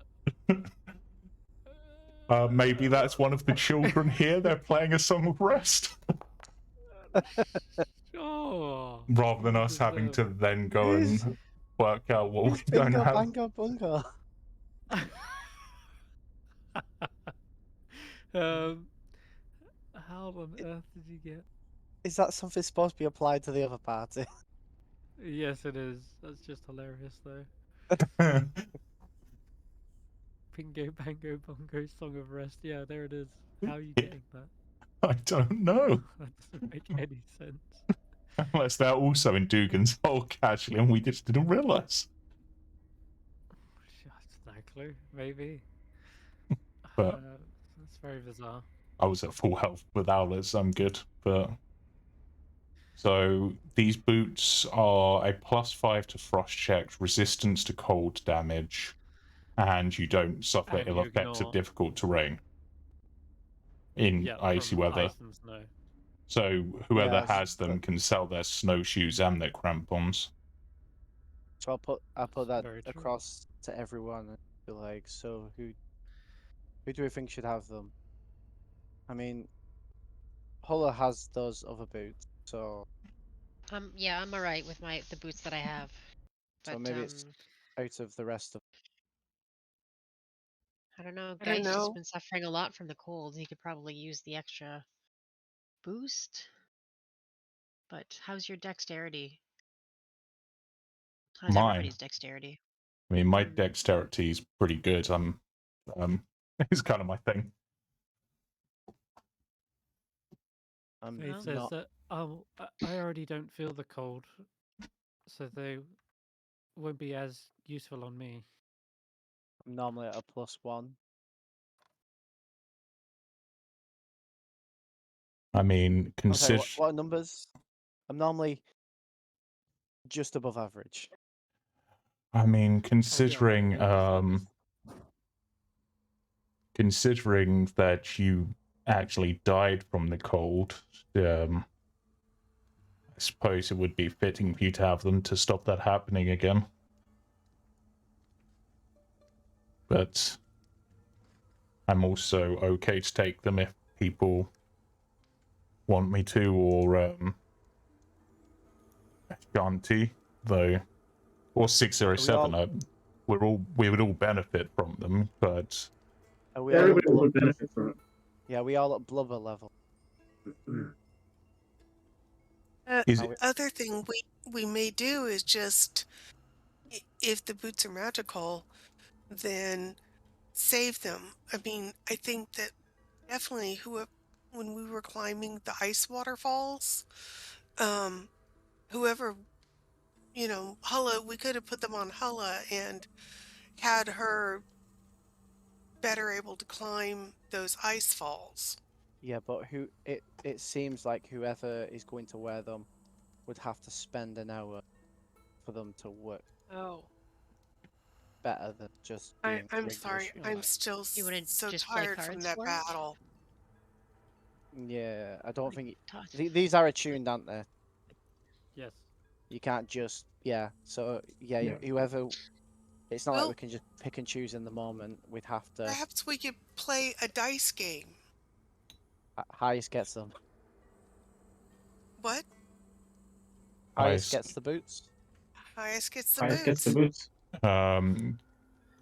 Maybe that's one of the children here. They're playing a Song of Rest. Oh. Rather than us having to then go and work out what we're going to have. Bingo Bungo. How on earth did you get? Is that something supposed to be applied to the other party? Yes, it is. That's just hilarious, though. Bingo, bango, bongo, Song of Rest. Yeah, there it is. How are you getting that? I don't know. That doesn't make any sense. Unless they're also in Dugan's hole casually and we just didn't realise. Just no clue. Maybe. But that's very bizarre. I was at full health with Owlers. I'm good. But so these boots are a +5 to frost checks, resistance to cold damage, and you don't suffer And ill you effects of ignore... difficult terrain in icy from weather. ice and snow. So whoever Yes, has them can sell their snowshoes and their crampons. So I'll put that Very true. across to everyone and be like, so who do we think should have them? I mean, Hulla has those other boots, so Yeah, I'm alright with the boots that I have. But so maybe it's out of the rest of. I don't know. I don't Geist has know. been suffering a lot from the cold. He could probably use the extra boost. But how's your dexterity? How's Mine. everybody's dexterity? I mean, my dexterity is pretty good. It's kind of my thing. Faith says that I already don't feel the cold, so they won't be as useful on me. I'm normally at a +1. I mean, consider. What are numbers? I'm normally just above average. I mean, considering considering that you actually died from the cold, I suppose it would be fitting for you to have them to stop that happening again. But I'm also okay to take them if people want me to, or Ashanti, though, or 607. We would all benefit from them, but everybody would benefit from it. Yeah, we all at blubber level. Other thing we may do is just, if the boots are magical, then save them. I mean, I think that definitely when we were climbing the ice waterfalls, whoever, Hulla, we could have put them on Hulla and had her better able to climb those ice falls. Yeah, but it seems like whoever is going to wear them would have to spend an hour for them to work. Oh. better than just I'm doing regular sorry. shooting. I'm still You wouldn't so just play tired from cards that for it? battle. Yeah, I don't think Toss. these are attuned, aren't they? Yes. You can't just So yeah, Yeah. whoever. It's not like Well- we can just pick and choose in the moment. We'd have to. Perhaps we could play a dice game. Highest gets them. What? Highest Highest. gets the boots. Highest gets the Highest gets the boots. boots.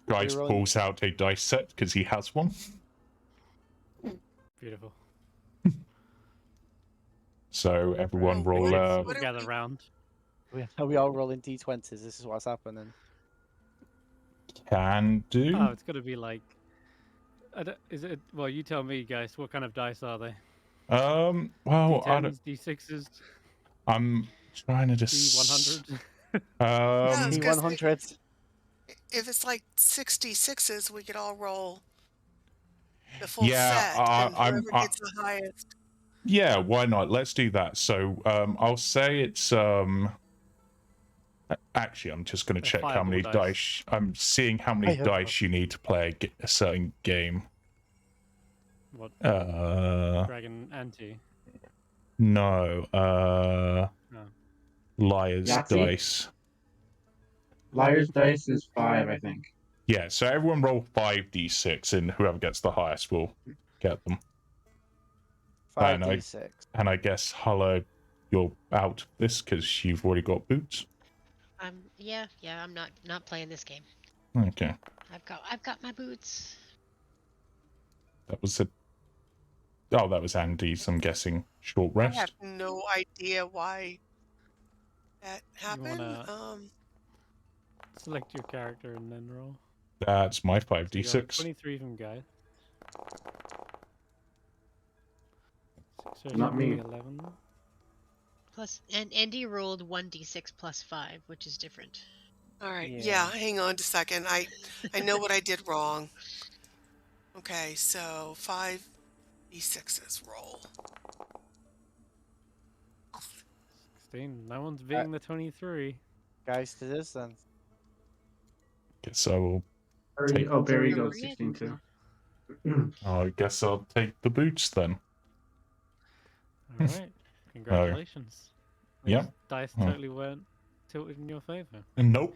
Geist Rerun. pulls out a dice set because he has one. Beautiful. So everyone Well, roll. what We'll are gather we- round. We all rolling d20s. This is what's happening. Can do. Oh, it's got to be like. Is it? Well, you tell me, guys. What kind of dice are they? Well, I don't. D10s, D6s, I'm trying to D100. Yeah, it's 'cause D100s. if it's like 66s, we could all roll the full Yeah, set, and whoever I'm. gets the highest. Yeah, why not? Let's do that. So, I'll say it's Actually, I'm just going to check how fireball many dice. dice. I'm seeing how many Fireball. dice you need to play a certain game. What? Uh, Dragon Ante. no. Liar's Yahtzee? dice. Liar's dice is 5, I think. Yeah, so everyone roll 5d6, and whoever gets the highest will get them. 5d6. And I guess Hulla, you're out of this because you've already got boots. Yeah. I'm not playing this game. Okay, I've got my boots. that was a. Oh, that was Andy's. I'm guessing short I rest. have no idea why that happened. wanna- Select your character and then roll. That's my So you got 5d6. 23 from Guy. So Not me. 11. Plus, and Andy rolled 1d6 plus 5, which is different. All right. Yeah. Yeah, hang on a second. I know what I did wrong. Okay, so 5d6s roll. 16. No one's beating the 23. Guys, to this then. Guess I will. Barry, oh, Barry Number goes three, 16 too. I guess I'll take the boots then. Alright. Congratulations. Yeah. Those dice Oh. totally weren't tilted in your favor. Nope.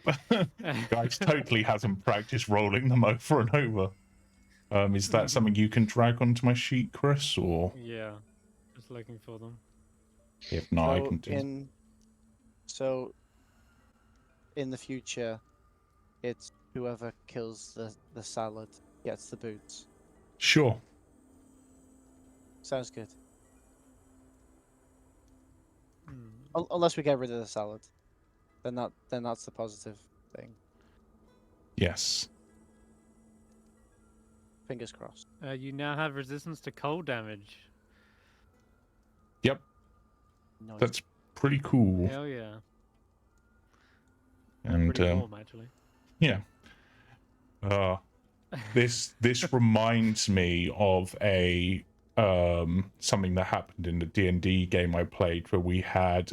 Guys totally hasn't practiced rolling them over and over. Is that something you can drag onto my sheet, Chris, or Yeah. Just looking for them. if not, I can do. In the future, it's whoever kills the salad gets the boots. Sure. Sounds good. Hmm. Unless we get rid of the salad, then that's the positive thing. Yes. Fingers crossed. You now have resistance to cold damage. Yep. No, That's pretty cool. Hell yeah. And Pretty warm, actually. yeah. This reminds me of a something that happened in the D&D game I played where we had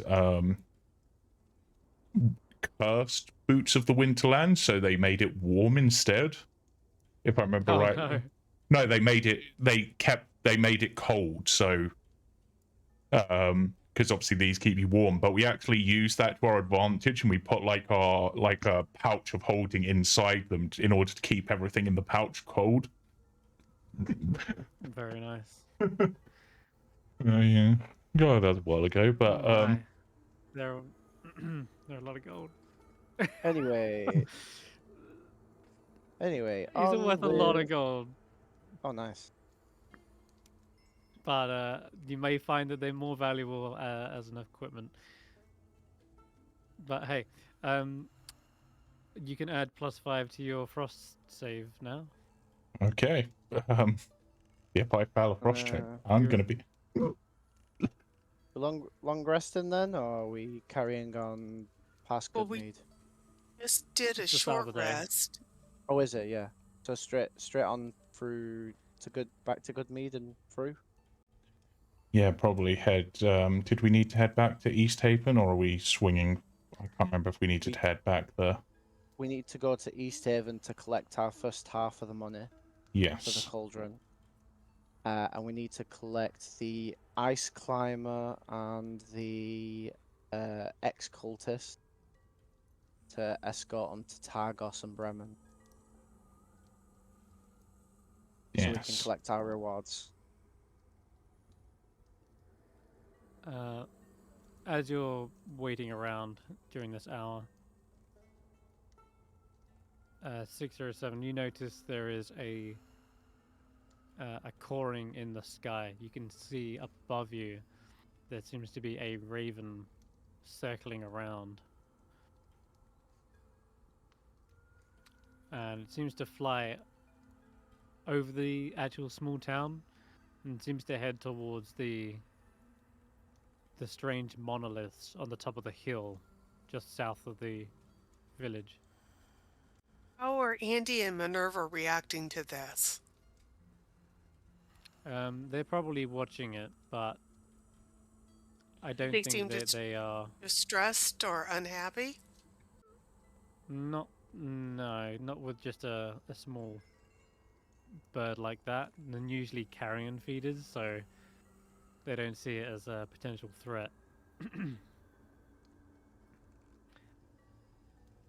cursed boots of the Winterland, so they made it warm instead. If I remember Oh, right. no. No, they made it cold, so because obviously these keep you warm, but we actually used that to our advantage, and we put like a pouch of holding inside them in order to keep everything in the pouch cold. Very nice. Oh yeah, God, that was a while ago, but Oh my. They're a lot of gold. Anyway, These are on worth a lot of with- gold, Oh, nice. but you may find that they're more valuable as an equipment. But hey, you can add +5 to your frost save now. okay. If I fail a frost check, I'm you're- gonna be. Long resting then, or are we carrying on past Well, good we- mead? Just did a It's the start of short the day. rest. Oh, is it? Yeah. So straight on through to back to good mead and through. Yeah, probably head. Did we need to head back to East Haven, or are we swinging? I can't remember if we needed to head back there. we need to go to East Haven to collect our first half of the money for the Yes. cauldron. And we need to collect the ice climber and the ex-cultist to escort them to Targos and Bremen. So we can Yes. collect our rewards. As you're waiting around during this hour, 607, you notice there is a coring in the sky. You can see up above you there seems to be a raven circling around. And it seems to fly over the actual small town and seems to head towards the strange monoliths on the top of the hill just south of the village. How are Andy and Minerva reacting to this? They're probably watching it, but I don't They think seem that they are distressed or unhappy? not. No, not with just a small bird like that. They're usually carrion feeders, so they don't see it as a potential threat.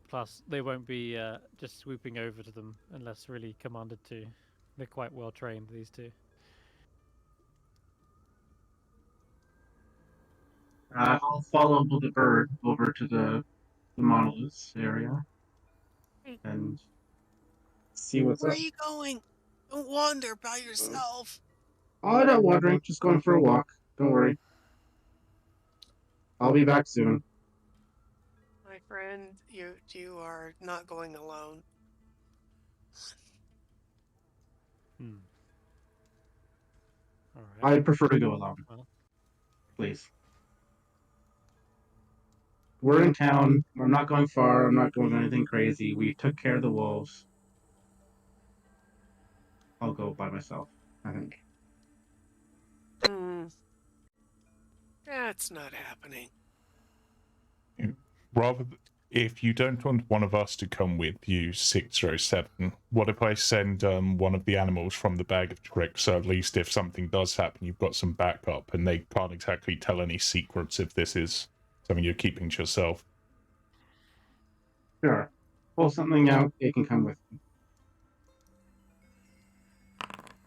Plus, they won't be just swooping over to them unless really commanded to. They're quite well trained, these two. I'll follow the bird over to the monoliths area and see what's Where up. are you going? Don't wander by yourself. Oh, not wandering, just going for a walk. Don't worry. I'll be back soon. My friend, you are not going alone. All right. I prefer to go alone. Well. Please. We're in town. I'm not going far. I'm not doing anything crazy. We took care of the wolves. I'll go by myself, I think. That's not happening. Rather, if you don't want one of us to come with you, 607, what if I send one of the animals from the bag of tricks, so at least if something does happen, you've got some backup, and they can't exactly tell any secrets if this is something you're keeping to yourself. Sure. Pull something out, they can come with me.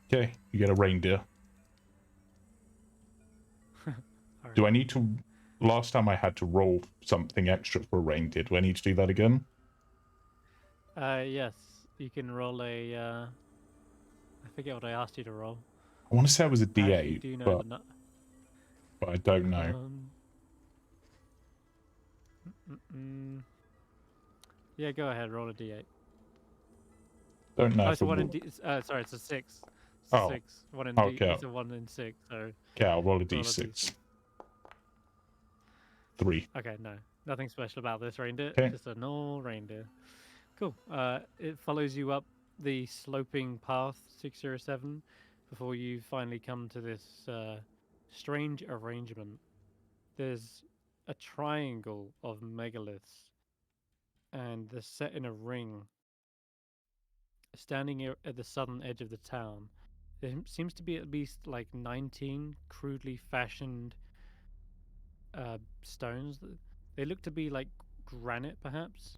Okay, you get a reindeer. Right. Do I need to... Last time I had to roll something extra for a reindeer. Do I need to do that again? Yes. You can roll a... I forget what I asked you to roll. I want to say it was a D8, actually do know but I don't know. Yeah, go ahead, roll a D8. Don't know. Oh, it's a 1 in D... sorry, it's a 6. It's a 6. 1 in okay. D... It's a 1 in 6, so... Okay, I'll roll a D6. 3. Okay, no. Nothing special about this reindeer. Okay. Just a normal reindeer. Cool. It follows you up the sloping path, 607, before you finally come to this strange arrangement. There's a triangle of megaliths, and they're set in a ring, standing at the southern edge of the town. There seems to be at least like 19 crudely fashioned stones. They look to be like granite, perhaps.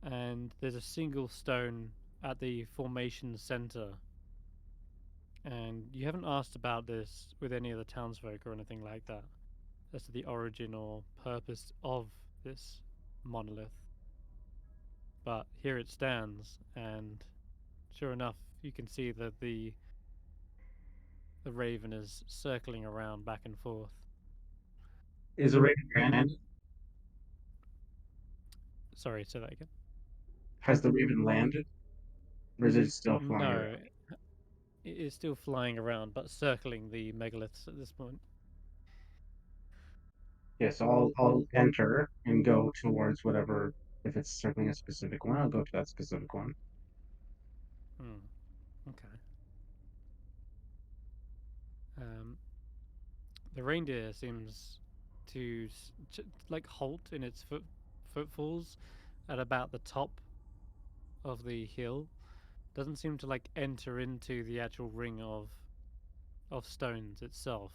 And there's a single stone at the formation center. And you haven't asked about this with any of the townsfolk or anything like that, as to the origin or purpose of this monolith. But here it stands, and sure enough, you can see that the raven is circling around back and forth. Is the raven landed? Sorry, say that again. Has the raven landed? Or is it still flying No, around? it is still flying around, but circling the megaliths at this point. Yes, I'll enter and go towards whatever. If it's circling a specific one, I'll go to that specific one. Okay. The reindeer seems to like halt in its footfalls, at about the top of the hill. Doesn't seem to like enter into the actual ring of stones itself.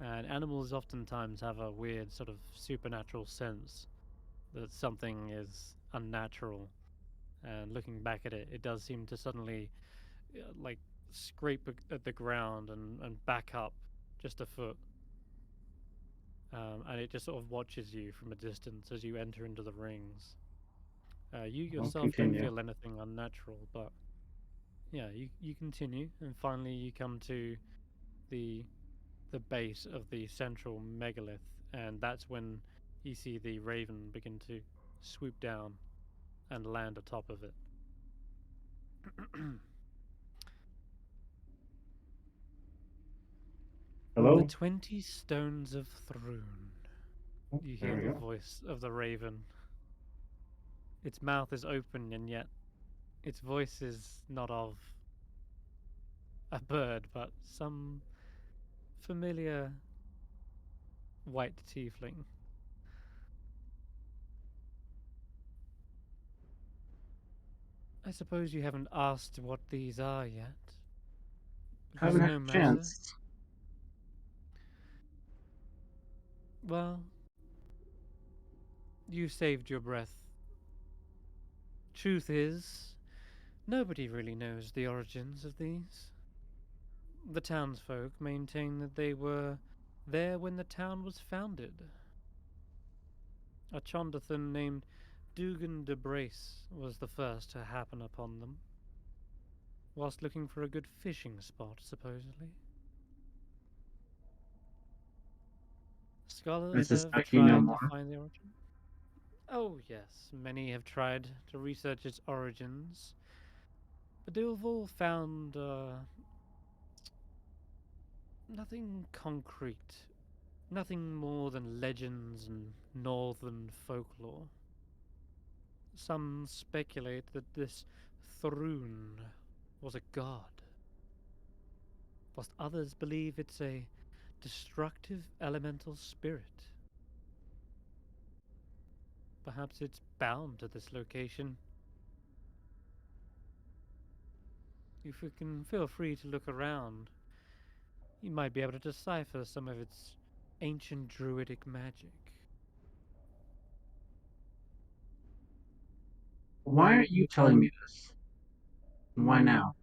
And animals oftentimes have a weird sort of supernatural sense that something is unnatural. And looking back at it, it does seem to suddenly like scrape at the ground and back up just a foot. And it just sort of watches you from a distance as you enter into the rings. You yourself don't continue. feel anything unnatural, but yeah, you continue, and finally you come to the base of the central megalith, and that's when you see the raven begin to swoop down and land atop of it. Hello? The 20 stones of Thrune. Oh, You there hear we the go. voice of the raven. Its mouth is open, and yet its voice is not of a bird, but some familiar white tiefling. I suppose you haven't asked what these are yet. But Haven't it's had no a matter. chance. Well, you saved your breath. Truth is, nobody really knows the origins of these. The townsfolk maintain that they were there when the town was founded. A Chondathan named Dugan de Brace was the first to happen upon them, whilst looking for a good fishing spot, supposedly. I Scholars have suspect you know tried to more. find the origin. Oh, yes, many have tried to research its origins, but they have all found nothing concrete, nothing more than legends and northern folklore. Some speculate that this Thrune was a god, whilst others believe it's a destructive elemental spirit. Perhaps it's bound to this location. If you can feel free to look around, you might be able to decipher some of its ancient druidic magic. Why aren't you telling me this? Why now?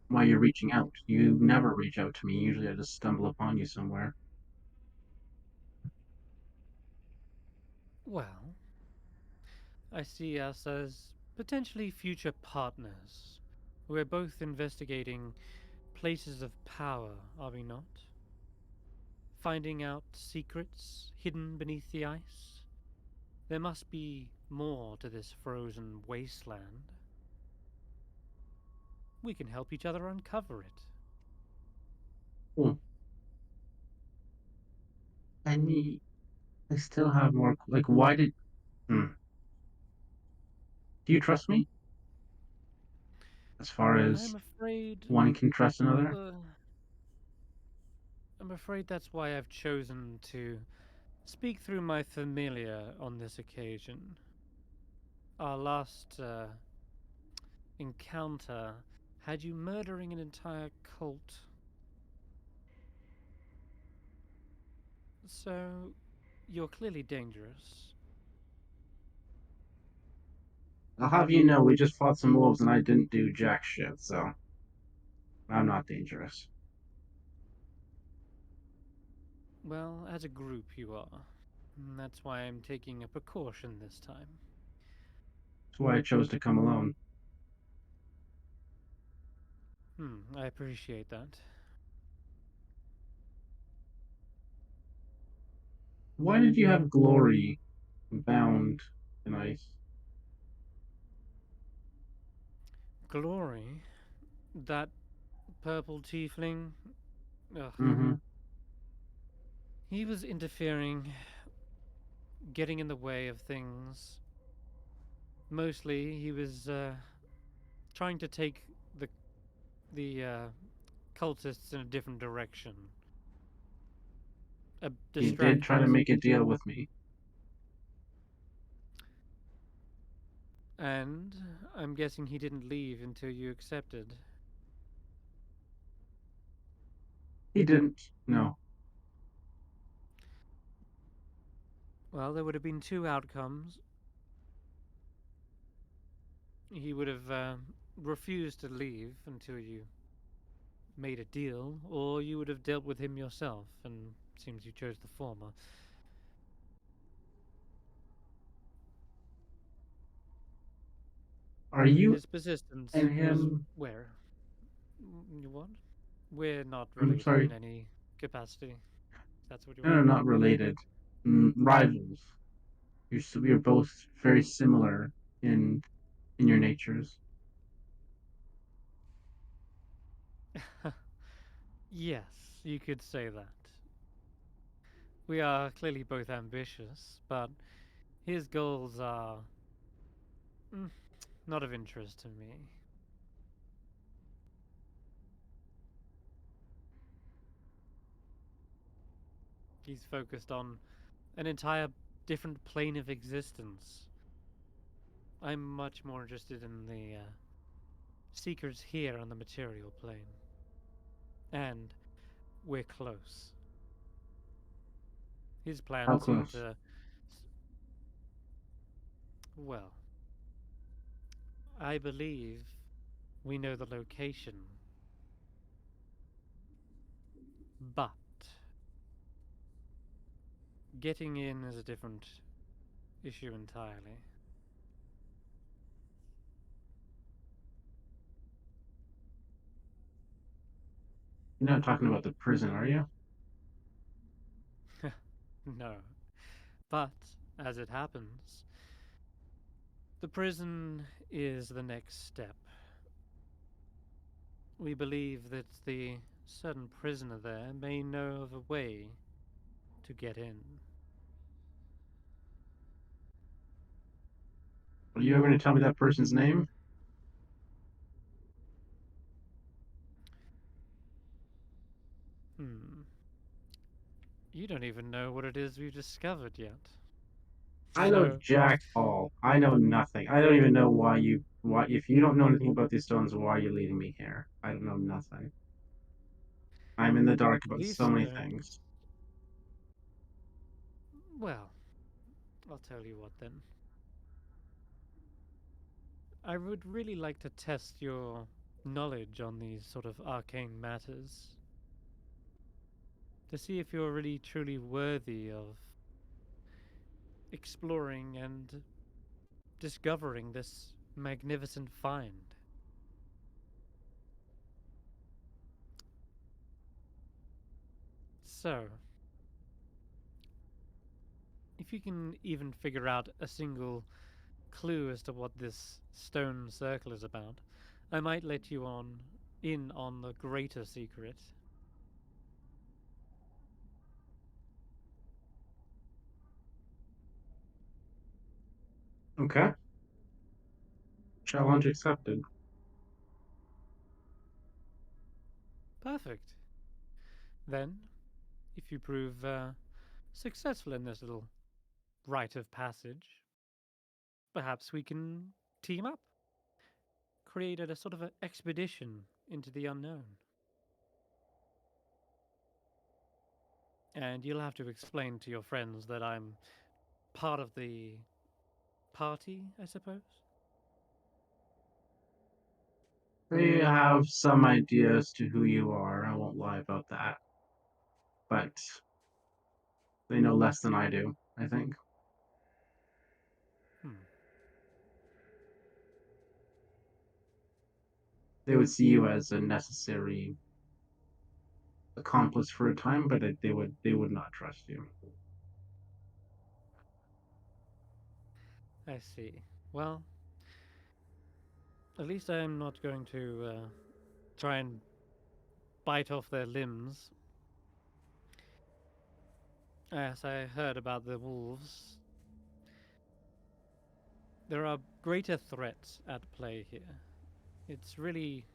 Why you're reaching out? You never reach out to me. Usually I just stumble upon you somewhere. Well, I see us as potentially future partners. We're both investigating places of power, are we not? Finding out secrets hidden beneath the ice? There must be more to this frozen wasteland. We can help each other uncover it. Hmm. I still have more. Like, why did? Hmm. Do you trust me? As far as I'm afraid. one can trust another? Uh, I'm afraid that's why I've chosen to speak through my familiar on this occasion. Our last encounter had you murdering an entire cult. So, you're clearly dangerous. I'll have you know, we just fought some wolves and I didn't do jack shit, so I'm not dangerous. Well, as a group, you are. And that's why I'm taking a precaution this time. That's why I chose to come alone. I appreciate that. Why did you have glory bound in ice? Glory? That purple tiefling? Ugh. Mm-hmm. He was interfering, getting in the way of things. Mostly, he was trying to take the cultists in a different direction. A He did try to distraction. make a deal with me. And I'm guessing he didn't leave until you accepted. He didn't. No. Well, there would have been two outcomes. He would have refused to leave until you made a deal, or you would have dealt with him yourself, and it seems you chose the former. Are you His persistence and was him? where? You what? We're not I'm related in sorry. any capacity. That's what you No, want. not related. Rivals. You're both very similar in your natures. Yes, you could say that. We are clearly both ambitious, but his goals are not of interest to me. He's focused on an entire different plane of existence. I'm much more interested in the seekers here on the material plane. And we're close. His How plans seem close? to. Well, I believe we know the location. But getting in is a different issue entirely. You're not talking about the prison, are you? No. But, as it happens, the prison is the next step. We believe that the certain prisoner there may know of a way to get in. Are you ever going to tell me that person's name? Hmm. You don't even know what it is we've discovered yet. I know So, jack all. I know nothing. I don't even know why if you don't know anything about these stones, why are you leading me here? I don't know nothing. I'm in the dark about these so many stones. things. Well, I'll tell you what then. I would really like to test your knowledge on these sort of arcane matters to see if you're really truly worthy of exploring and discovering this magnificent find. So, if you can even figure out a single clue as to what this stone circle is about, I might let you in on the greater secret. Okay. Challenge accepted. Perfect. Then, if you prove successful in this little rite of passage, perhaps we can team up, create a sort of an expedition into the unknown. And you'll have to explain to your friends that I'm part of the party, I suppose? They have some idea as to who you are. I won't lie about that. But they know less than I do, I think. Hmm. They would see you as a necessary accomplice for a time, but they would not trust you. I see. Well, at least I'm not going to try and bite off their limbs. As I heard about the wolves, there are greater threats at play here. It's really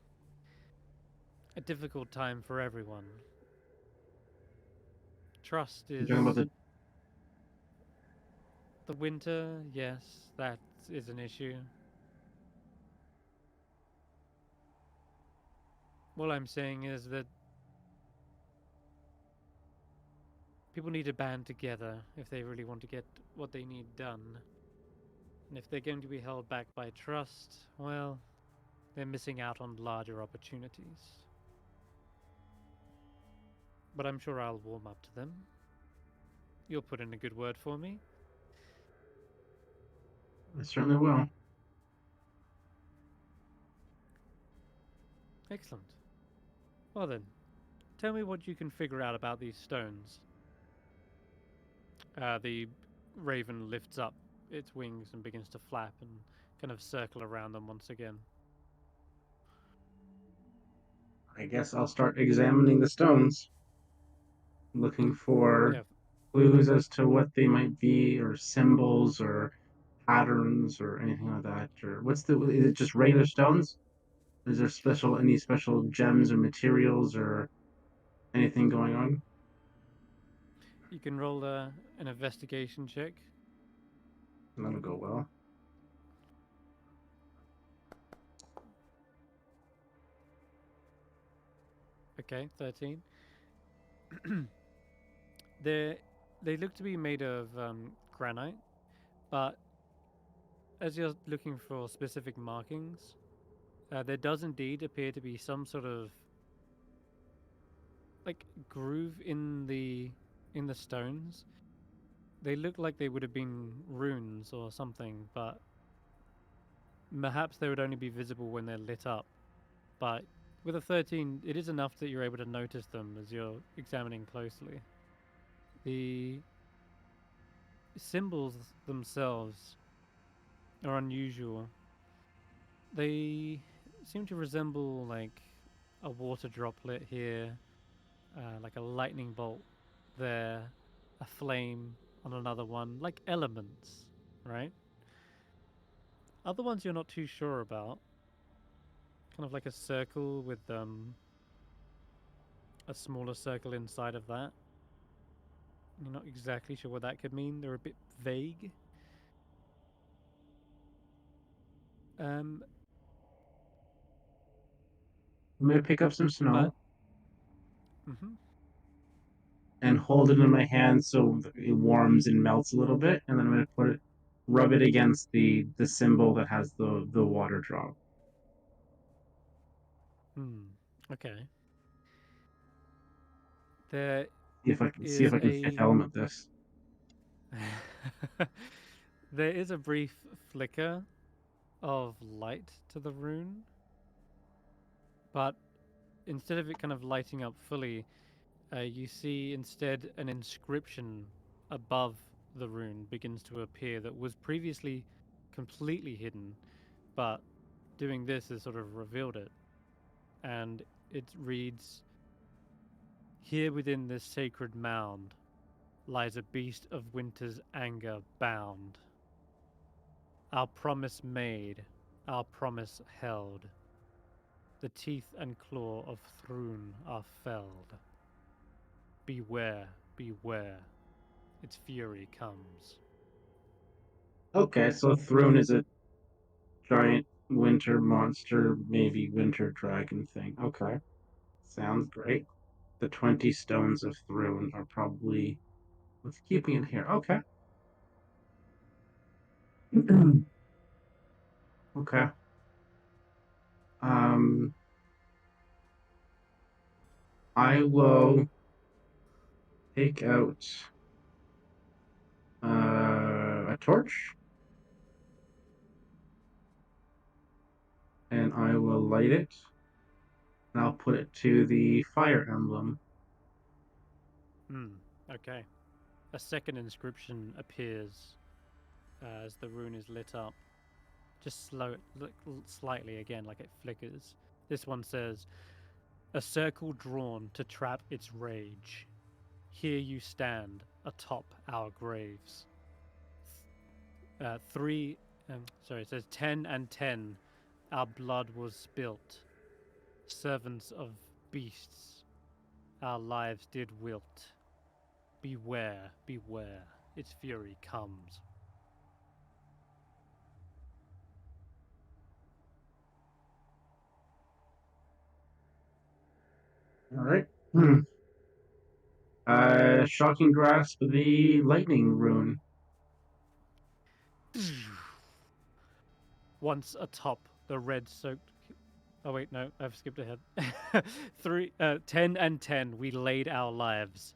a difficult time for everyone. Trust You're talking about is the winter, yes, that is an issue. What I'm saying is that people need to band together if they really want to get what they need done. And if they're going to be held back by trust, well, they're missing out on larger opportunities. But I'm sure I'll warm up to them. You'll put in a good word for me. I certainly will. Excellent. Well then, tell me what you can figure out about these stones. The raven lifts up its wings and begins to flap and kind of circle around them once again. I guess I'll start examining the stones, looking for Yeah, clues as to what they might be, or symbols, or patterns, or anything like that. Or is it just regular stones? Is there any special gems or materials or anything going on? you can roll an investigation check. That'll go well. Okay, 13. They look to be made of granite, but as you're looking for specific markings, there does indeed appear to be some sort of like groove in the stones. They look like they would have been runes or something, but perhaps they would only be visible when they're lit up. But with a 13, it is enough that you're able to notice them as you're examining closely. The symbols themselves are unusual. They seem to resemble like a water droplet here, like a lightning bolt there, a flame on another one, like elements, right? Other ones you're not too sure about, kind of like a circle with a smaller circle inside of that. You're not exactly sure what that could mean. They're a bit vague. Um, I'm gonna pick up some but snow mhm. and hold it in my hand so it warms and melts a little bit, and then I'm gonna rub it against the symbol that has the water drop. Okay. There See if is I can fifth a element this. there is a brief flicker of light to the rune, but instead of it kind of lighting up fully, you see instead an inscription above the rune begins to appear that was previously completely hidden, but doing this has sort of revealed it. And it reads, "Here within this sacred mound lies a beast of winter's anger bound. Our promise made, our promise held. The teeth and claw of Thrun are felled. Beware, beware, its fury comes." Okay, so Thrune is a giant winter monster, maybe winter dragon thing. Okay, sounds great. The 20 stones of Thrune are probably what's keeping it here. Okay. Okay. Um, I will take out a torch and I will light it and I'll put it to the fire emblem. Okay. A second inscription appears as the rune is lit up. Just slightly again, like it flickers. This one says, "A circle drawn to trap its rage. Here you stand atop our graves. It says 10 and 10. Our blood was spilt. Servants of beasts, our lives did wilt. Beware, beware, its fury comes." All right. Shocking grasp the lightning rune. Once atop the red soaked. Oh wait, no, I've skipped ahead. 10 and 10, we laid our lives.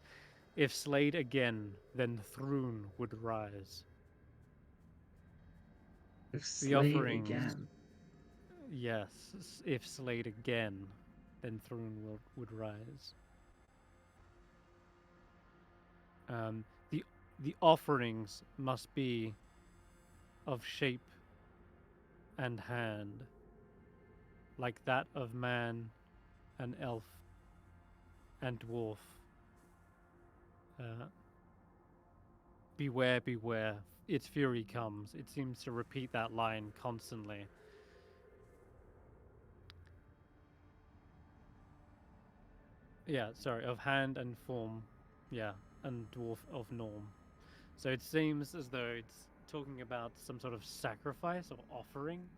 If slayed again, then Thrune would rise. If The slayed offerings. again. Yes, if slayed again, then Thrune would rise. The offerings must be of shape and hand, like that of man and elf and dwarf. Beware, beware, its fury comes. It seems to repeat that line constantly. Yeah, sorry, of hand and form. Yeah, and dwarf of norm. So it seems as though it's talking about some sort of sacrifice or offering.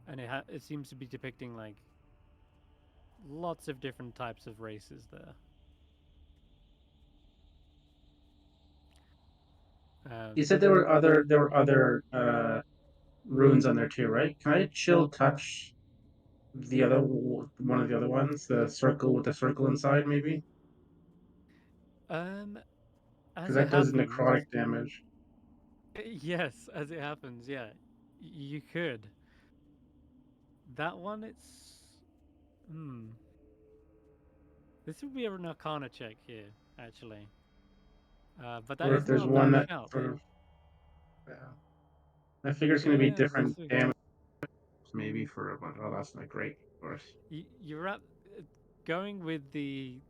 And it seems to be depicting like lots of different types of races there. You said there were other runes on there too, right? Can I chill touch the other one of the other ones, the circle with the circle inside, maybe? As Because it that does happens, necrotic damage. yes, as it happens, yeah, you could. That one, it's this would be an Arcana check here, actually. But that Or is if there's not a one bad that shout. sort of, yeah. I figure it's going to be Yeah, different damage, maybe for a bunch. Oh, that's not great, of course. you're at going with the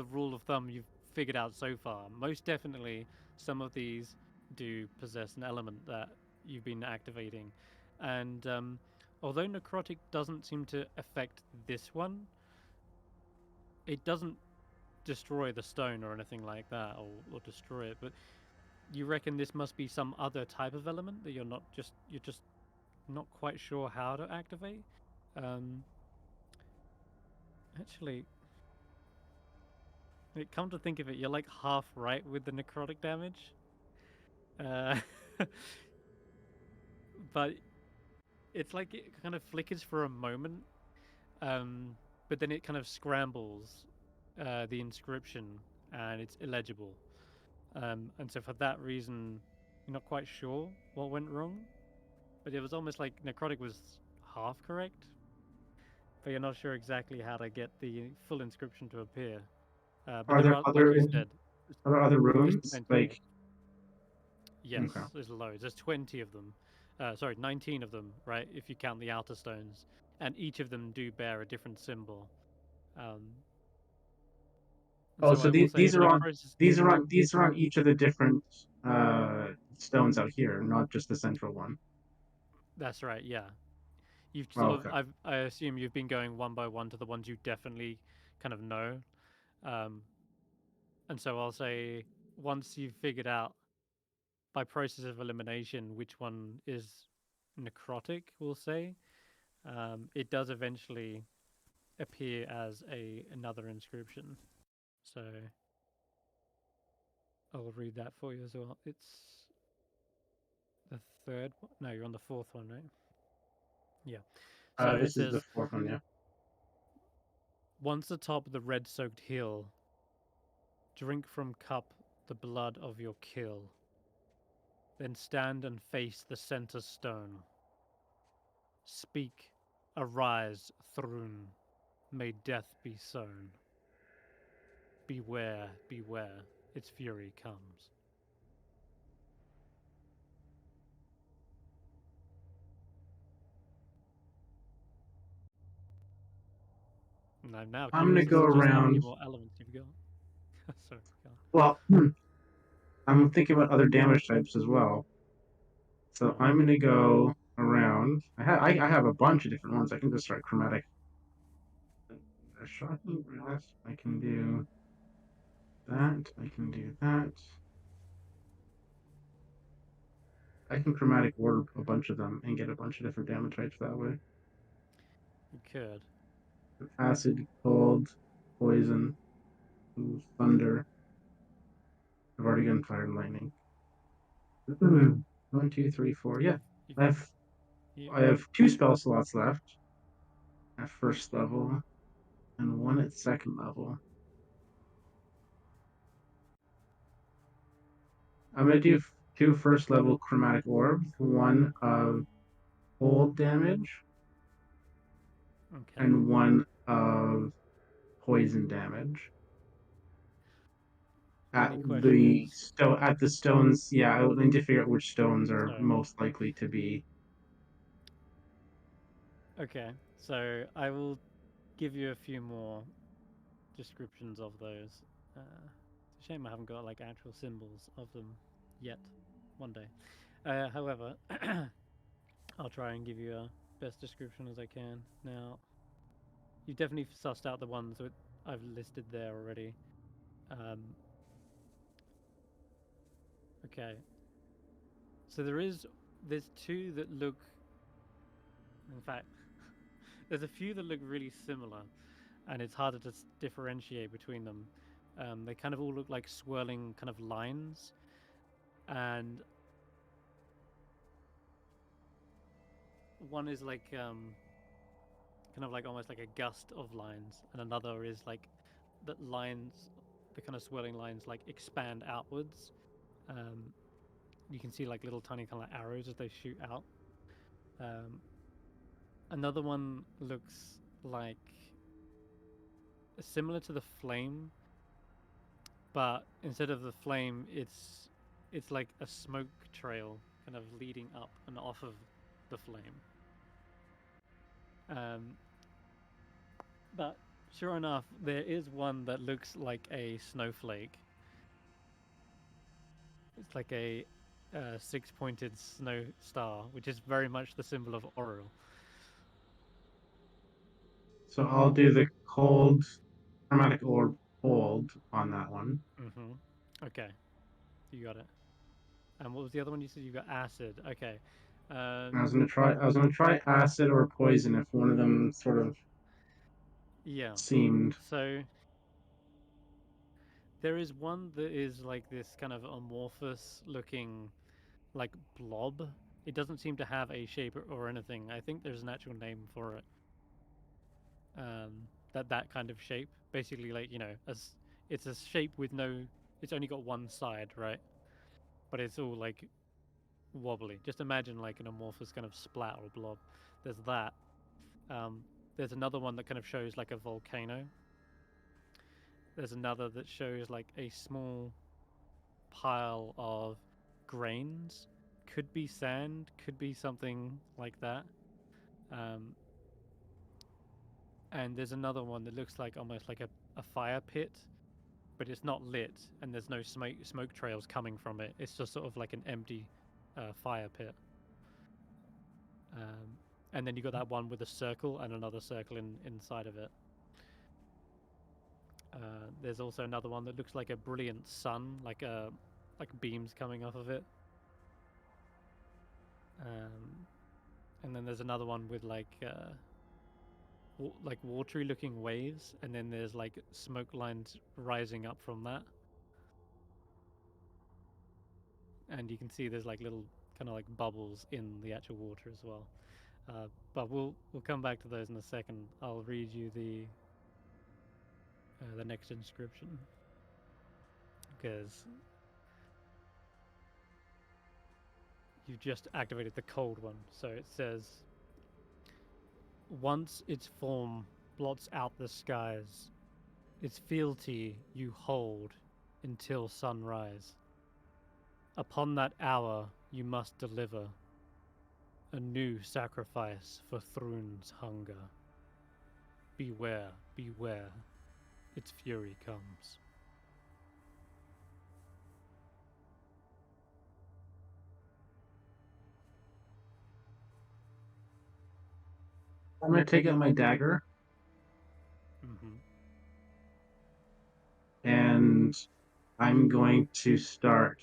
rule of thumb you've figured out so far. Most definitely, some of these do possess an element that you've been activating, and although necrotic doesn't seem to affect this one, it doesn't destroy the stone or anything like that, or destroy it. But you reckon this must be some other type of element that you're just not quite sure how to activate. Um, Actually, come to think of it, you're like half right with the necrotic damage. Uh, but it's like it kind of flickers for a moment, but then it kind of scrambles the inscription and it's illegible. And so for that reason, you're not quite sure what went wrong. But it was almost like necrotic was half correct, but you're not sure exactly how to get the full inscription to appear. But Are there there are, like other you said, there's runes? 20. Like, Yes, okay. there's loads. There's 20 of them. Sorry, 19 of them, right? If you count the outer stones, and each of them do bear a different symbol. And Oh, so so I will say, these if are you on process, these are on each of the different stones out here, not just the central one. that's right. Yeah, you've Oh, sort of. okay. I assume you've been going one by one to the ones you definitely kind of know. Um, and so I'll say, once you've figured out by process of elimination which one is necrotic, we'll say, it does eventually appear as another inscription. So I'll read that for you as well. It's the third one. No, you're on the fourth one, right? Yeah. So it This is the says, fourth one, yeah. once atop the red-soaked hill, drink from cup the blood of your kill. Then stand and face the center stone. Speak, arise, Thrun. May death be sown. Beware, beware, its fury comes. And I'm now I'm gonna curious as go to just how many around. more elements you've got. Sorry, go on. Well, I'm thinking about other damage types as well. So I'm gonna go around. I have a bunch of different ones. I can just start chromatic. A shocking grasp. I can do that. I can do that. I can chromatic word a bunch of them and get a bunch of different damage types that way. You could. acid, cold, poison, ooh, thunder. I've already gotten fire and lightning. 1, 2, 3, 4. Yeah, You've, I have you, I have 2 spell slots left at first level and 1 at second level. I'm gonna do 2 first level chromatic orbs, 1 of cold damage okay. and 1 of poison damage. The At only question the is, at the stones, yeah, I need to figure out which stones are sorry. most likely to be. Okay, so I will give you a few more descriptions of those. It's a shame I haven't got like actual symbols of them yet. One day. However, I'll try and give you a best description as I can. Now, you've definitely sussed out the ones that I've listed there already. Okay. So there's two that look. In fact, there's a few that look really similar, and it's harder to differentiate between them. They kind of all look like swirling kind of lines, and one is like kind of like almost like a gust of lines, and another is like the lines, the kind of swirling lines like expand outwards. Um, you can see like little tiny kind of arrows as they shoot out. Um, Another one looks like similar to the flame, but instead of the flame, it's like a smoke trail kind of leading up and off of the flame. Um, but sure enough, there is one that looks like a snowflake. It's like a six-pointed snow star, which is very much the symbol of Oriel. So I'll do the cold chromatic orb cold on that one. Mm-hmm. Okay, you got it. And what was the other one you said? You got acid. Okay. I was gonna try acid or poison if one of them sort of Yeah. seemed. So there is one that is like this kind of amorphous looking like blob. It doesn't seem to have a shape or anything. I think there's an actual name for it. That kind of shape, basically, like as it's a shape with no, it's only got one side, right? But it's all like wobbly. Just imagine like an amorphous kind of splat or blob. There's that. Um, there's another one that kind of shows like a volcano. There's another that shows like a small pile of grains. Could be sand, could be something like that. Um, and there's another one that looks like almost like a fire pit, but it's not lit, and there's no smoke trails coming from it. It's just sort of like an empty fire pit. Um, and then you got that one with a circle and another circle inside of it. There's also another one that looks like a brilliant sun, like beams coming off of it. And then there's another one with like watery looking waves, and then there's like smoke lines rising up from that. And you can see there's like little kind of like bubbles in the actual water as well. But we'll come back to those in a second. I'll read you the next inscription because you've just activated the cold one. So it says, once its form blots out the skies, its fealty you hold until sunrise. Upon that hour you must deliver a new sacrifice for Thrun's hunger. Beware, beware, its fury comes. I'm gonna take out my dagger Mm-hmm. and I'm going to start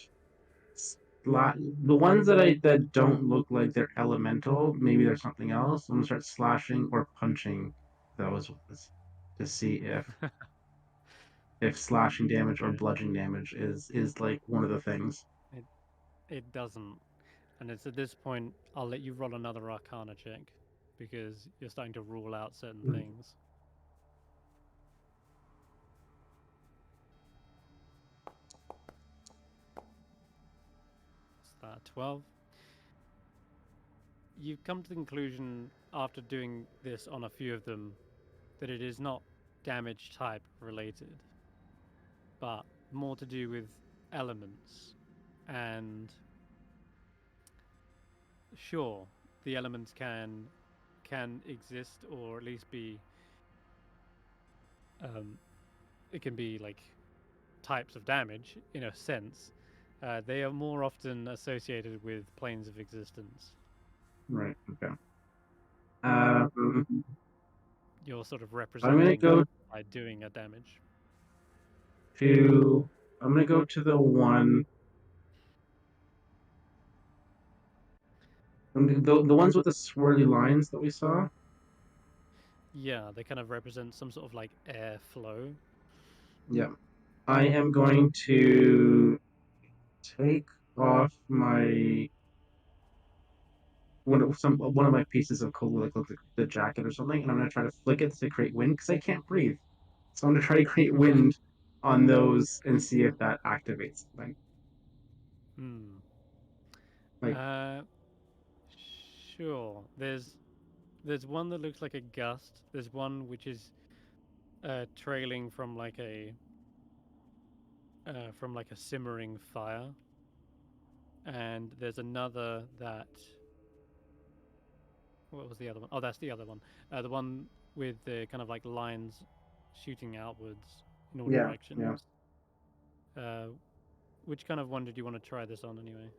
the ones that don't look like they're elemental. Maybe there's something else. I'm gonna start slashing or punching those ones to see if slashing damage or Okay. bludgeoning damage is like one of the things. It doesn't. And it's at this point I'll let you roll another Arcana check because you're starting to rule out certain Mm. things. What's that? 12. You've come to the conclusion after doing this on a few of them that it is not damage type related, but more to do with elements. And sure, the elements can exist or at least be it can be like types of damage in a sense. They are more often associated with planes of existence. Right. Okay. Um, You're sort of I'm gonna representing go them by doing a damage. to. I'm gonna go to the one. The ones with the swirly lines that we saw. Yeah, they kind of represent some sort of like airflow. Yeah. I am going to take off my one of my pieces of coal, like the jacket or something, and I'm gonna try to flick it to create wind because I can't breathe. So I'm gonna try to create wind on those and see if that activates something. Hmm. Like, Uh, sure. There's one that looks like a gust. There's one which is trailing from like a simmering fire, and there's another that. What was the other one? Oh, that's the other one. The one with the kind of like lines shooting outwards in all yeah, directions. Uh, which kind of one did you want to try this on anyway?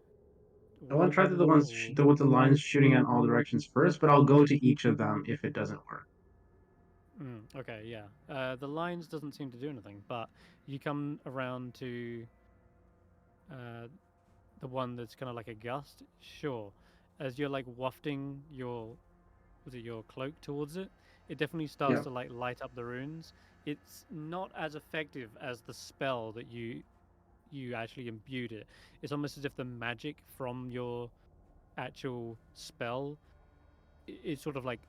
I want to try the ones with the lines shooting in all directions first, but I'll go to each of them if it doesn't work. Okay, yeah. The lines doesn't seem to do anything, but you come around to uh, the one that's kind of like a gust. Sure, as you're like wafting your cloak towards it, it definitely starts Yeah. to like light up the runes. It's not as effective as the spell that you actually imbued it. It's almost as if the magic from your actual spell it's sort of like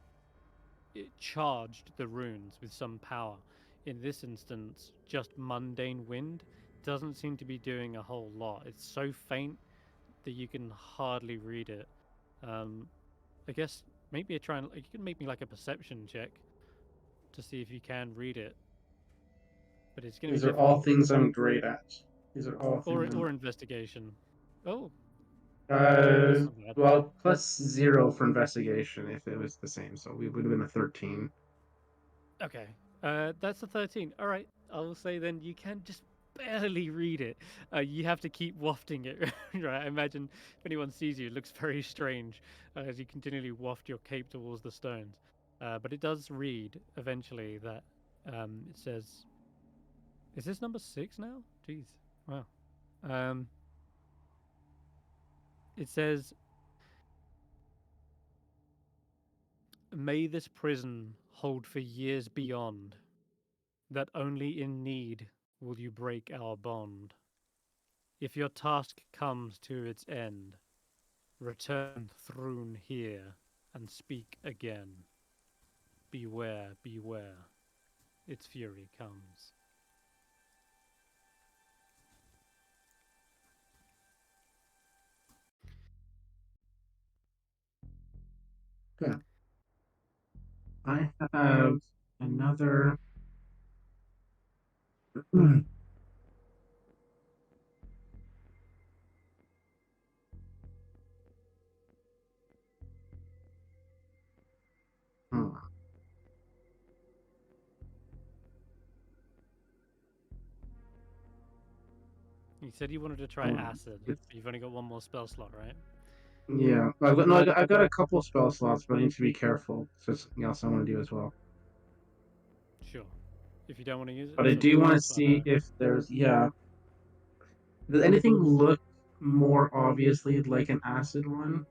it charged the runes with some power. In this instance, just mundane wind doesn't seem to be doing a whole lot. It's so faint that you can hardly read it. Um, I guess maybe you can make me like a perception check to see if you can read it. But it's going to These be are all difficult. things I'm great at. These are all things Or investigation. Oh, that's not bad. Well, +0 for investigation if it was the same, so we would have been a 13. Okay. That's a 13. All right. I will say then you can just barely read it. You have to keep wafting it, right? I imagine if anyone sees you, it looks very strange as you continually waft your cape towards the stones. But it does read eventually that it says, "Is this number 6 now?" Jeez. Wow. Um, it says, "May this prison hold for years beyond, that only in need will you break our bond. If your task comes to its end, return Thrune here and speak again. Beware, beware, its fury comes." Okay. I have another. Hmm. You said you wanted to try acid, but you've only got one more spell slot, right? Yeah, I've got, no, I've got a couple of spell slots, but I need to be careful. So it's something else I want to do as well. Sure. If you don't want to use it, But I it's up to do you. want to It's fine. see if there's, yeah. Does anything look more obviously like an acid one?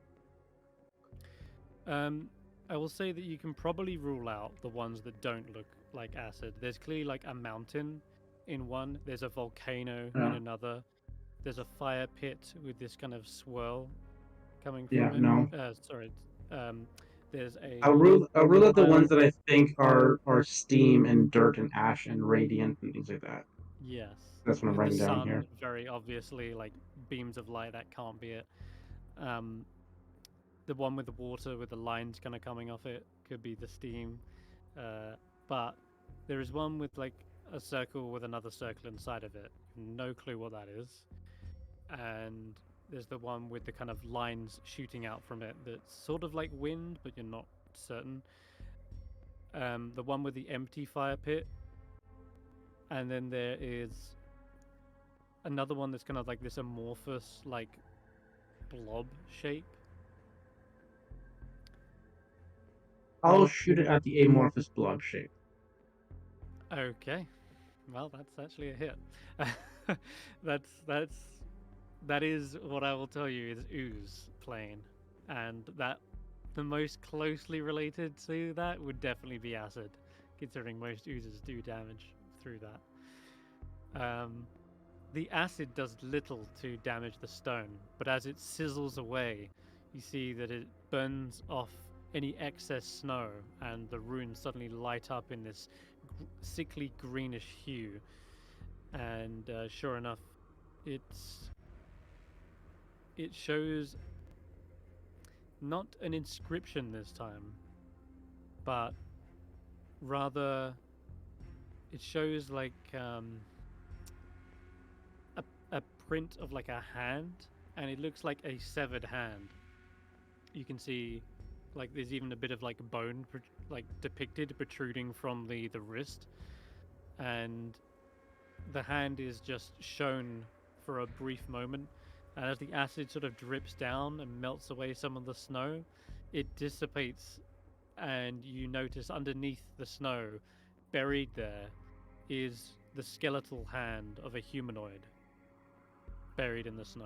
Um, I will say that you can probably rule out the ones that don't look like acid. There's clearly like a mountain in one. There's a volcano in Yeah. another. There's a fire pit with this kind of swirl coming Yeah, from it. no. Sorry. Um, there's a I'll rule out the fire- ones that I think are steam and dirt and ash and radiant and things like that. Yes. That's what I'm The writing down sun, here. very obviously, like beams of light. That can't be it. The one with the water with the lines kind of coming off it could be the steam. But there is one with like a circle with another circle inside of it. No clue what that is. And there's the one with the kind of lines shooting out from it that's sort of like wind, but you're not certain. The one with the empty fire pit. And then there is another one that's kind of like this amorphous, like blob shape. I'll shoot it at the amorphous blob shape. Okay. Well, that's actually a hit. That is what I will tell you is ooze plane, and that the most closely related to that would definitely be acid, considering most oozes do damage through that. The acid does little to damage the stone, but as it sizzles away, you see that it burns off any excess snow, and the runes suddenly light up in this sickly greenish hue. And sure enough, it shows not an inscription this time, but rather it shows like a print of like a hand, and it looks like a severed hand. You can see like there's even a bit of like bone like depicted protruding from the wrist, and the hand is just shown for a brief moment, and as the acid sort of drips down and melts away some of the snow, it dissipates, and you notice underneath the snow, buried there, is the skeletal hand of a humanoid, buried in the snow.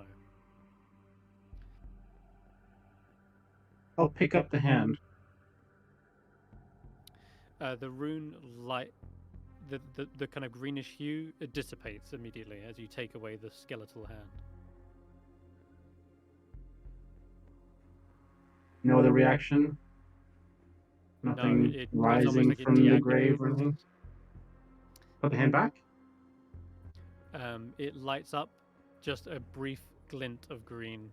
I'll pick up the hand. The rune light, the kind of greenish hue, it dissipates immediately as you take away the skeletal hand. No other reaction? Nothing It's rising almost like it from the grave or deactivates. anything? Put the hand back? It lights up just a brief glint of green,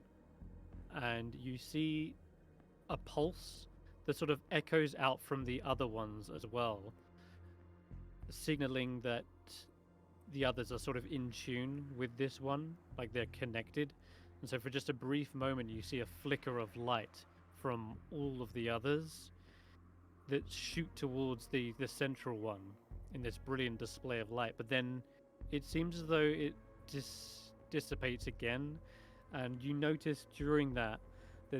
and you see a pulse that sort of echoes out from the other ones as well, signaling that the others are sort of in tune with this one, like they're connected. And so for just a brief moment, you see a flicker of light from all of the others that shoot towards the central one in this brilliant display of light. But then it seems as though it dissipates again, and you notice during that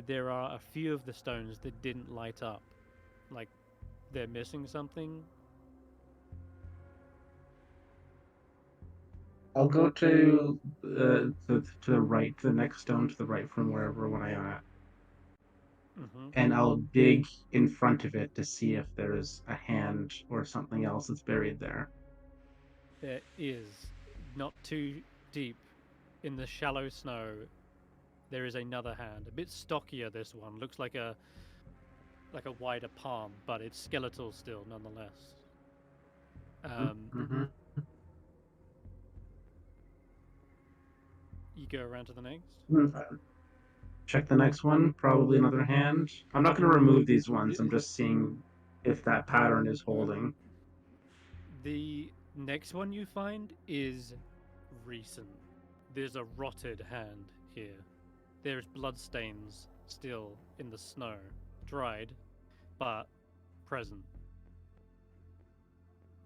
there are a few of the stones that didn't light up, like they're missing something. I'll go to the right, the next stone to the right from wherever when I am at, and I'll dig in front of it to see if there's a hand or something else that's buried there. There is, not too deep in the shallow snow, there is another hand, a bit stockier. This one looks like a wider palm, but it's skeletal still nonetheless. You go around to the next. Check the next one. Probably another hand. I'm not going to remove these ones. I'm just seeing if that pattern is holding. The next one you find is recent. There's a rotted hand here. There's bloodstains still in the snow, dried, but present.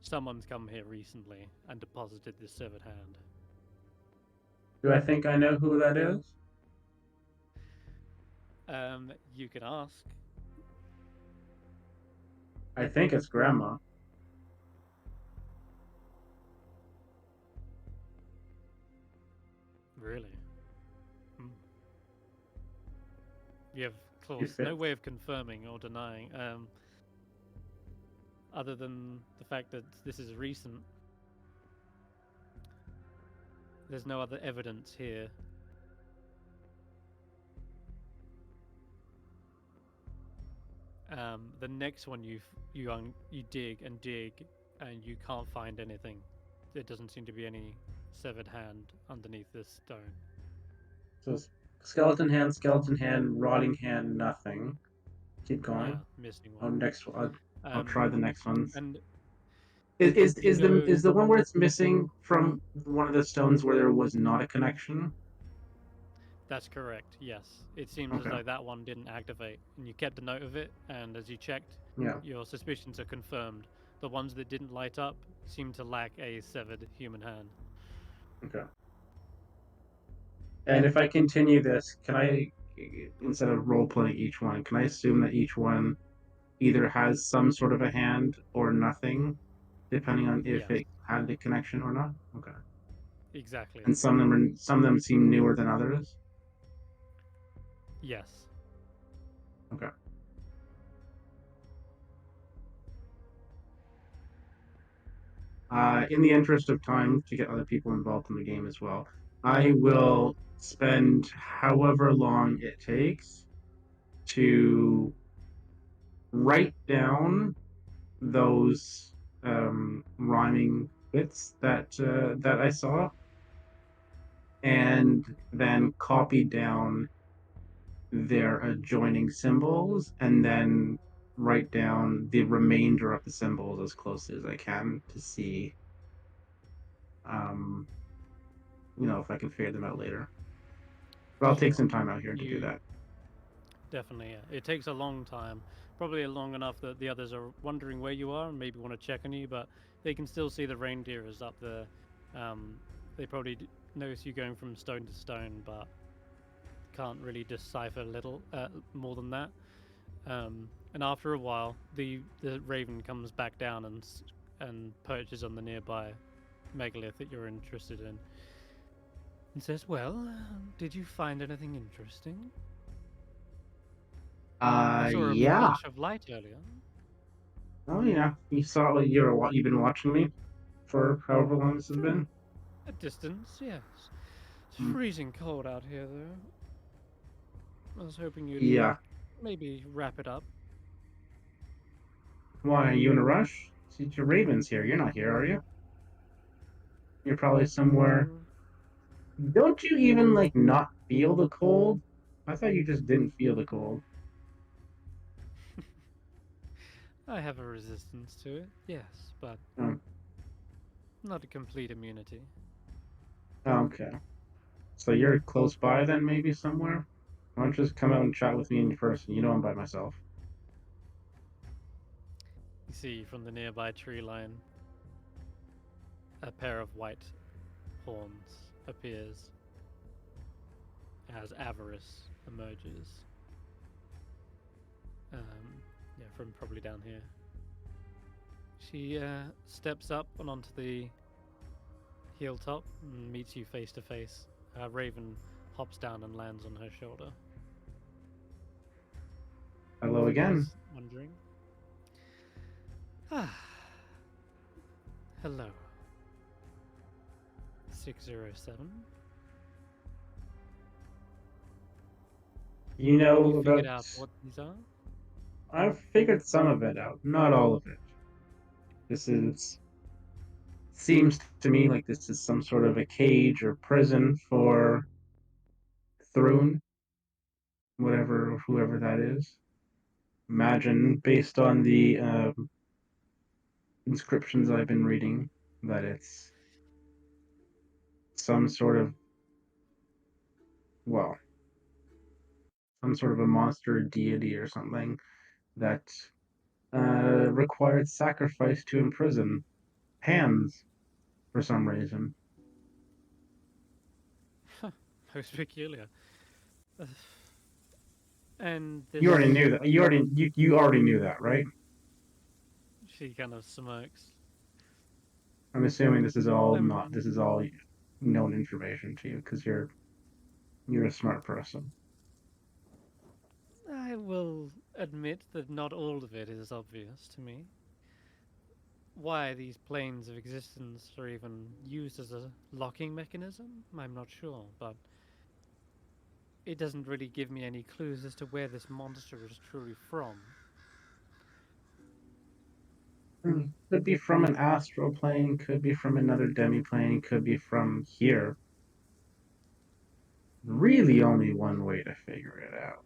Someone's come here recently and deposited this severed hand. Do I think I know who that is? You can ask. I think it's Grandma. Really? You have course, no fit. way of confirming or denying. Other than the fact that this is recent. There's no other evidence here. The next one you dig and dig, and you can't find anything. There doesn't seem to be any severed hand underneath this stone. So skeleton hand, rotting hand, nothing. Keep going. Missing Oh, one. next one. I'll try the next ones. And Is the one where it's missing from one of the stones where there was not a connection? that's correct, yes. It seems as Okay. though that one didn't activate, and you kept a note of it, and as you checked, Yeah. your suspicions are confirmed. The ones that didn't light up seem to lack a severed human hand. Okay. And if I continue this, can I, instead of role playing each one, can I assume that each one either has some sort of a hand or nothing, depending on if Yes, it had the connection or not? Okay. exactly. And some of them seem newer than others. Yes. Okay. In the interest of time, to get other people involved in the game as well, I will spend however long it takes to write down those rhyming bits that I saw, and then copy down their adjoining symbols, and then write down the remainder of the symbols as closely as I can to see, um, if I can figure them out later. But I'll take some time out here to do that. Definitely, yeah. It takes a long time. Probably long enough that the others are wondering where you are and maybe want to check on you, but they can still see the reindeer is up there. They probably notice you going from stone to stone, but can't really decipher little more than that. And after a while, the raven comes back down and perches on the nearby megalith that you're interested in, and says, "Well, did you find anything interesting? I saw a Yeah. flash of light earlier." Oh yeah, you've been watching me for however long this has been. A distance, yes. It's Hmm. freezing cold out here, though. I was hoping you'd maybe wrap it up. Why, are you in a rush? See, your Raven's here. You're not here, are you? You're probably somewhere. Don't you even not feel the cold? I thought you just didn't feel the cold. I have a resistance to it, yes, but not a complete immunity. Okay. So you're close by then, maybe somewhere? Why don't you just come out and chat with me in person? You know I'm by myself. You see from the nearby tree line, a pair of white horns appears as Avarice emerges. From probably down here. She steps up and onto the hilltop and meets you face to face. Raven hops down and lands on her shoulder. Hello again. Wondering. Hello. 607. You know Have you figured about... out what these are? I've figured some of it out, not all of it. Seems to me like this is some sort of a cage or prison for Thrune, whoever that is. Imagine, based on the inscriptions I've been reading, that it's some sort of, some sort of a monster deity or something that required sacrifice to imprison hands for some reason. Most peculiar. And this... You already knew that. You already knew that, right? She kind of smirks. I'm assuming this is all known information to you because you're a smart person. will admit that not all of it is obvious to me. Why these planes of existence are even used as a locking mechanism, I'm not sure, but it doesn't really give me any clues as to where this monster is truly from. Could be from an astral plane, could be from another demi-plane, could be from here. Really only one way to figure it out.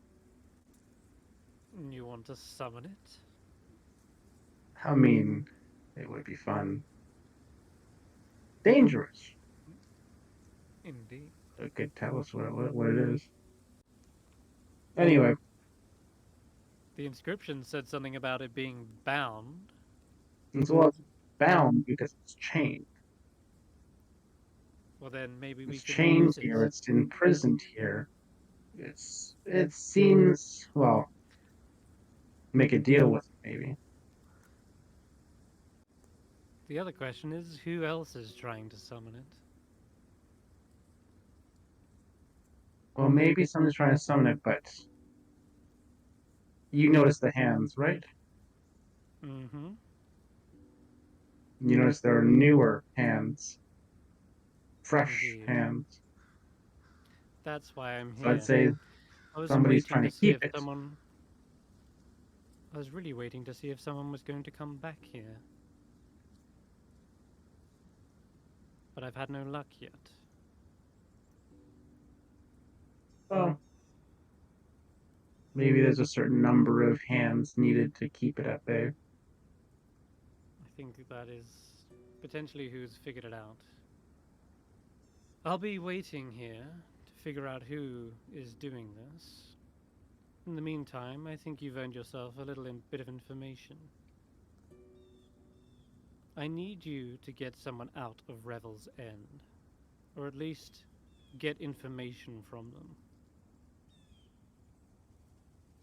You want to summon it? I mean, it would be fun. Dangerous. Indeed. It could tell us what it is. Anyway, The inscription said something about it being bound. it's bound because it's chained. Well, then maybe we It's could chained use it. here, it's imprisoned here. It seems, well, make a deal with it, maybe. The other question is, who else is trying to summon it? Well, maybe someone's trying to summon it, but you notice the hands, right? Mm-hmm. You notice there are newer hands. Fresh Indeed. hands. That's why I'm So I'd here. say I was somebody's waiting trying to to see keep if it. someone... I was really waiting to see if someone was going to come back here. But I've had no luck yet. Well, maybe there's a certain number of hands needed to keep it at bay. I think that is potentially who's figured it out. I'll be waiting here to figure out who is doing this. In the meantime, I think you've earned yourself a little bit of information. I need you to get someone out of Revel's End, or at least get information from them.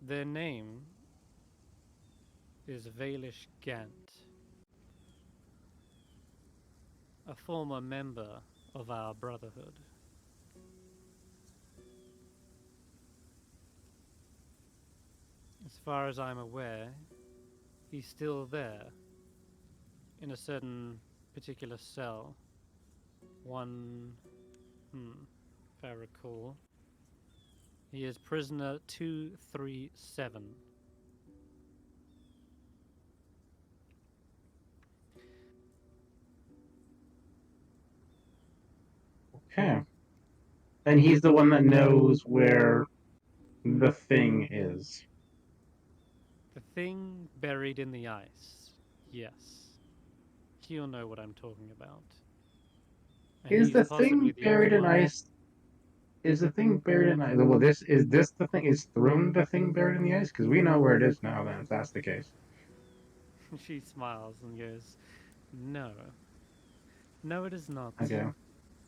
Their name is Vaelish Gant, a former member of our Brotherhood. As far as I'm aware, he's still there, in a certain particular cell. If I recall. He is prisoner 237. Okay. And he's the one that knows where the thing is. The thing buried in the ice. Yes. He'll know what I'm talking about. And Is he's the possibly thing the only buried in one. ice? Is the thing buried in ice? Well, this the thing? Is Throne the thing buried in the ice? Because we know where it is now. Then, if that's the case. She smiles and goes, "No. No, it is not. Okay.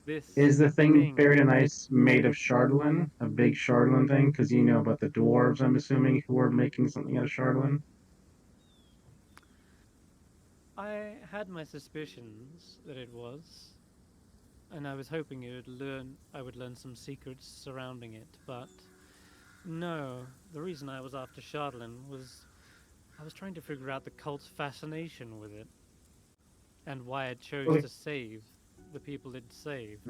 This Is the thing thing." buried in ice made of Shardlin? A big Shardlin thing? Because you know about the dwarves, I'm assuming, who are making something out of Shardlin. I had my suspicions that it was, and I was hoping I would learn some secrets surrounding it, but no. The reason I was after Shardlin was I was trying to figure out the cult's fascination with it, and why it chose Okay. to save the people it saved.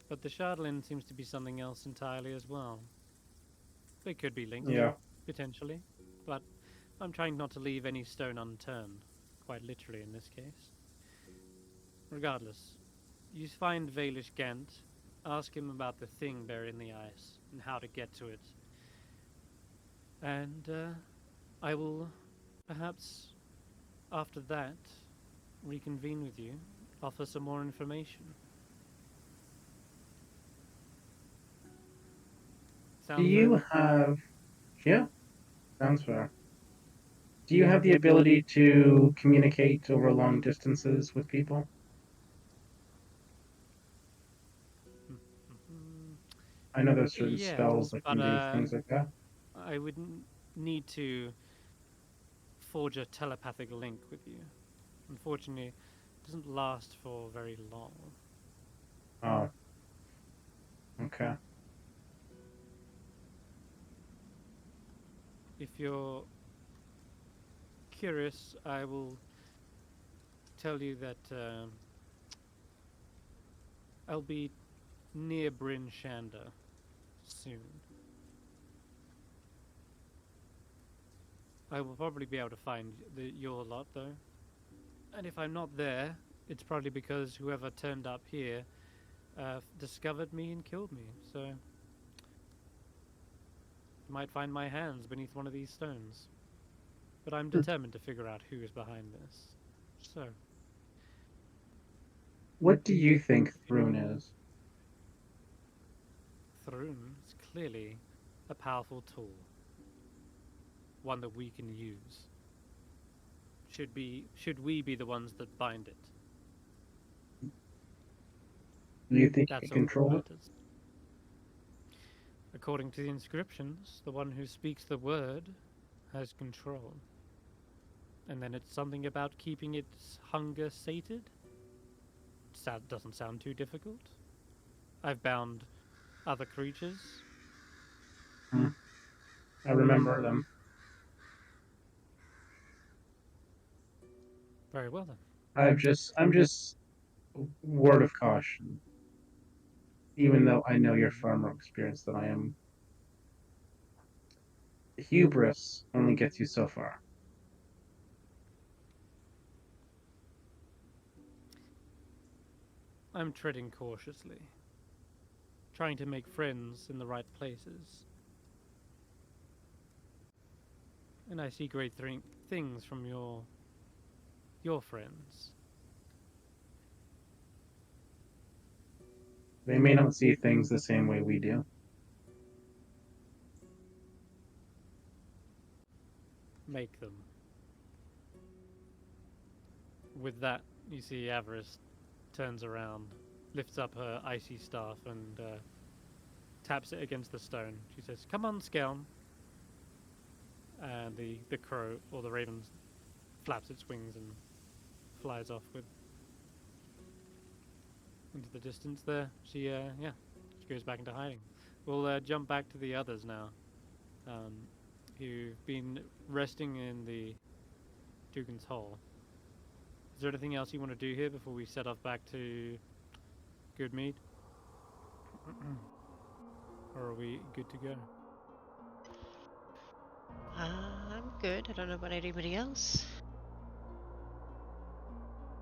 But the Shardlin seems to be something else entirely as well. They could be linked, Yeah. potentially, but I'm trying not to leave any stone unturned, quite literally in this case. Regardless, you find Vaelish Gant, ask him about the thing buried in the ice, and how to get to it. And I will, perhaps, after that, reconvene with you, offer some more information. Do Sound you fair? have? Yeah, sounds fair. Do you have the ability to communicate over long distances with people? I know there's certain spells Yes, that but can do things like that. I would need to forge a telepathic link with you. Unfortunately, it doesn't last for very long. Oh, okay. if you're curious, I will tell you that I'll be near Bryn Shander soon. I will probably be able to find your lot, though. And if I'm not there, it's probably because whoever turned up here discovered me and killed me. So you might find my hands beneath one of these stones. But I'm determined to figure out who is behind this. So, What do you think Thrune is? Thrune is clearly a powerful tool. One that we can use. Should we be the ones that bind it? Do you think you That's can all control that it? matters. According to the inscriptions, the one who speaks the word has control. And then it's something about keeping its hunger sated. Doesn't sound too difficult. I've bound other creatures. I remember them. Very well then. I'm just word of caution. Even though I know you're far more experienced than I am, hubris only gets you so far. I'm treading cautiously, trying to make friends in the right places. And I see great things from your friends. They may not see things the same way we do. Make them. With that, you see Avarice turns around, lifts up her icy staff, and taps it against the stone. She says, "Come on, Skelm." And the crow, or the raven, flaps its wings and flies off into the distance there. She goes back into hiding. We'll jump back to the others now, who've been resting in the Dugan's Hole. Is there anything else you want to do here before we set off back to Goodmead? Or are we good to go? I'm good. I don't know about anybody else.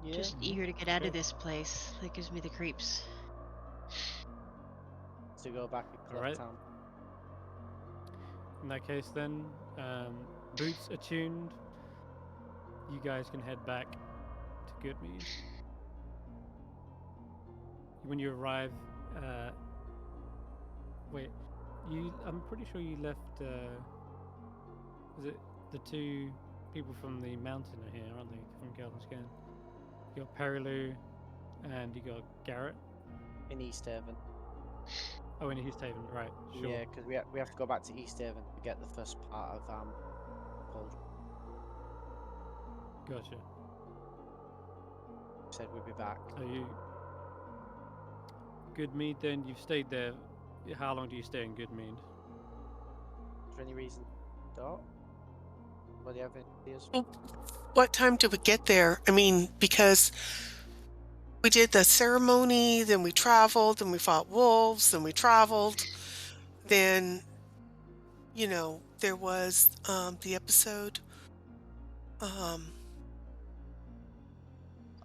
Yeah. Just eager to get out of good. this place. That gives me the creeps. To go back and collect Alright. town. In that case, then, boots attuned. You guys can head back to Goodmead. When you arrive, I'm pretty sure you left, is it the two people from the mountain are here, aren't they? From Geldenskern. You got Perilou, and you got Garrett. In East Haven. Oh, in Easthaven, right, sure. Yeah, because we have to go back to East Haven to get the first part of Cauldron. Gotcha. Said we'd be back. So you... Goodmead, then, you've stayed there. How long do you stay in Goodmead? Is there any reason to What do you have ideas? What time did we get there? I mean, because we did the ceremony, then we traveled, then we fought wolves, then we traveled. Then, you know, there was the episode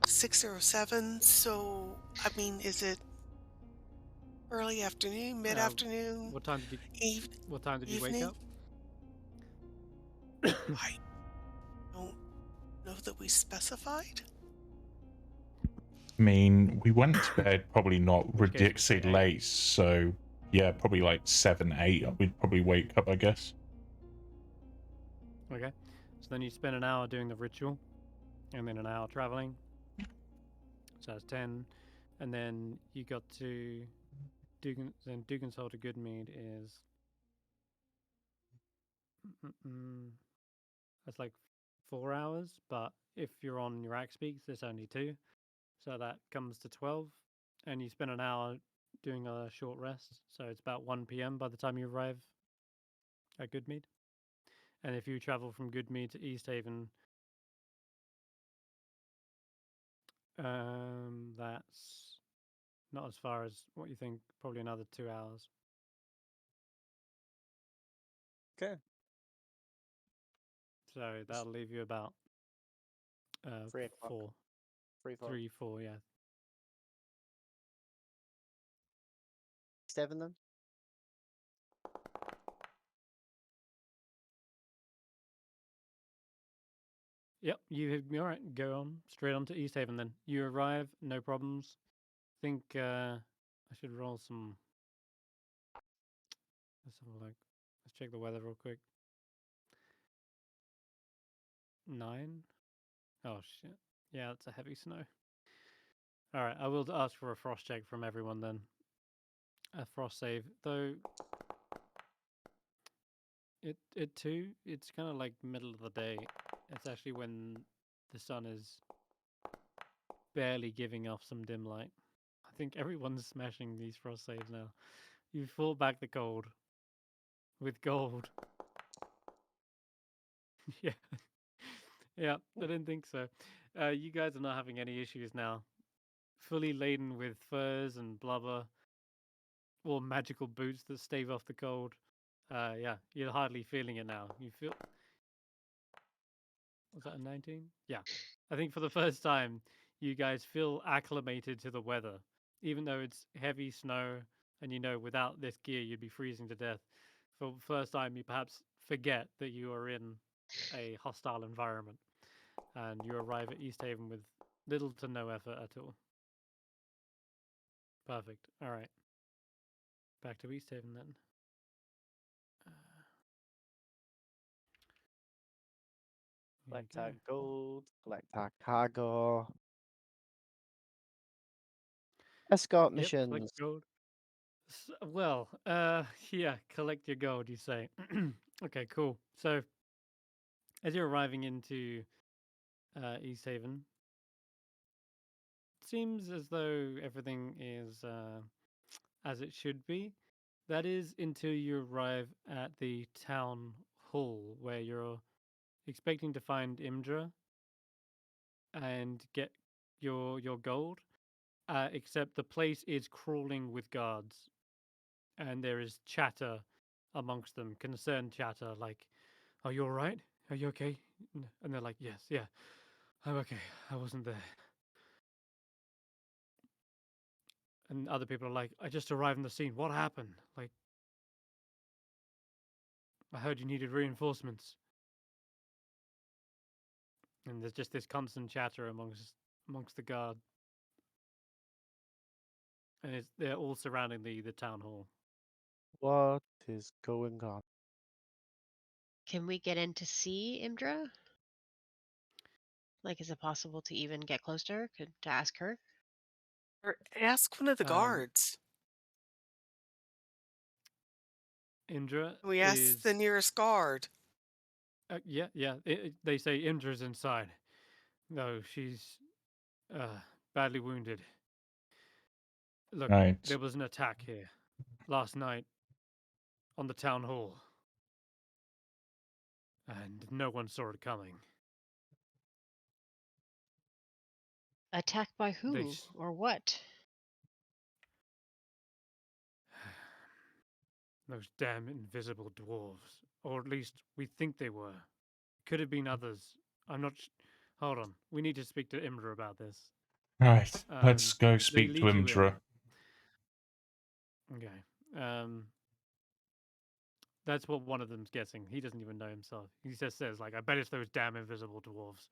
607. So, I mean, is it early afternoon, mid afternoon, What time did you wake evening? up? I don't know that we specified. I mean, we went to bed probably not which case we'd say ridiculously 8. late, so yeah, probably like 7, 8. We'd probably wake up, I guess. Okay. So then you spend an hour doing the ritual, and then an hour traveling. So that's 10. And then you got to Dugan's Hole to Goodmead is... That's like 4 hours, but if you're on your axe speaks, it's only 2. So that comes to 12. And you spend an hour doing a short rest. So it's about 1 p.m. by the time you arrive at Goodmead. And if you travel from Goodmead to East Haven, that's not as far as what you think. Probably another 2 hours. Okay. So that'll leave you about 3 o'clock. 4, 3, 4. 3, 4, yeah. 7 then? Yep, all right. Go on straight on to East Haven then. You arrive, no problems. Think I should roll some. Let's have a look. Let's check the weather real quick. 9. Oh shit. Yeah, it's a heavy snow. All right, I will ask for a frost check from everyone then. A frost save, though. It too. It's kind of like middle of the day. It's actually when the sun is barely giving off some dim light. I think everyone's smashing these frost saves now. You fought back the cold with gold. Yeah. Yeah, I didn't think so. You guys are not having any issues now. Fully laden with furs and blubber, or magical boots that stave off the cold. Yeah, you're hardly feeling it now. You feel. Was that a 19? Yeah. I think for the first time, you guys feel acclimated to the weather. Even though it's heavy snow and you know without this gear you'd be freezing to death. For the first time, you perhaps forget that you are in a hostile environment. And you arrive at East Haven with little to no effort at all. Perfect. All right. Back to East Haven then. Here you Collect go. our gold, collect our cargo. Escort Yep, collect missions. gold. Well, yeah, collect your gold, you say. Okay, cool. So, as you're arriving into East Haven, it seems as though everything is as it should be. That is until you arrive at the town hall, where you're expecting to find Imdra and get your gold. Except the place is crawling with guards, and there is chatter amongst them, concerned chatter, like, "Are you all right? Are you okay?" And they're like, "Yes, yeah, I'm okay. I wasn't there." And other people are like, "I just arrived on the scene. What happened? Like, I heard you needed reinforcements." And there's just this constant chatter amongst the guard, and they're all surrounding the town hall. What is going on? Can we get in to see Imdra? Like, is it possible to even get close to her? To ask her? Or ask one of the guards. Indra We ask the is nearest guard. yeah, yeah. They say Indra's inside. No, she's badly wounded. Look, Right. there was an attack here last night on the town hall, and no one saw it coming. Attacked by They who or what? Those damn invisible dwarves, or at least we think they were. Could have been others. I'm not. Hold on. We need to speak to Imra about this. Right. Let's go They speak to lead you in. Imdra. Okay. That's what one of them's guessing. He doesn't even know himself. He just says, like, "I bet it's those damn invisible dwarves.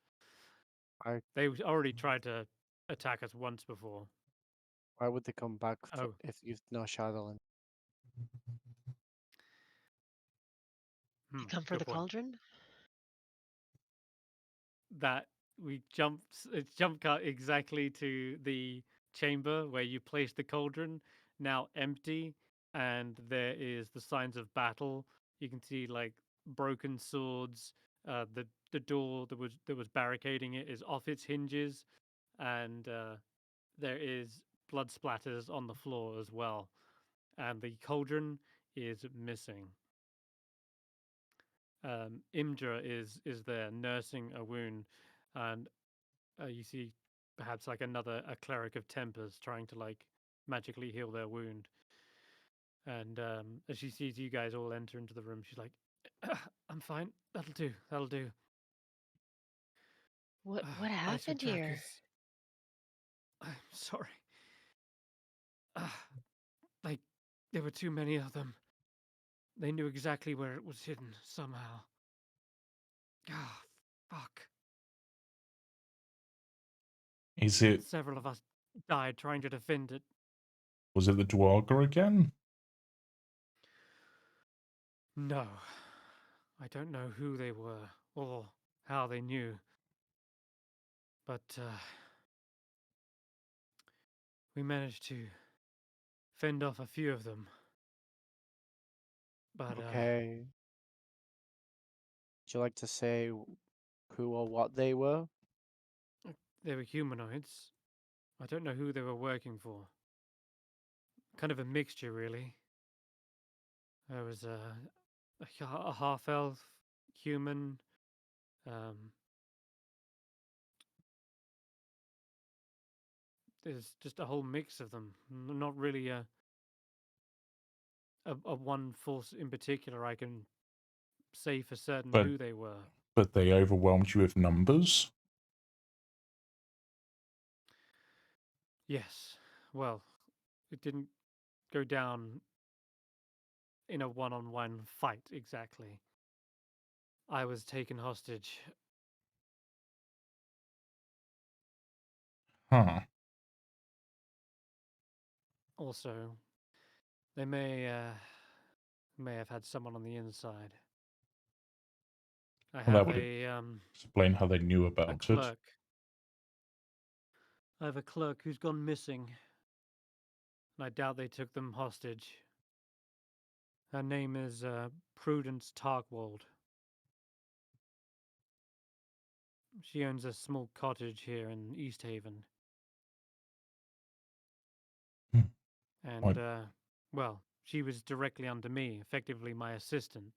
They already tried to attack us once before." Why would they come back Oh, if you've no shadowing? You come for good the point. cauldron? That we jump cut exactly to the chamber where you place the cauldron, now empty, and there is the signs of battle. You can see like broken swords. The door that was barricading it is off its hinges, and there is blood splatters on the floor as well, and the cauldron is missing. Imdra is there nursing a wound, and you see perhaps like a cleric of Tempers trying to like magically heal their wound. And as she sees you guys all enter into the room, she's like, "I'm fine. That'll do. That'll do." What Icewind happened here? Trekkers. I'm sorry. Like, there were too many of them. They knew exactly where it was hidden somehow. Ah, fuck. Is it? Several of us died trying to defend it. Was it the Dwarga again? No. I don't know who they were or how they knew. But we managed to fend off a few of them. But Okay. Would you like to say who or what they were? they were humanoids. I don't know who they were working for. Kind of a mixture, really. There was a half-elf, human, there's just a whole mix of them. Not really a one force in particular I can say for certain But who they were. but they overwhelmed you with numbers? Yes. Well, it didn't go down in a one-on-one fight exactly. I was taken hostage. Huh. Also, they may have had someone on the inside. I Well, that have would a explain how they knew about it. clerk. I have a clerk who's gone missing, and I doubt they took them hostage. Her name is Prudence Tarkwald. She owns a small cottage here in East Haven. Hmm. And, well, she was directly under me, effectively my assistant.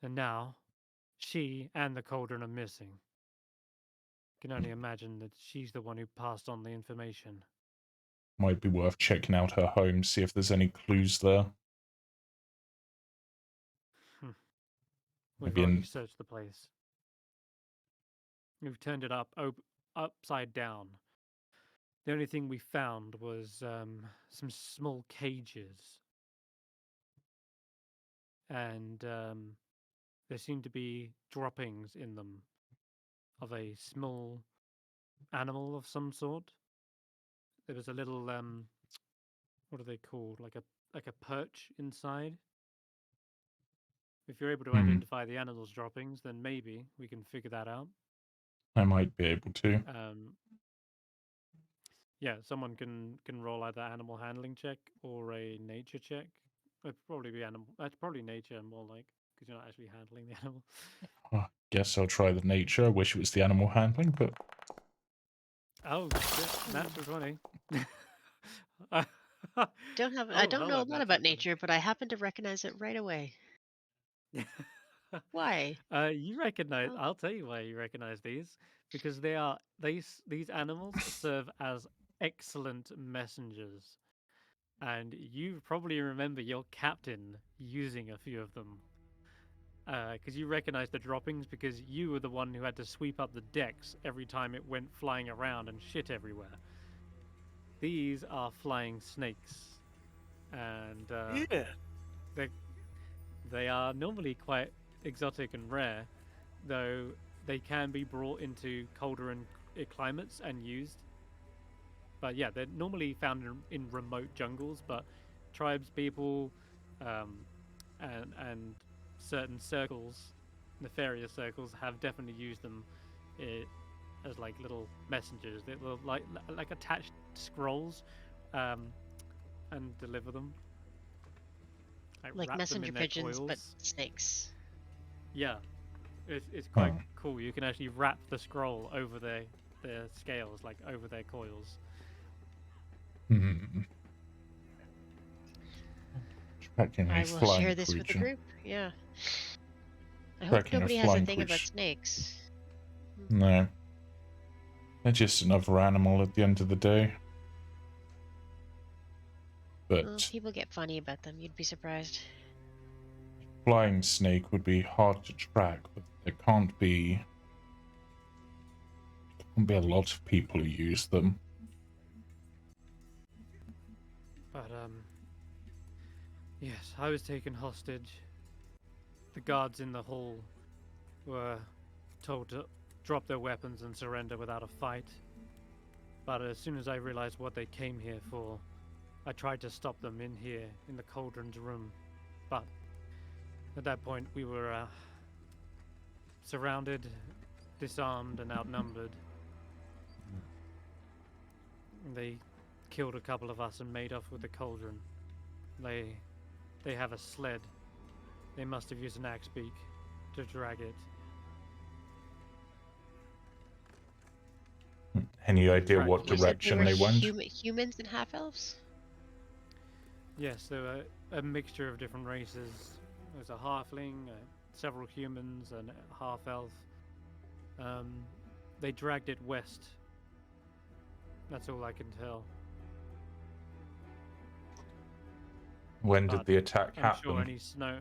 And now, she and the cauldron are missing. Can only imagine that she's the one who passed on the information. Might be worth checking out her home, see if there's any clues there. We've Maybe already searched the place. We've turned it upside down. The only thing we found was some small cages. And there seemed to be droppings in them of a small animal of some sort. There was a little what are they called? Like a perch inside. If you're able to identify the animal's droppings, then maybe we can figure that out. I might be able to. Yeah, someone can roll either animal handling check or a nature check. It'd probably be animal. That's probably nature more like, because you're not actually handling the animal. I guess I'll try the nature. I wish it was the animal handling, but Oh, shit, natural 20. I don't know a Hold lot on, about nature, but I happen to recognize it right away. Why? You recognize. Oh. I'll tell you why you recognize these, because these animals serve as excellent messengers, and you probably remember your captain using a few of them. Because you recognize the droppings, because you were the one who had to sweep up the decks every time it went flying around and shit everywhere. These are flying snakes, and Yeah. they are normally quite exotic and rare, though they can be brought into colder and climates and used. But yeah, they're normally found in remote jungles, but tribes, people, and certain circles, nefarious circles, have definitely used them as like little messengers. They will like attach scrolls and deliver them. Like wrap them messenger in their pigeons, coils. but snakes. Yeah, it's quite cool. You can actually wrap the scroll over their scales, like over their coils. Tracking I a will flying share this with the creature. group. Yeah. I hope Tracking a nobody has a flying thing about fish. snakes. No. They're just another animal at the end of the day. Well, But people get funny about them. You'd be surprised. flying snake would be hard to track, but there can't be a lot of people who use them. But, yes, I was taken hostage. The guards in the hall were told to drop their weapons and surrender without a fight. But as soon as I realized what they came here for, I tried to stop them in here, in the cauldron's room. But at that point, we were surrounded, disarmed, and outnumbered. They killed a couple of us and made off with the cauldron. They have a sled. They must have used an axe beak to drag it. Any idea Right, what you said direction they went? Humans and half-elves? Yes, there were a mixture of different races. There's a halfling, several humans, and a half-elf. They dragged it west. That's all I can tell. When did But the attack I'm happen? sure any snow.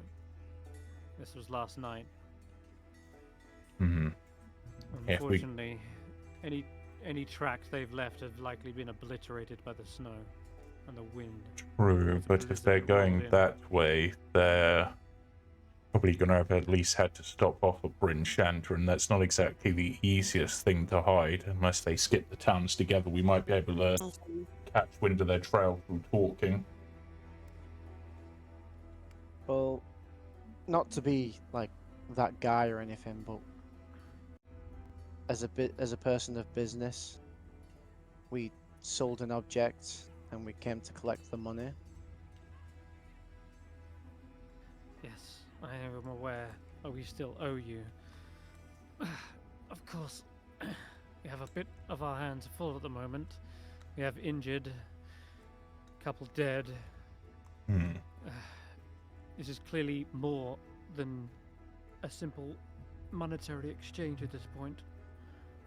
This was last night. Mm-hmm. Unfortunately, any tracks they've left have likely been obliterated by the snow and the wind. True, but if blizzard they're rolled going in. that way, they're probably going to have at least had to stop off at Bryn Shanter, and that's not exactly the easiest thing to hide. Unless they skip the towns together, we might be able to catch wind of their trail through talking. Well, not to be like that guy or anything, but as a person of business, we sold an object and we came to collect the money. Yes, I am aware. But we still owe you. Of course, we have a bit of our hands full at the moment. We have injured, a couple dead. Hmm. This is clearly more than a simple monetary exchange at this point.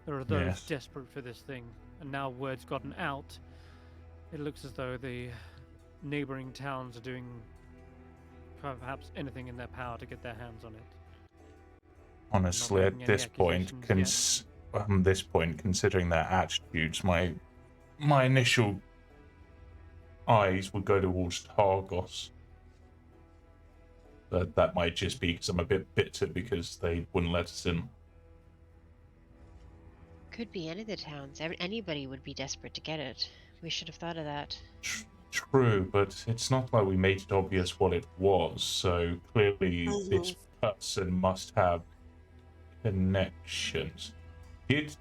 There are those Yes. desperate for this thing, and now word's gotten out. It looks as though the neighboring towns are doing perhaps anything in their power to get their hands on it. Honestly, making at any this point, accusations considering their attitudes, my initial eyes would go towards Targos. But that might just be because I'm a bit bitter because they wouldn't let us in. Could be any of the towns. Anybody would be desperate to get it. We should have thought of that. True, but it's not like we made it obvious what it was, so clearly this person must have connections. Faith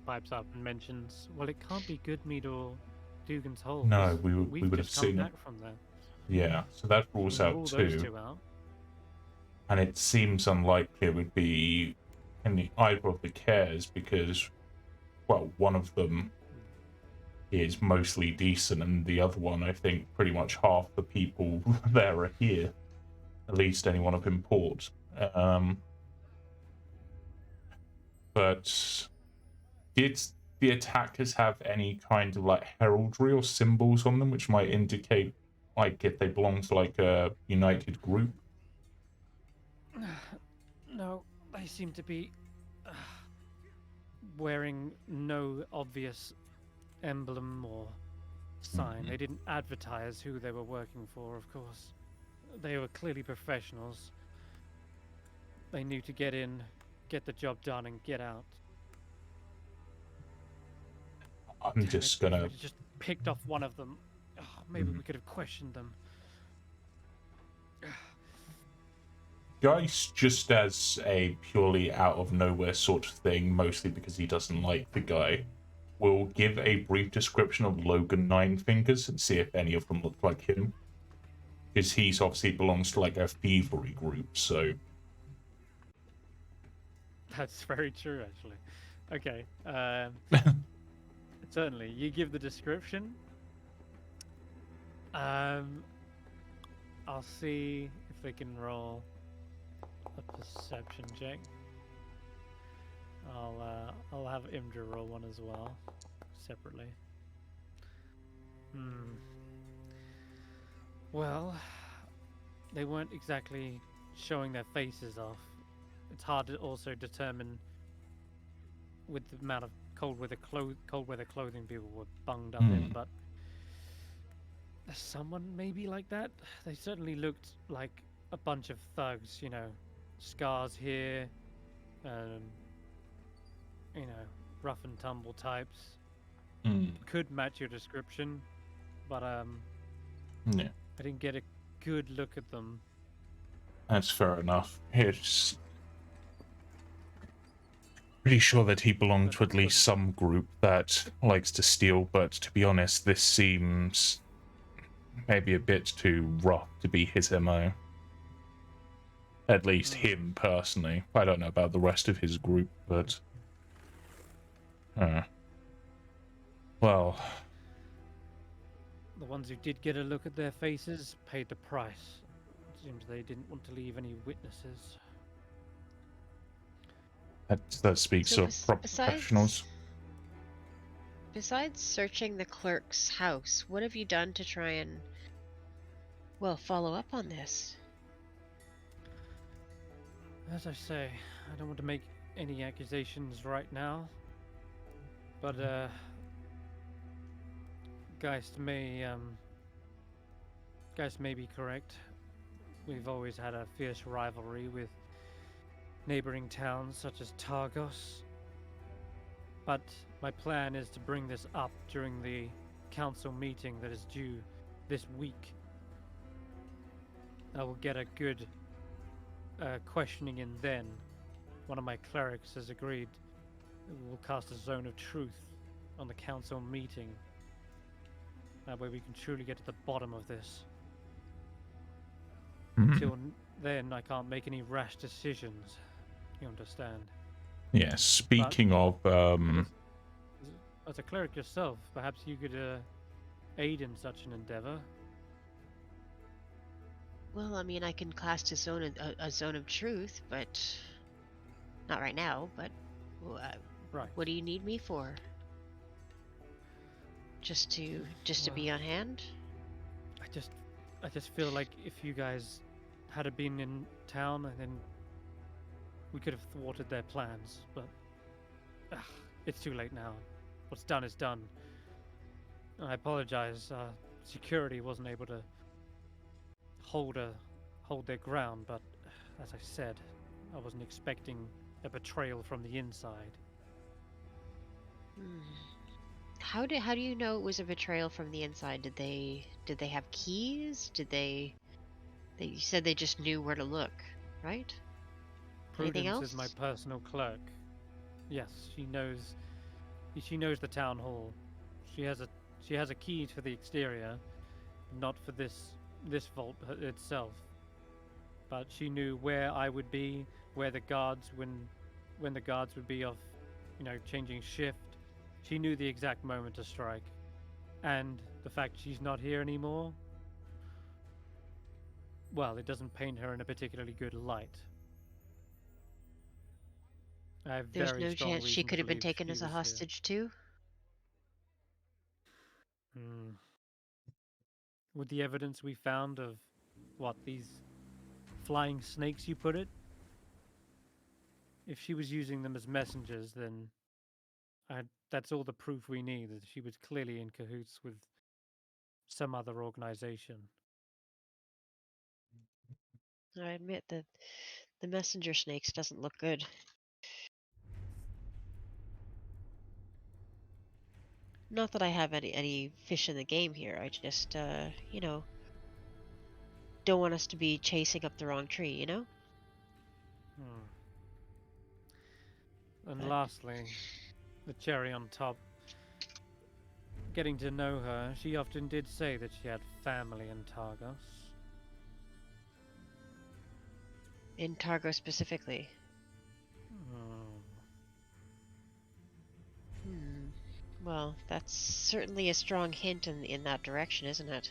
pipes up and mentions, well, it can't be Goodmead or Dugan's Hole. No, we We've would have just come seen it. back from there. Yeah, so that rules We'll out rule too. those two out. And it seems unlikely it would be either of the cares because, well, one of them is mostly decent and the other one, I think, pretty much half the people there are here. At least anyone of import. But did the attackers have any kind of like heraldry or symbols on them which might indicate like if they belong to like a united group? No, they seem to be wearing no obvious emblem or sign. They didn't advertise who they were working for, of course. They were clearly professionals. They knew to get in, get the job done, and get out. I'm just gonna... If we'd just picked off one of them, maybe we could have questioned them. Geist, just as a purely out of nowhere sort of thing, mostly because he doesn't like the guy, will give a brief description of Logan Ninefingers and see if any of them look like him. Because he's obviously belongs to like a thievery group, so... That's very true, actually. Okay, certainly, you give the description. I'll see if they can roll Perception check. I'll have Imdra roll one as well, separately. Well, they weren't exactly showing their faces off. It's hard to also determine with the amount of cold weather clothing people were bunged up in, but someone maybe like that. They certainly looked like a bunch of thugs, you know, scars here, you know, rough and tumble types. Could match your description, but Yeah, I didn't get a good look at them. that's fair enough. It's pretty sure that he belonged to at least some group that likes to steal, but to be honest, this seems maybe a bit too rough to be his MO. At least him personally. I don't know about the rest of his group, but well, The ones who did get a look at their faces paid the price. It seems they didn't want to leave any witnesses. that speaks So of professionals. Besides searching the clerk's house, what have you done to try and, well, follow up on this? As I say, I don't want to make any accusations right now, but Geist may be correct. We've always had a fierce rivalry with neighboring towns such as Targos, but my plan is to bring this up during the council meeting that is due this week. I will get a good questioning in then. One of my clerics has agreed that we will cast a zone of truth on the council meeting. That way we can truly get to the bottom of this. Till then, I can't make any rash decisions. You understand? Yeah, speaking of... As a cleric yourself, perhaps you could aid in such an endeavor. Well, I mean, I can cast a zone of truth, but not right now. But Right. what do you need me for? Just to be on hand? I just feel like if you guys had been in town, then we could have thwarted their plans. But it's too late now. What's done is done. I apologize. Security wasn't able to hold their ground, but as I said, I wasn't expecting a betrayal from the inside. How do you know it was a betrayal from the inside? Did they have keys? You said they just knew where to look, right? Anything Prudence else? is my personal clerk. Yes, she knows the town hall. She has a key to the exterior, not for this vault itself. But she knew where I would be, where the guards when the guards would be off, you know, changing shift. She knew the exact moment to strike. And the fact she's not here anymore, well, it doesn't paint her in a particularly good light. I have There's very no strong chance she reason to could have been believe taken she as a was here. hostage too? With the evidence we found of these flying snakes you put it, if she was using them as messengers, then that's all the proof we need, that she was clearly in cahoots with some other organization. I admit that the messenger snakes doesn't look good. Not that I have any fish in the game here. I just, you know, don't want us to be chasing up the wrong tree, you know? And lastly, the cherry on top, getting to know her, she often did say that she had family in Targos. In Targo specifically. Well, that's certainly a strong hint in that direction, isn't it?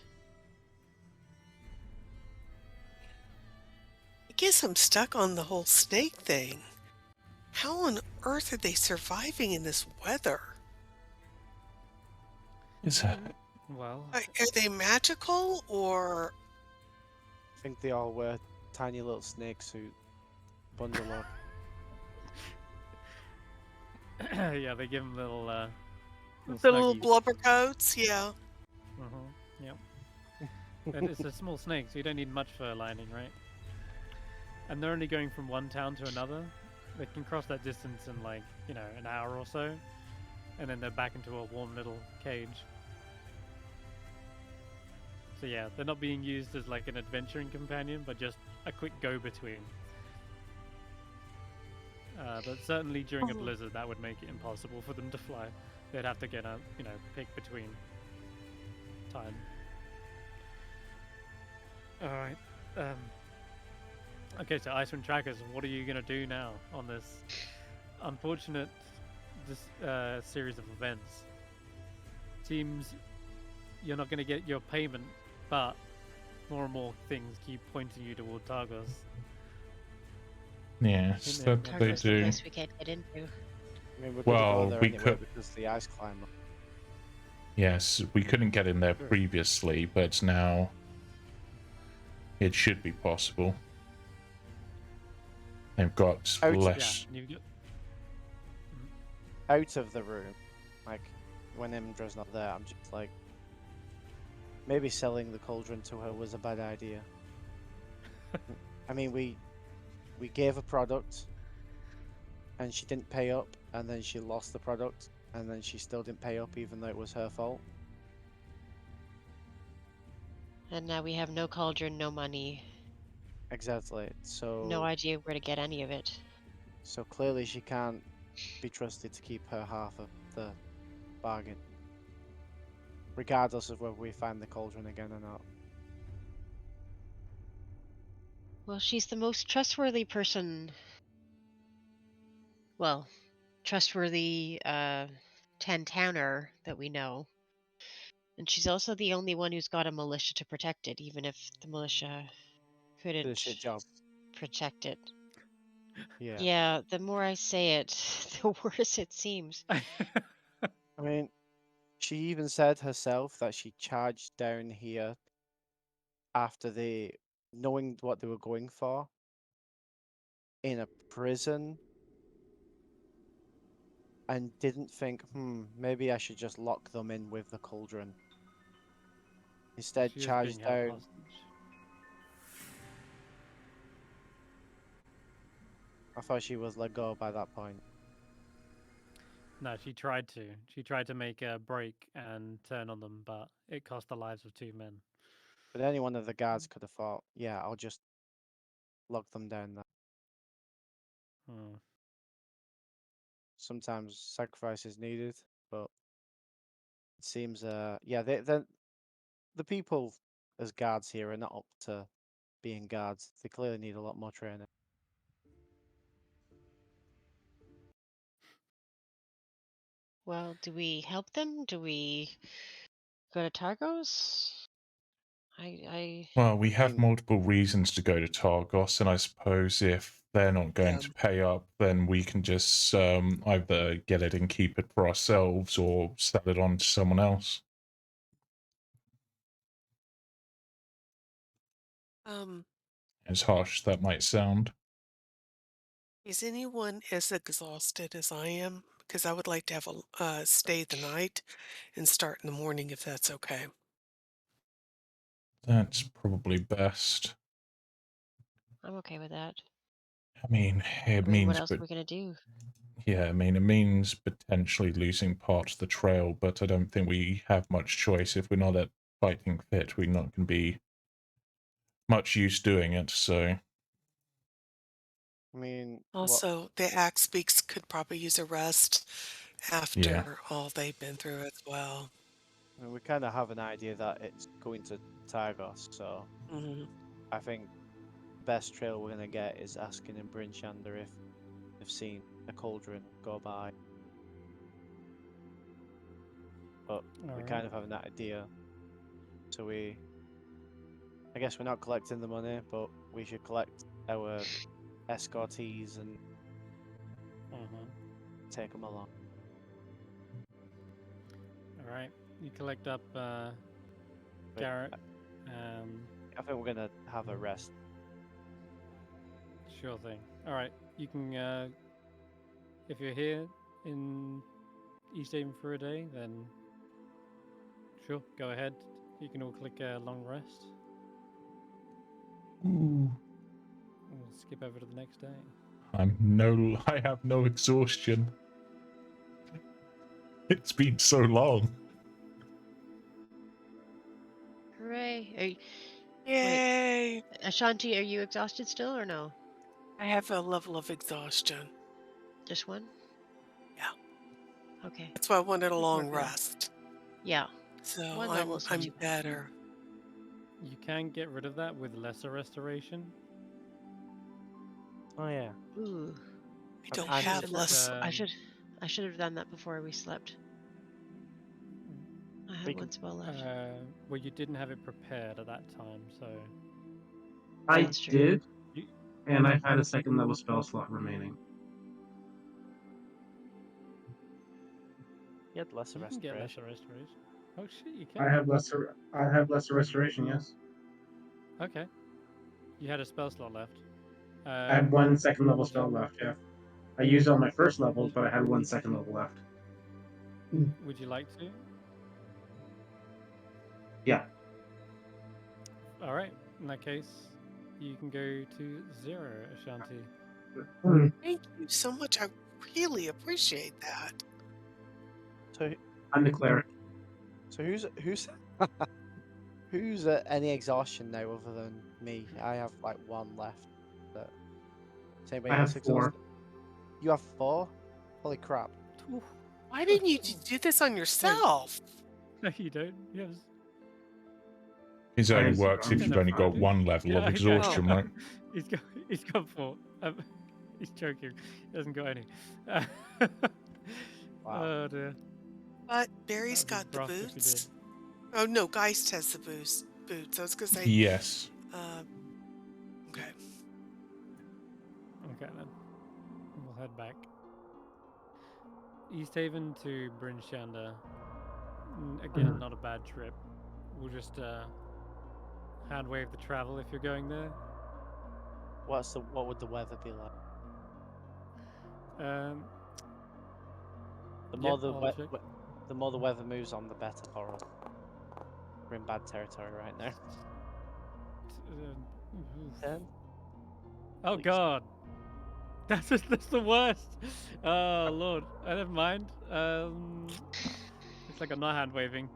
guess I'm stuck on the whole snake thing. How on earth are they surviving in this weather? Is that? Well, Are they magical or? I think they all wear tiny little snake suit. Bundle up. yeah, they give them little, The little snuggies. blubber coats? Yeah. Yep. And it's a small snake, so you don't need much fur lining, right? And they're only going from one town to another. They can cross that distance in like, an hour or so. And then they're back into a warm little cage. So yeah, they're not being used as like an adventuring companion, but just a quick go-between. But certainly during a blizzard, that would make it impossible for them to fly. They'd have to get a, pick between time. Alright. Okay, so Icewind Trekkers, what are you going to do now on this unfortunate series of events? Seems you're not going to get your payment, but more and more things keep pointing you toward Targos. Yes, that they Targos, the do. place we can't get into. I mean, we're gonna Well, go there we anyway could- because the ice climber. Yes, we couldn't get in there previously, but now it should be possible. They've got Out- less. Yeah, you've got, Out of the room, like when Imdra's not there, I'm just like, maybe selling the cauldron to her was a bad idea. I mean, we gave a product, and she didn't pay up, and then she lost the product, and then she still didn't pay up, even though it was her fault. And now we have no cauldron, no money, Exactly. So no idea where to get any of it. So clearly she can't be trusted to keep her half of the bargain, regardless of whether we find the cauldron again or not. Well, she's the most trustworthy person. Well, trustworthy 10-towner that we know. And she's also the only one who's got a militia to protect it, even if the militia Did a couldn't shit job. protect it. Yeah. Yeah, the more I say it, the worse it seems. I mean, she even said herself that she charged down here after knowing what they were going for in a prison, and didn't think, maybe I should just lock them in with the cauldron. Instead, she is charged being held down. hostage. I thought she was let go by that point. No, she tried to. She tried to make a break and turn on them, but it cost the lives of 2 men. But any one of the guards could have thought, yeah, I'll just lock them down there. Hmm. Sometimes sacrifice is needed, but it seems, yeah, the people as guards here are not up to being guards. They clearly need a lot more training. Well, do we help them? Do we go to Targos? Well, we have mean- multiple reasons to go to Targos, and I suppose if they're not going Yeah. to pay up, then we can just either get it and keep it for ourselves or sell it on to someone else. As harsh as that might sound. Is anyone as exhausted as I am? Because I would like to have a stay the night and start in the morning if that's okay. That's probably best. I'm okay with that. I mean, it I mean, what means, else but are we gonna do? yeah, I mean, it means potentially losing part of the trail, but I don't think we have much choice. If we're not at fighting fit, we're not going to be much use doing it, so. I mean, Also, the Axe Beaks could probably use a rest after all they've been through as well. I mean, we kind of have an idea that it's going to Targos, so Hmm. I think the best trail we're gonna get is asking in Bryn Shander if they've seen a cauldron go by. But we kind of have an idea, so I guess we're not collecting the money, but we should collect our escortees and Mhm. take them along. All right. You collect up But Garrett. I think we're gonna have a rest. Sure thing. All right. You can, if you're here in East Haven for a day, then sure, go ahead. You can all click a long rest. Ooh. We'll skip over to the next day. I have no exhaustion. It's been so long. Hooray! Are you, Yay! Ashanti, are you exhausted still or no? I have a level of exhaustion. Just one? Yeah. Okay. That's why I wanted a We're long good. rest. Yeah. So One level is not I'm too bad. better. You can get rid of that with lesser restoration. Oh yeah. Ooh. I don't I have done less. that I should have done that before we slept. I had one spell left. Well, you didn't have it prepared at that time, so I That's true. did, you, and I had a second level spell slot remaining. You had lesser you can get restoration. lesser restoration. Oh shit, you can. I have lesser restoration. Yes, Okay. You had a spell slot left. I had one second level spell left. Yeah, I used all my first levels, but I had one second level left. Would you like to? Yeah. All right. In that case, you can go to 0, Ashanti. Thank you so much. I really appreciate that. So I'm the cleric. So who's at any exhaustion now other than me? I have like one left. But is anybody I else have 4. exhausted? You have 4? Holy crap! Why didn't you do this on yourself? No, you don't. Yes. It I only am works if surrounded. you've only got one level of I exhaustion, know. right? He's got 4. He's joking. He hasn't got any. Wow. Oh dear. But Barry's That'd be got the rough if you boots. did. Oh no, Geist has the boots. I was gonna say. Yes. Okay. Okay then. We'll head back. East Haven to Bryn Shander. Again, not a bad trip. We'll just hand wave the travel if you're going there. What would the weather be like? The more the more the weather moves on, the better for us. We're in bad territory right now. 10? Oh Please. god. That's the worst. Oh lord. Never mind. Looks like I'm not hand waving.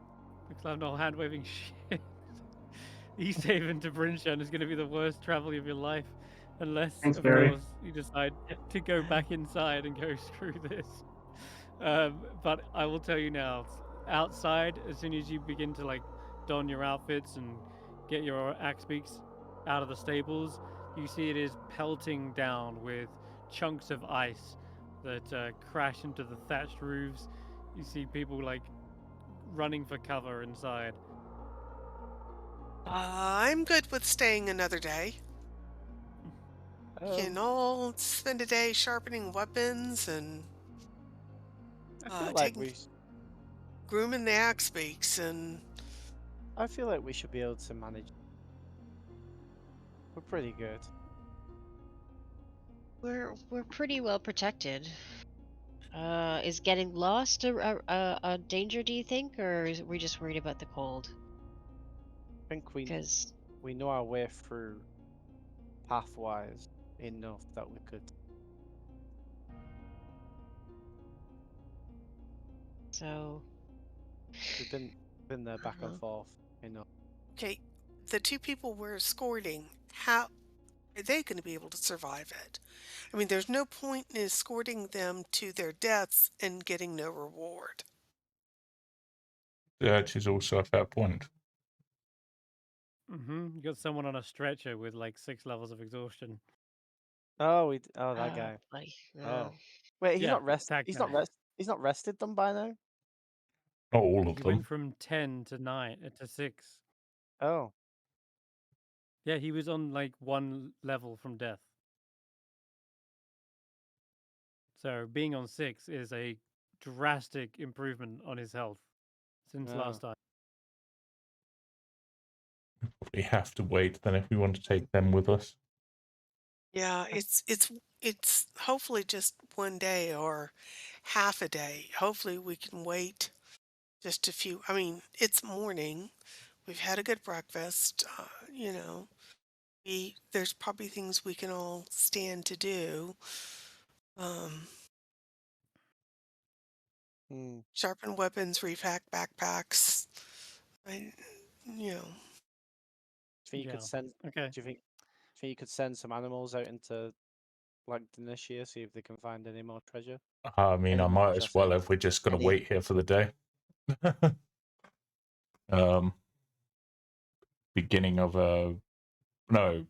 Looks like I'm not hand waving shit. East Haven to Brinshan is going to be the worst travel of your life, unless, Thanks, of Barry. course, you decide to go back inside and go screw this. But I will tell you now, outside, as soon as you begin to like don your outfits and get your axe beaks out of the stables, you see it is pelting down with chunks of ice that crash into the thatched roofs. You see people like running for cover inside. I'm good with staying another day. You can all spend a day sharpening weapons and I feel like grooming the axe beaks, and I feel like we should be able to manage. We're pretty good. We're pretty well protected. Is getting lost a danger, do you think, or is we just worried about the cold? I think Because we know our way through pathwise enough that we could. so We've been there back and forth enough. okay, the 2 people we're escorting, how are they going to be able to survive it? I mean, there's no point in escorting them to their deaths and getting no reward. That is also a fair point. You got someone on a stretcher with like 6 levels of exhaustion. Oh, that guy. Oh, wait, he's not rested. He's not rested them by now. Not all of He them. went from 10 to 9 to 6. Oh. Yeah, he was on like one level from death. So being on 6 is a drastic improvement on his health since Yeah. last time. We have to wait then if we want to take them with us. Yeah, it's hopefully just one day or half a day. Hopefully we can wait just a few. I mean, it's morning. We've had a good breakfast. You know, there's probably things we can all stand to do. Um, Hmm. Sharpen weapons, repack backpacks. I, you know, Do you think you could Yeah. send? Okay. Do you think you could send some animals out into like Denicia, see if they can find any more treasure? I mean, Any I more, might should I as well say? if we're just going to Any? wait here for the day. Beginning of a no.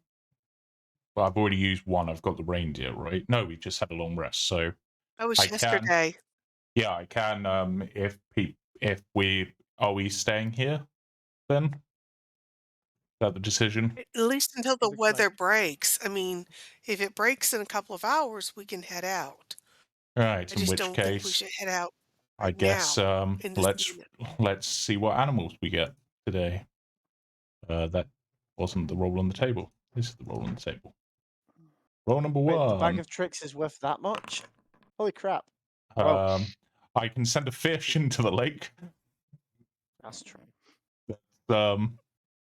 Well, I've already used one. I've got the reindeer, right? No, we just had a long rest, so that was I can. yesterday. Yeah, I can. If we are we staying here, then is that the decision? At least until the Looks weather like breaks. I mean, if it breaks in a couple of hours, we can head out. Right. I In just which don't think we case, should head out I right guess now in the let's season. see what animals we get today. That wasn't the roll on the table. This is the roll on the table. Roll number Wait, the bag one. of tricks is worth that much? Holy crap! Whoa, I can send a fish into the lake. that's true. Um,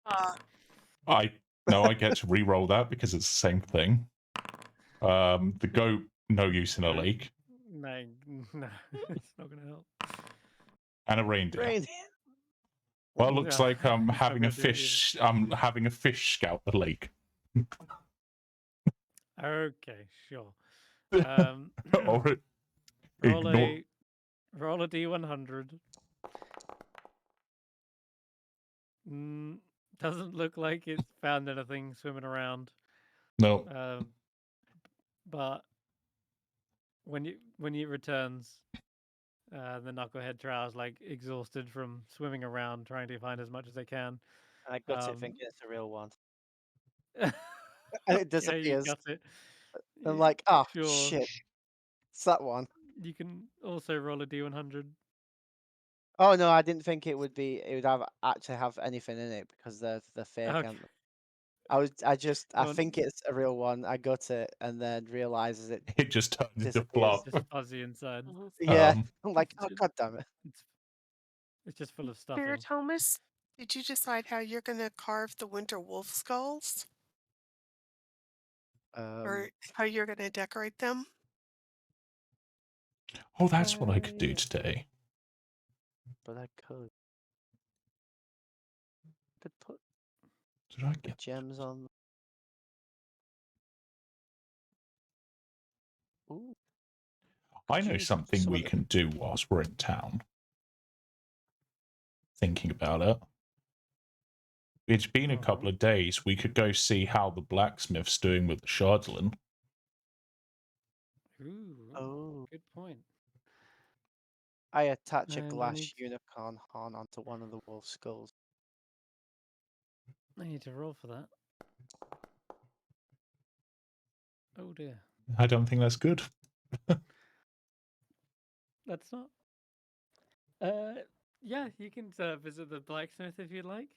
Uh, I get to re-roll that because it's the same thing. The goat, no use in a lake, no, no, it's not going to help. and a reindeer. Rain. Well, it looks like I'm It's not having a gonna do it either. fish. I'm having a fish scout the lake. Okay, sure. Or roll ignore. a d100. Doesn't look like it's found anything swimming around. No, But when it returns, the knucklehead trow's like exhausted from swimming around trying to find as much as they can. I got it thinking it's a real one. Yeah, And it you disappears. got it. I'm like, oh Sure. shit, it's that one. You can also roll a d100. Oh no, I didn't think it would actually have anything in it because they're fake. Okay. I Well, think it's a real one. I got it and then realizes it it just turns into disappears. fluff. just fuzzy inside. Yeah, I'm like, oh god damn it. It's just full of stuffing. Barritomus, did you decide how you're going to carve the winter wolf skulls? Or how you're going to decorate them? Oh, that's what I could do yeah. today. But I could put Did I the get gems on. Ooh. I Could know use something some we of the- can do whilst we're in town. Thinking about it. It's been a couple of days. We could go see how the blacksmith's doing with the Shardlin. Ooh, Oh. good point. I attach a And glass unicorn horn onto one of the wolf skulls. I need to roll for that. Oh dear. I don't think that's good. That's not. Yeah, you can visit the blacksmith if you'd like.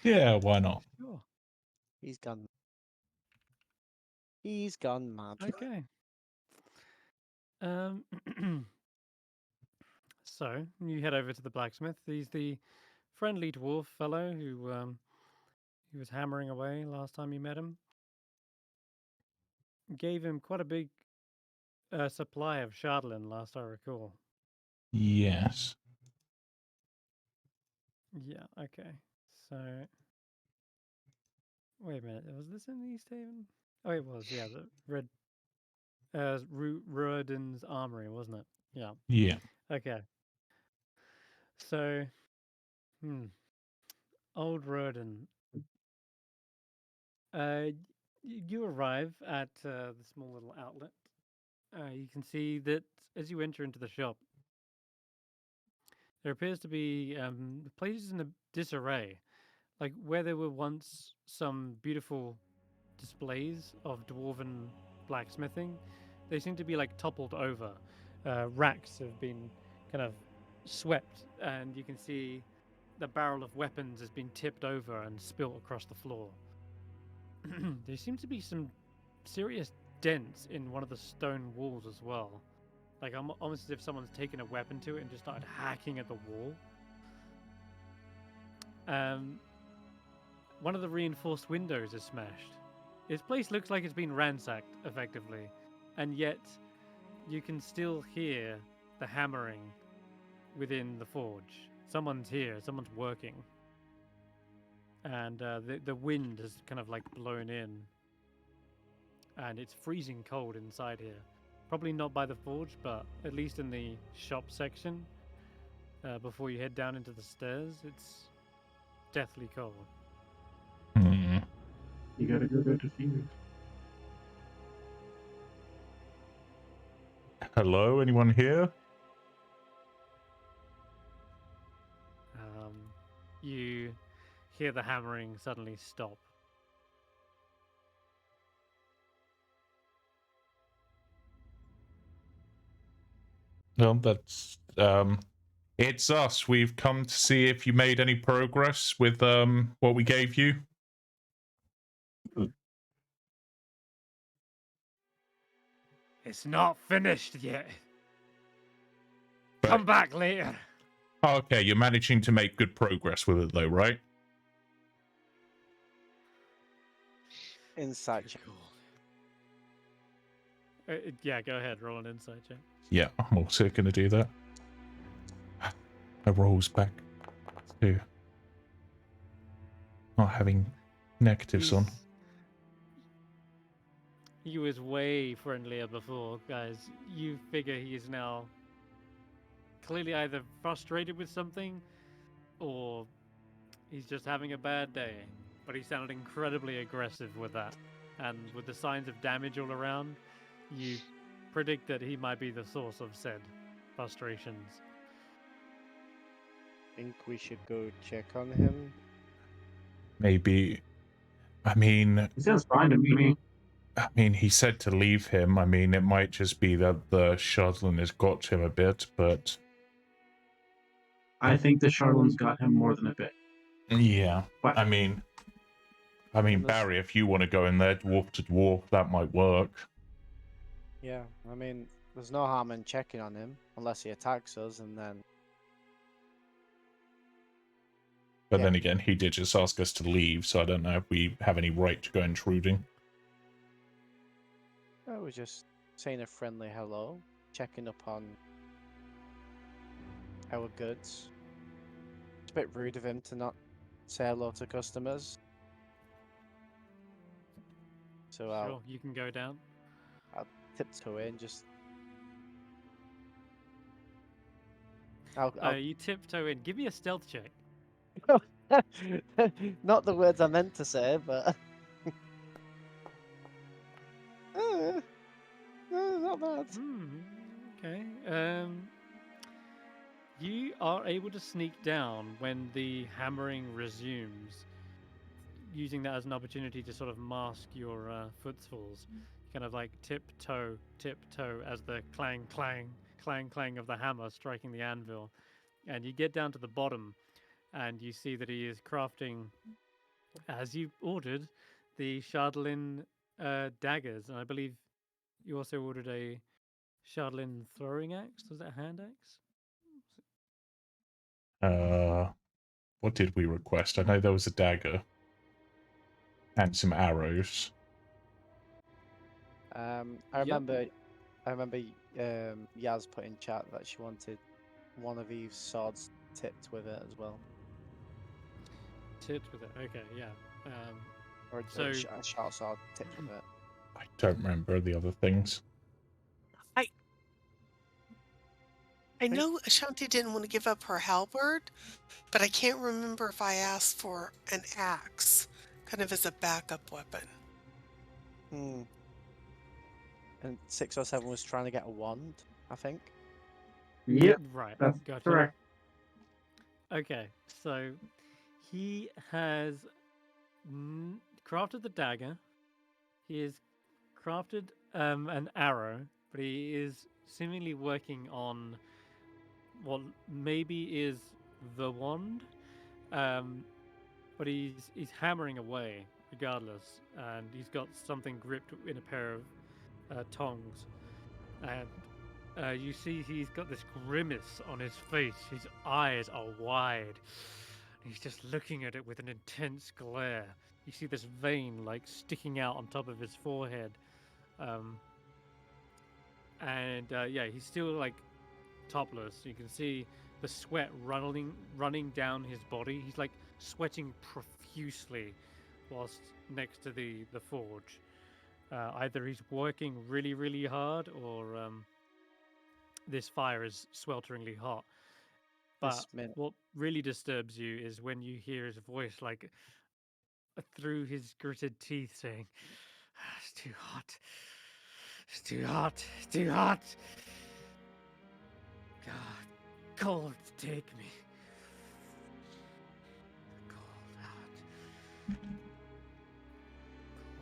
Yeah, why not? Sure. He's gone. He's gone mad. Okay. So you head over to the blacksmith. He's the friendly dwarf fellow who he was hammering away last time you met him. Gave him quite a big supply of Shardlin, last I recall. Yes. Yeah. Okay. So wait a minute. Was this in the East Haven? Oh, it was. Yeah, the red. Ruoden's armory, wasn't it? Yeah. Yeah. Okay. So, old Roden. You arrive at the small little outlet. You can see that as you enter into the shop, there appears to be the place is in a disarray. like where there were once some beautiful displays of dwarven blacksmithing, they seem to be like toppled over. Racks have been kind of swept, and you can see the barrel of weapons has been tipped over and spilt across the floor. There seem to be some serious dents in one of the stone walls as well. Like almost as if someone's taken a weapon to it and just started hacking at the wall. One of the reinforced windows is smashed. This place looks like it's been ransacked, effectively, and yet you can still hear the hammering within the forge. Someone's here, someone's working. And the wind has kind of like blown in. And it's freezing cold inside here. Probably not by the forge, but at least in the shop section, before you head down into the stairs, it's deathly cold. Hmm. You gotta go to Phoenix. Hello, anyone here? You hear the hammering suddenly stop. No, that's it's us. We've come to see if you made any progress with what we gave you. It's not finished yet. But- Come back later. Okay, you're managing to make good progress with it though, right? Insight check. Yeah, go ahead. Roll an insight check. Yeah, I'm also going to do that. My rolls back to not having negatives on. He was way friendlier before, guys. You figure he is now clearly either frustrated with something or he's just having a bad day. But he sounded incredibly aggressive with that. And with the signs of damage all around, you predict that he might be the source of said frustrations. Think we should go check on him. Maybe. I mean, It sounds fine to me. he said to leave him. I mean, it might just be that the shuttling has got him a bit, but I think the Charlon's got him more than a bit. yeah. What? I mean, Unless- Barry, if you want to go in there, dwarf to dwarf, that might work. Yeah, I mean, there's no harm in checking on him unless he attacks us, and then. But Yeah. then again, he did just ask us to leave, so I don't know if we have any right to go intruding. I was just saying a friendly hello, checking up on our goods. It's a bit rude of him to not say hello to customers. So Sure, you can go down. I'll tiptoe in, just. I'll... You tiptoe in. Give me a stealth check. Not the words I meant to say, but. Not bad. Okay. You are able to sneak down when the hammering resumes, using that as an opportunity to sort of mask your footfalls. Kind of like tiptoe as the clang, clang, clang, clang of the hammer striking the anvil. And you get down to the bottom, and you see that he is crafting, as you ordered, the Chardlin daggers. And I believe you also ordered a Chardlin throwing axe. Was that a hand axe? What did we request? I know there was a dagger and some arrows. I remember Yaz put in chat that she wanted one of Eve's swords tipped with it as well. Tipped with it. Okay, yeah. Or So- a short sword tipped with it. I don't remember the other things. I know Ashanti didn't want to give up her halberd, but I can't remember if I asked for an axe, kind of as a backup weapon. And 607 was trying to get a wand, I think. Yep, Right. that's Gotcha. correct. Okay, so He has crafted the dagger. He has crafted an arrow, but he is seemingly working on what maybe is the wand. But he's hammering away regardless, and he's got something gripped in a pair of tongs, and you see he's got this grimace on his face. His eyes are wide. He's just looking at it with an intense glare. You see this vein like sticking out on top of his forehead, and yeah, he's still like topless. You can see the sweat running down his body. He's like sweating profusely whilst next to the forge. Either he's working really hard, or this fire is swelteringly hot. But what really disturbs you is when you hear his voice, like through his gritted teeth, saying, "It's too hot. It's too hot. It's too hot. God, cold, take me. Cold,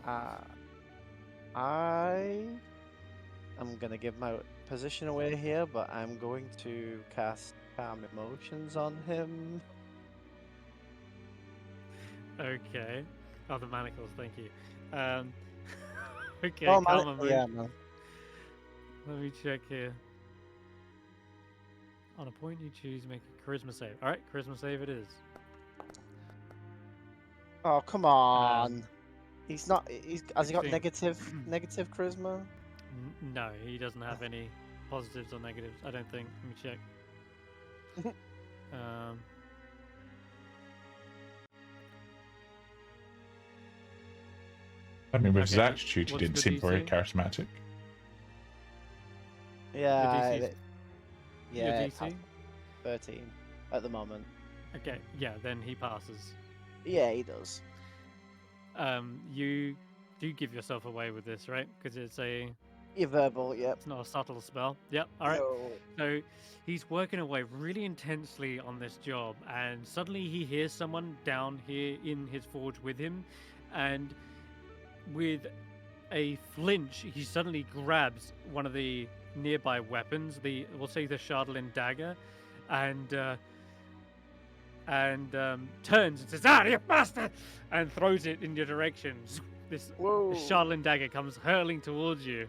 hot." I am gonna give my position away here, but I'm going to cast Calm Emotions on him. Okay. Oh, the manacles, thank you. Okay, Oh, calm emotion. yeah, man. Let me check here. On a point you choose, make a charisma save. Alright, charisma save it is. Oh, come on. Has he got 16. negative charisma? No, he doesn't have any positives or negatives, I don't think. Let me check. I mean, with his Okay, attitude, he what's didn't the seem very DC? charismatic. Yeah, Your yeah, DC? 13 at the moment. Okay, yeah, then he passes. Yeah, he does. You do give yourself away with this, right? Because You're verbal, yep. it's not a subtle spell. Yep, alright. No. So he's working away really intensely on this job, and suddenly he hears someone down here in his forge with him, and with a flinch, he suddenly grabs one of the nearby weapons, we'll say the Chardalin dagger, and turns and says, "Ah, you bastard!" and throws it in your direction. This Chardalin dagger comes hurling towards you.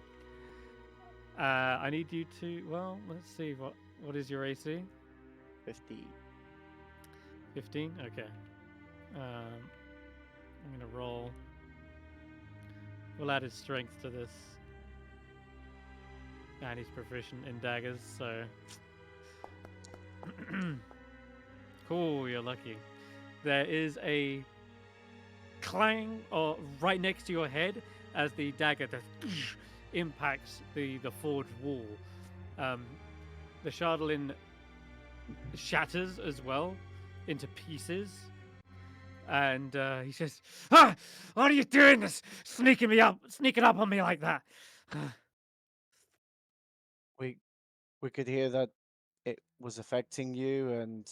I need you to, well, let's see, what is your AC? 15. 15? Okay. I'm gonna roll. We'll add his strength to this. And he's proficient in daggers, so... Cool, you're lucky. There is a clang right next to your head as the dagger impacts the forge wall. The Chardalin shatters as well into pieces. And he says, "Ah, what are you doing this? Sneaking up on me like that." We could hear that it was affecting you, and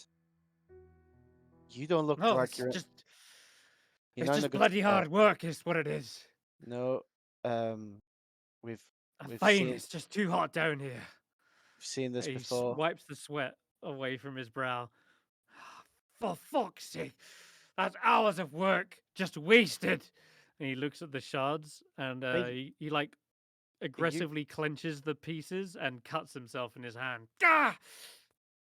you don't look No, like it's you're. just You're it's not in a just good bloody spot. hard work, is what it is. No, we've I'm we've fine. seen It's just too hot down here. we've seen this He before. wipes the sweat away from his brow. For fuck's sake, that's hours of work just wasted. And he looks at the shards, and he like aggressively clenches the pieces and cuts himself in his hand. Ah!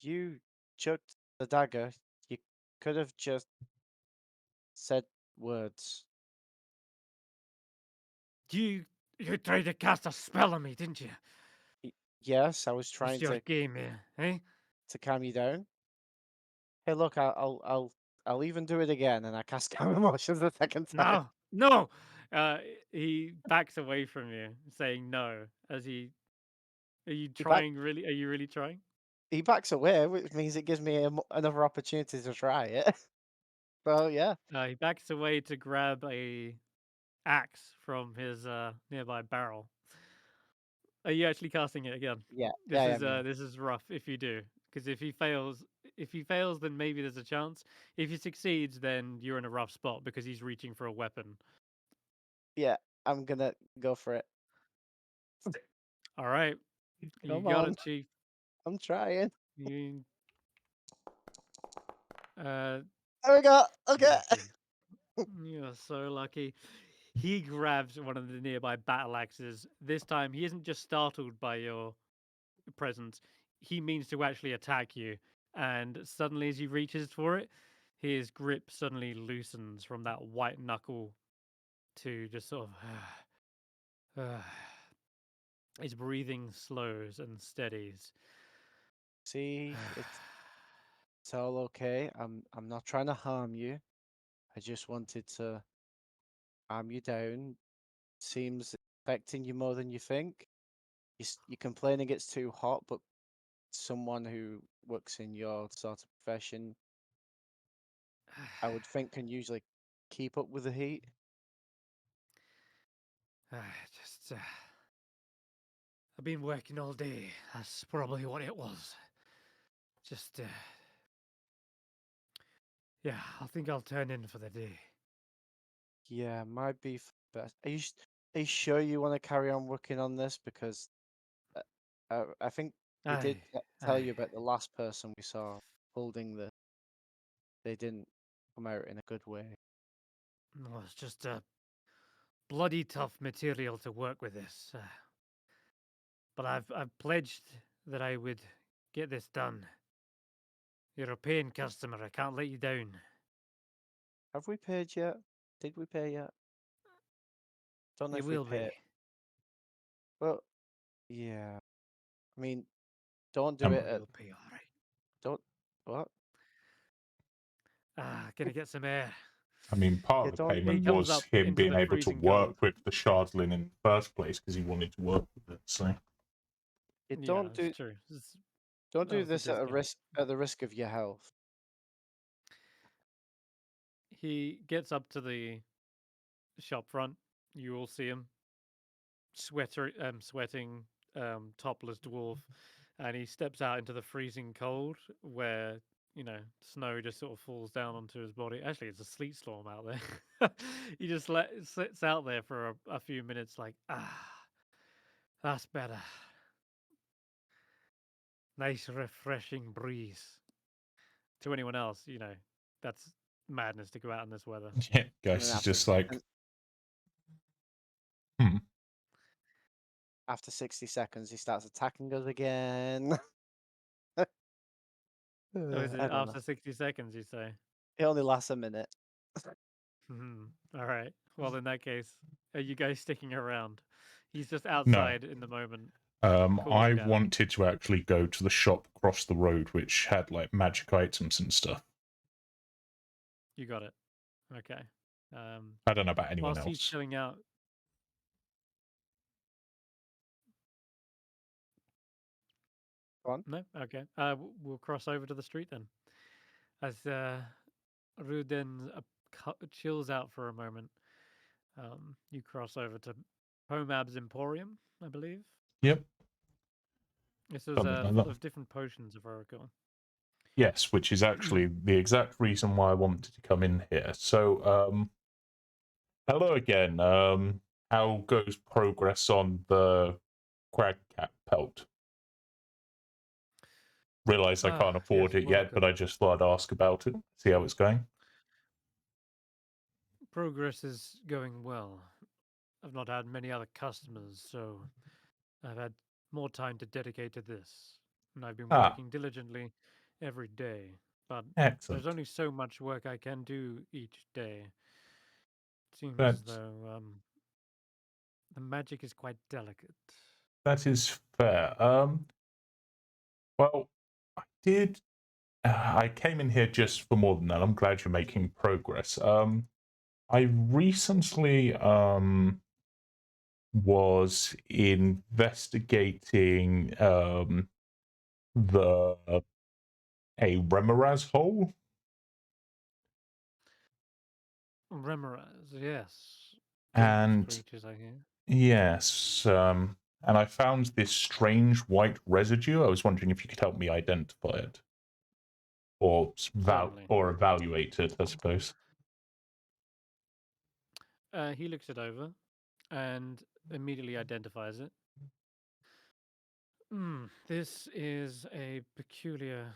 You chucked the dagger. You could have just said words. You tried to cast a spell on me, didn't you? Yes, I was What's trying your game here, eh? to calm you down. Hey, look, I'll even do it again, and I cast calm emotions the second time. No. He backs away from you, saying no. As he, are you trying really? Are you really trying? He backs away, which means it gives me another opportunity to try it. So yeah, He backs away to grab a axe from his nearby barrel. Are you actually casting it again? yeah, This yeah, is rough if you do, because if he fails, if he fails, then maybe there's a chance. If he succeeds, then you're in a rough spot because he's reaching for a weapon. Yeah, I'm gonna go for it. All right, you Come got on. it, Chief. I'm trying. You, There we go. Okay. lucky. You're so lucky. He grabs one of the nearby battle axes. This time, he isn't just startled by your presence. He means to actually attack you. And suddenly, as he reaches for it, his grip suddenly loosens from that white knuckle to just sort of. His breathing slows and steadies. See, it's all okay. I'm not trying to harm you. I just wanted to calm you down. Seems affecting you more than you think. You're complaining it's too hot, but someone who works in your sort of profession, I would think, can usually keep up with the heat. Just, I've been working all day. That's probably what it was. Just, yeah, I think I'll turn in for the day. Yeah, might be best. Are you sure you want to carry on working on this? Because I think they did tell you about the last person we saw holding the. They didn't come out in a good way. No, it's just bloody tough material to work with this. But I've pledged that I would get this done. You're a paying customer. I can't let you down. Have we paid yet? Did we pay yet? Don't know You if we will paid. be. Well, yeah. I mean, don't do it at. You'll pay all right. Don't what? Gonna get some air. I mean, part Yeah, of the don't. He payment comes was up him into being the able to freezing work cold. with the Shardlin in the first place because he wanted to work with it. So Yeah, Yeah, don't do. it's true. Don't That do was the this at a discount. the risk of your health. He gets up to the shop front. You all see him, sweating, topless dwarf, and he steps out into the freezing cold where snow just sort of falls down onto his body. Actually, it's a sleet storm out there. He just sits out there for a few minutes, like that's better. Nice, refreshing breeze. To anyone else, that's madness to go out in this weather. yeah, And guys then is just like, after 60 seconds, he starts attacking us again. Oh, is I it don't know. after 60 seconds, you say? It only lasts a minute. All right. Well, in that case, are you guys sticking around? He's just no. outside in the moment. I down. wanted to actually go to the shop across the road, which had like magic items and stuff. You got it. Okay. I don't know about anyone whilst he's else. chilling out. Go on. No? Okay. We'll cross over to the street then. As Ruden chills out for a moment, you cross over to Pomab's Emporium, I believe. Yep. This is Something like full that. of different potions, if I recall. Yes, which is actually the exact reason why I wanted to come in here. So, hello again. How goes progress on the Cragcat pelt? Realize I can't afford yes, it yet, but I just thought I'd ask about it, see how it's going. Progress is going well. I've not had many other customers, so I've had more time to dedicate to this. And I've been working diligently every day. But Excellent. there's only so much work I can do each day. It seems as though the magic is quite delicate. That is fair. Well, I did. I came in here just for more than that. I'm glad you're making progress. I recently was investigating the a Remoraz hole. Remoraz, yes. And creatures, I hear. Yes, and I found this strange white residue. I was wondering if you could help me identify it. or Certainly. or evaluate it, I suppose. He looks it over and immediately identifies it. This is a peculiar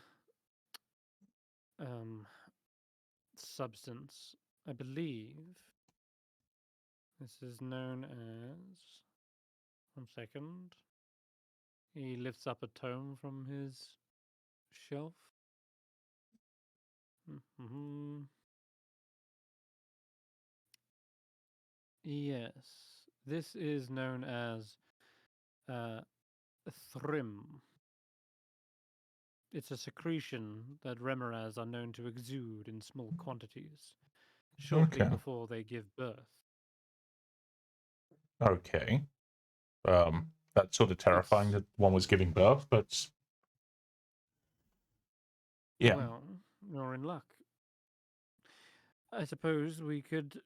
substance. I believe this is known as. 1 second. He lifts up a tome from his shelf. Yes, this is known as Thrym. It's a secretion that Remoras are known to exude in small quantities shortly Okay. before they give birth. Okay. That's sort of terrifying that one was giving birth, but yeah. Well, you're in luck. I suppose we could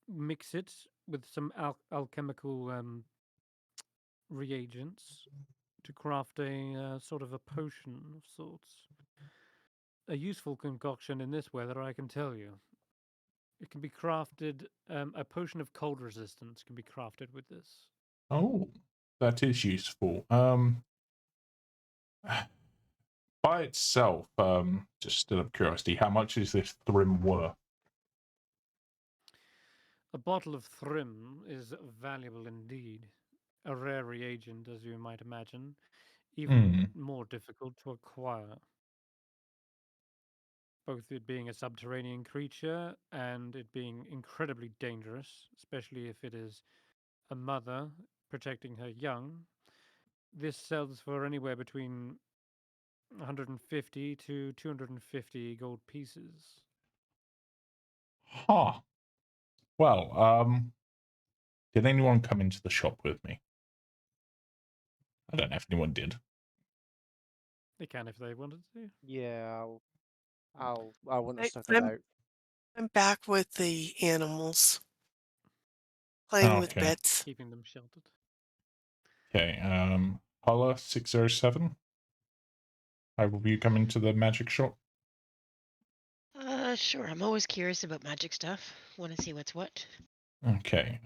mix it with some alchemical reagents to craft a sort of a potion of sorts. A useful concoction in this weather, I can tell you. It can be crafted, a potion of cold resistance can be crafted with this. Oh, that is useful. By itself, just out of curiosity, how much is this Thrym worth? A bottle of Thrym is valuable indeed. A rare reagent, as you might imagine, even more difficult to acquire. Both it being a subterranean creature and it being incredibly dangerous, especially if it is a mother protecting her young. This sells for anywhere between 150 to 250 gold pieces. Huh. Well, did anyone come into the shop with me? I don't know if anyone did. They can if they wanted to. Yeah, I wouldn't have I, stuck it out. I'm back with the animals, playing with Okay. beds. Keeping them sheltered. Okay, Hulla 607. How will you come into the magic shop? Sure. I'm always curious about magic stuff. Want to see what's what. Okay,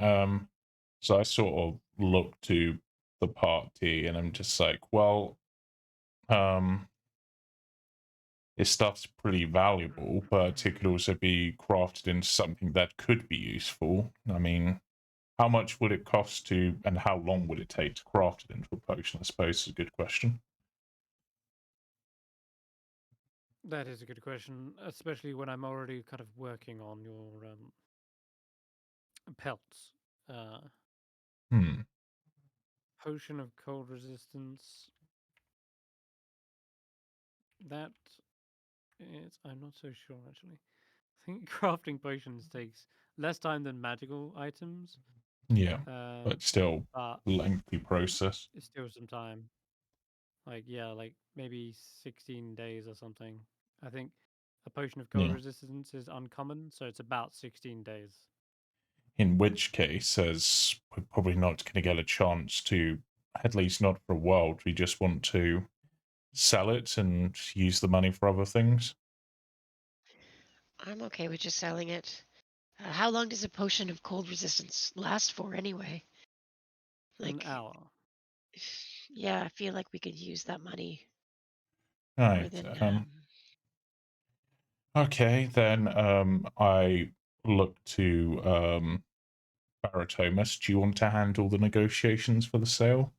so I sort of look to the party and I'm just like, well, this stuff's pretty valuable, but it could also be crafted into something that could be useful. I mean, how much would it cost to, and how long would it take to craft it into a potion? I suppose is a good question. That is a good question, especially when I'm already kind of working on your pelts. Potion of cold resistance. That is, I'm not so sure actually. I think crafting potions takes less time than magical items. Yeah, but still but lengthy process. it's still some time. Like like maybe 16 days or something. I think a potion of cold resistance is uncommon, so it's about 16 days. In which case, as we're probably not going to get a chance to, at least not for a while, we just want to sell it and use the money for other things. I'm okay with just selling it. How long does a potion of cold resistance last for anyway? An hour. Yeah, I feel like we could use that money. Right. More than, Okay, then I look to Barritomus. Do you want to handle the negotiations for the sale?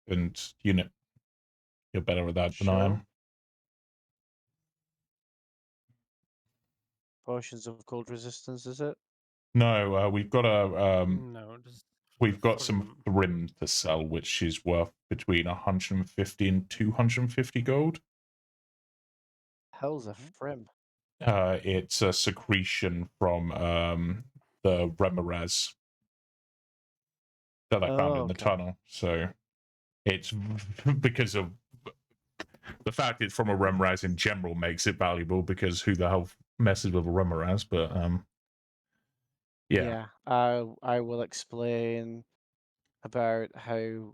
And you're better at that than I am. Potions of cold resistance, is it? No, we've got a No, just we've got some Thrym to sell, which is worth between 150 and 250 gold. Hell's a Thrym? It's a secretion from the Remoras that I found in the tunnel. So it's because of the fact it's from a Remoras in general makes it valuable, because who the hell messes with a Remoras? But yeah. I will explain about how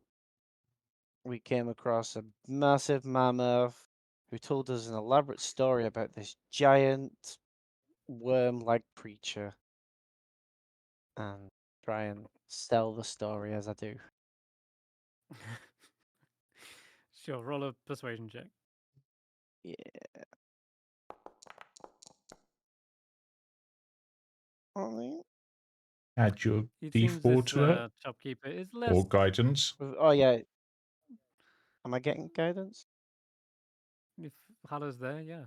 we came across a massive mammoth who told us an elaborate story about this giant worm-like creature, and try and sell the story as I do. Sure, roll a persuasion check. Yeah. Alright. Add your It seems D4 this to it shopkeeper is less. or guidance. Oh yeah. Am I getting guidance? If Hulla's there, yeah.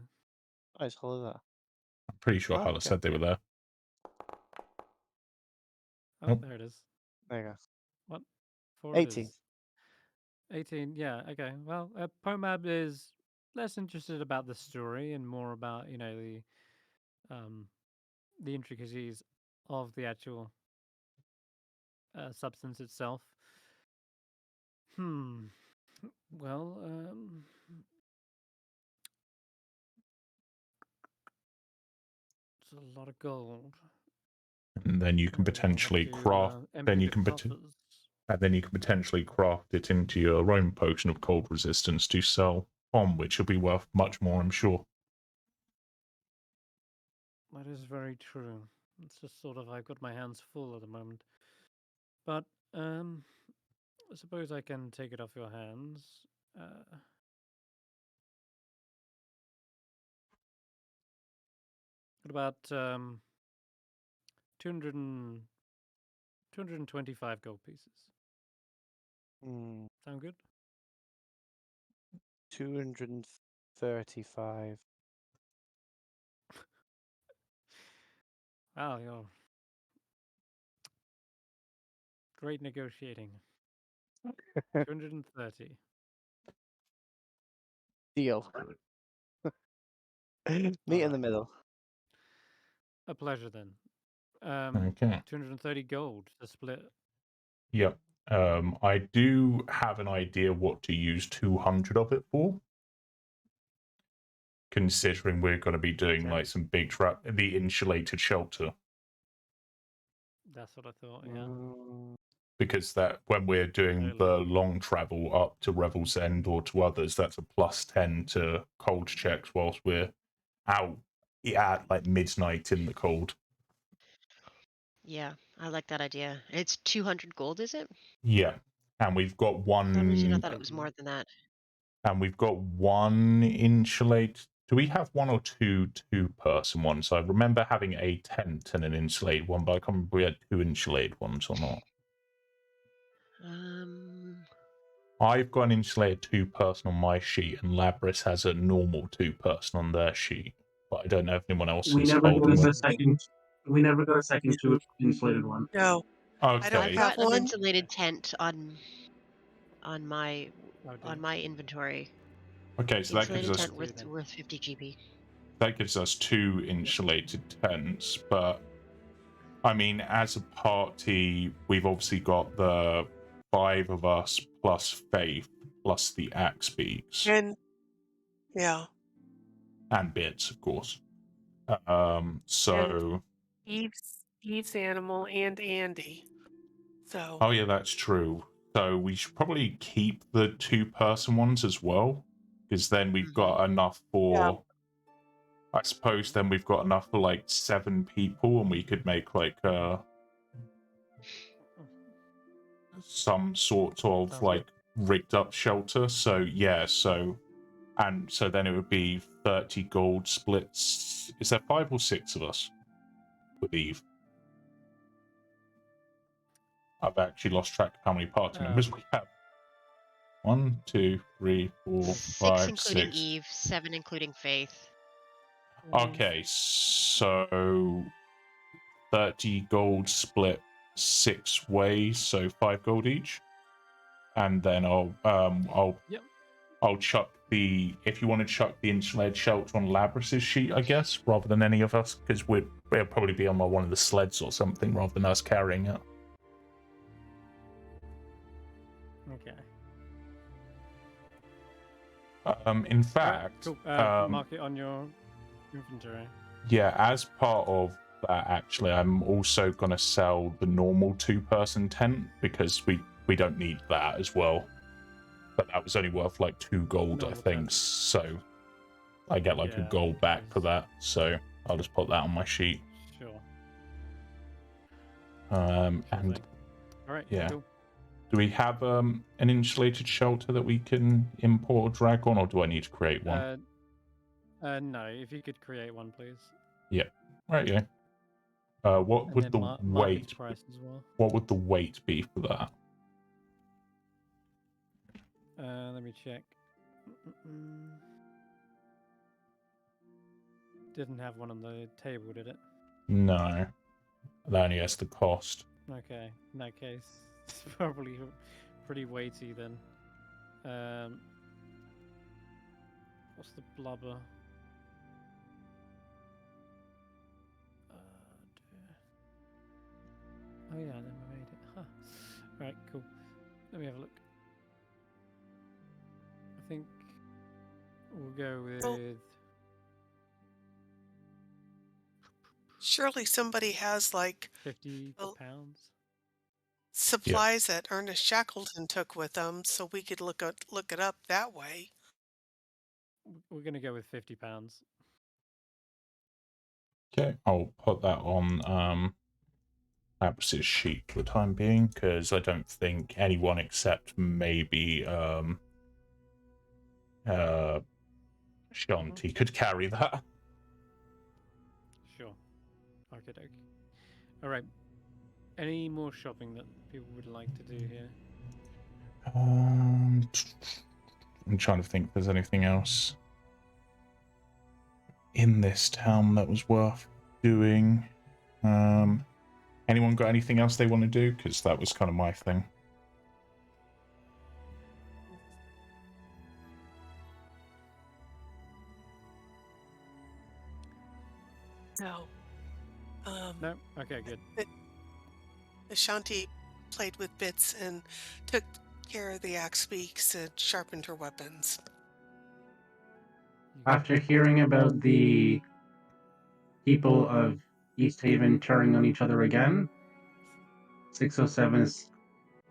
Oh, it's Hulla there. I'm pretty sure Oh, Hulla okay. said they were there. Oh, Nope. there it is. There you go. What? 4 18. it is. 18, yeah, okay. Well, Pomab is less interested about the story and more about, you know, the intricacies of the actual substance itself. Well, it's a lot of gold. And then you can I'll have potentially to, craft. empty Then you the can coffers. and then you can potentially craft it into your own potion of cold resistance to sell on, which will be worth much more, I'm sure. That is very true. It's just sort of I've got my hands full at the moment. But I suppose I can take it off your hands. What about 225 gold pieces? Sound good? 235. Wow, you're great negotiating. 230. Deal. Meet in the middle. A pleasure then. Okay. 230 gold to split. Yep. I do have an idea what to use 200 of it for. Considering we're going to be doing Okay. like some big the insulated shelter. That's what I thought, yeah. Because that when we're doing Totally. the long travel up to Revel's End or to others, that's a +10 to cold checks whilst we're out at like midnight in the cold. Yeah, I like that idea. It's 200 gold, is it? Yeah. And we've got For some reason, I one thought it was more than that. and we've got one insulate. Do we have one or two-person ones? I remember having a tent and an insulated one, but I can't remember if we had 2 insulated ones or not. I've got an insulated 2-person on my sheet, and Labris has a normal 2-person on their sheet. But I don't know if anyone else We is never holding got one. a second. We never got a second two insulated one. No, I don't Okay. I've have got an one. insulated tent on my Oh, dear. on my inventory. Okay, so that gives Insulated us tent Two worth then. 50 GP. that gives us 2 insulated tents, but I mean, as a party, we've obviously got the 5 of us plus Faith plus the axe beaks And yeah, and bits, of course. So Eve's animal and Andy. So oh yeah, that's true. So we should probably keep the 2-person ones as well, because then we've got enough for. I suppose then we've got enough for like 7 people, and we could make like some sort of Sounds like rigged up shelter. So yeah, so then it would be 30 gold splits. Is there 5 or 6 of us with Eve? I've actually lost track of how many party members we have. 1, 2, 3, 4, 6 5, including 6. Eve, 7 including Faith. Okay, so 30 gold split 6 ways, so 5 gold each. And then Yep. I'll chuck the, if you want to chuck the insulated shelter on Labris's sheet, I guess, rather than any of us, because we'll probably be on one of the sleds or something rather than us carrying it. Okay. In fact, Cool. Mark it on your inventory. yeah, as part of that, actually, I'm also going to sell the normal 2-person tent because we don't need that as well. But that was only worth like 2 gold, I Normal think. tent. So I get like a Yeah, gold back for because- that, so I'll just put that on my sheet. Sure. And All right. yeah. Cool. Do we have an insulated shelter that we can import or drag on, or do I need to create one? No. If you could create one, please. Right, yeah. What And would then the market weight? price as well. What would the weight be for that? Let me check. Didn't have one on the table, did it? No, that only has the cost. Okay. In that case, it's probably pretty weighty then. What's the blubber? Dear. Oh yeah, then we made it. Huh. Right, cool. Let me have a look. I think we'll go with. Well- Surely somebody has like 50 Well- pounds. supplies that Ernest Shackleton took with them, so we could look it up that way. We're gonna go with 50 pounds. Okay, I'll put that on Abs's sheet for the time being, because I don't think anyone except maybe Ashanti could carry that. Sure. Okay, doke. All right. Any more shopping that people would like to do here? I'm trying to think if there's anything else in this town that was worth doing. Anyone got anything else they want to do? Because that was kind of my thing. No. No? Okay, good. Ashanti played with bits and took care of the axe beaks and sharpened her weapons. After hearing about the people of East Haven turning on each other again, 607 is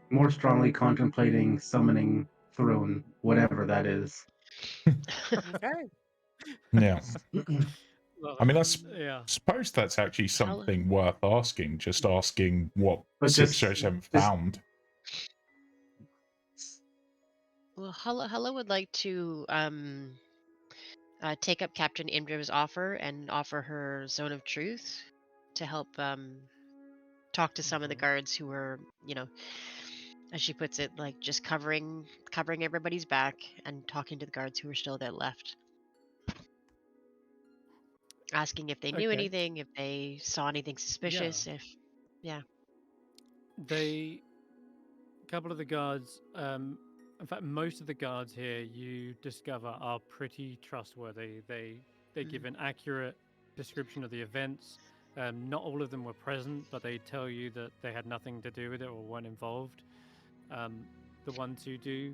more strongly contemplating summoning Throne, whatever that is. Okay. Yeah. Well, I mean, yeah. suppose that's actually something worth asking. Just asking what But just- 607 just- found. Well, Hulla would like to take up Captain Imdra's offer and offer her Zone of Truth to help talk to some of the guards who were, as she puts it, like just covering everybody's back and talking to the guards who were still there left. Asking if they knew Okay. anything, if they saw anything suspicious, A couple of the guards, in fact, most of the guards here you discover are pretty trustworthy. They give an accurate description of the events. Not all of them were present, but they tell you that they had nothing to do with it or weren't involved. The ones who do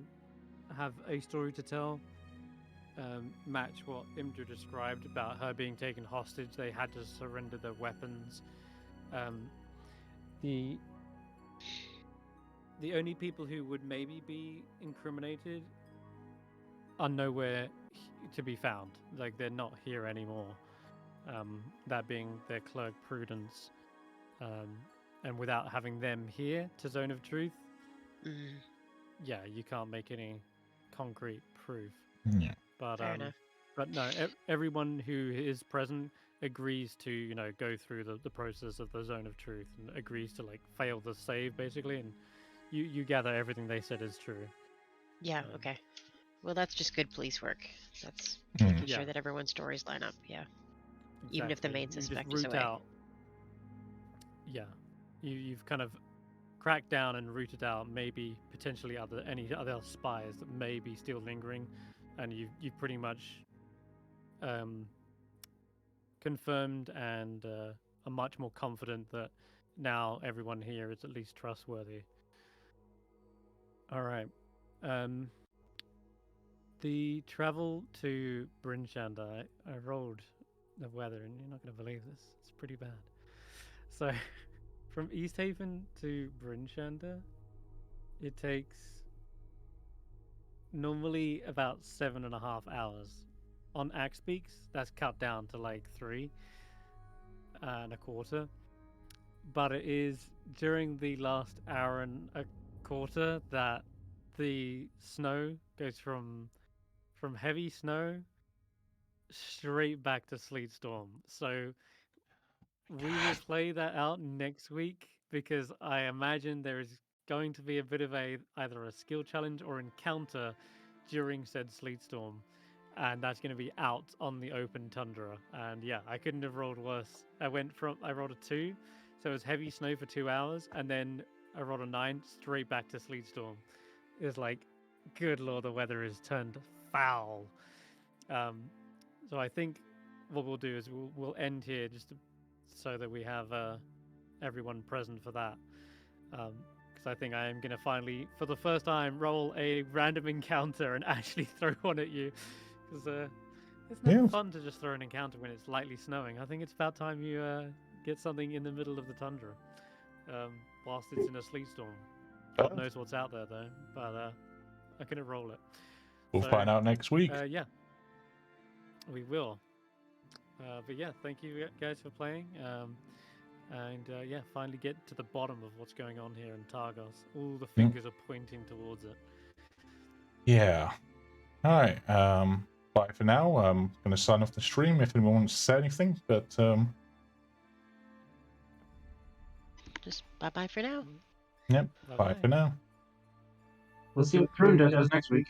have a story to tell match what Imdra described about her being taken hostage. They had to surrender their weapons. The only people who would maybe be incriminated are nowhere to be found. Like, they're not here anymore. That being their clerk Prudence. And without having them here to Zone of Truth, yeah, you can't make any concrete proof. Yeah. But fair enough. but no, everyone who is present agrees to go through the process of the Zone of Truth and agrees to like fail the save basically, and you gather everything they said is true. Yeah, okay. Well, that's just good police work. That's Mm. making Yeah. sure that everyone's stories line up. Yeah. Even if the main You just suspect is root away. out. Yeah, you've kind of cracked down and rooted out maybe potentially any other spies that may be still lingering, and you've pretty much confirmed and are much more confident that now everyone here is at least trustworthy. All right. The travel to Brinshanda, I rolled the weather, and you're not going to believe this. It's pretty bad. So, from East Haven to Brinshanda, it takes normally about 7.5 hours. on axe peaks, that's cut down to like 3.25. But it is during the last hour and a quarter that the snow goes from heavy snow straight back to sleet storm. So we will play that out next week because I imagine there is going to be a bit of either a skill challenge or encounter during said sleet storm, and that's going to be out on the open tundra. And yeah, I couldn't have rolled worse. I rolled a 2, so it was heavy snow for 2 hours, and then I rolled a 9 straight back to sleet storm. It was like, good lord, the weather has turned foul. So I think what we'll do is we'll end here just so that we have everyone present for that. Because I think I am going to finally, for the first time, roll a random encounter and actually throw one at you. Because it's never fun to just throw an encounter when it's lightly snowing. I think it's about time you get something in the middle of the tundra whilst it's in a sleet storm. God knows what's out there, though. But I'm going to roll it. We'll find out next week. Yeah, we will. But yeah, thank you guys for playing. And yeah, finally get to the bottom of what's going on here in Targos. All the fingers are pointing towards it. Yeah. All right. Bye for now. I'm going to sign off the stream if anyone wants to say anything, but just bye-bye for now. Yep. Bye for now. We'll see what Thrune does next week.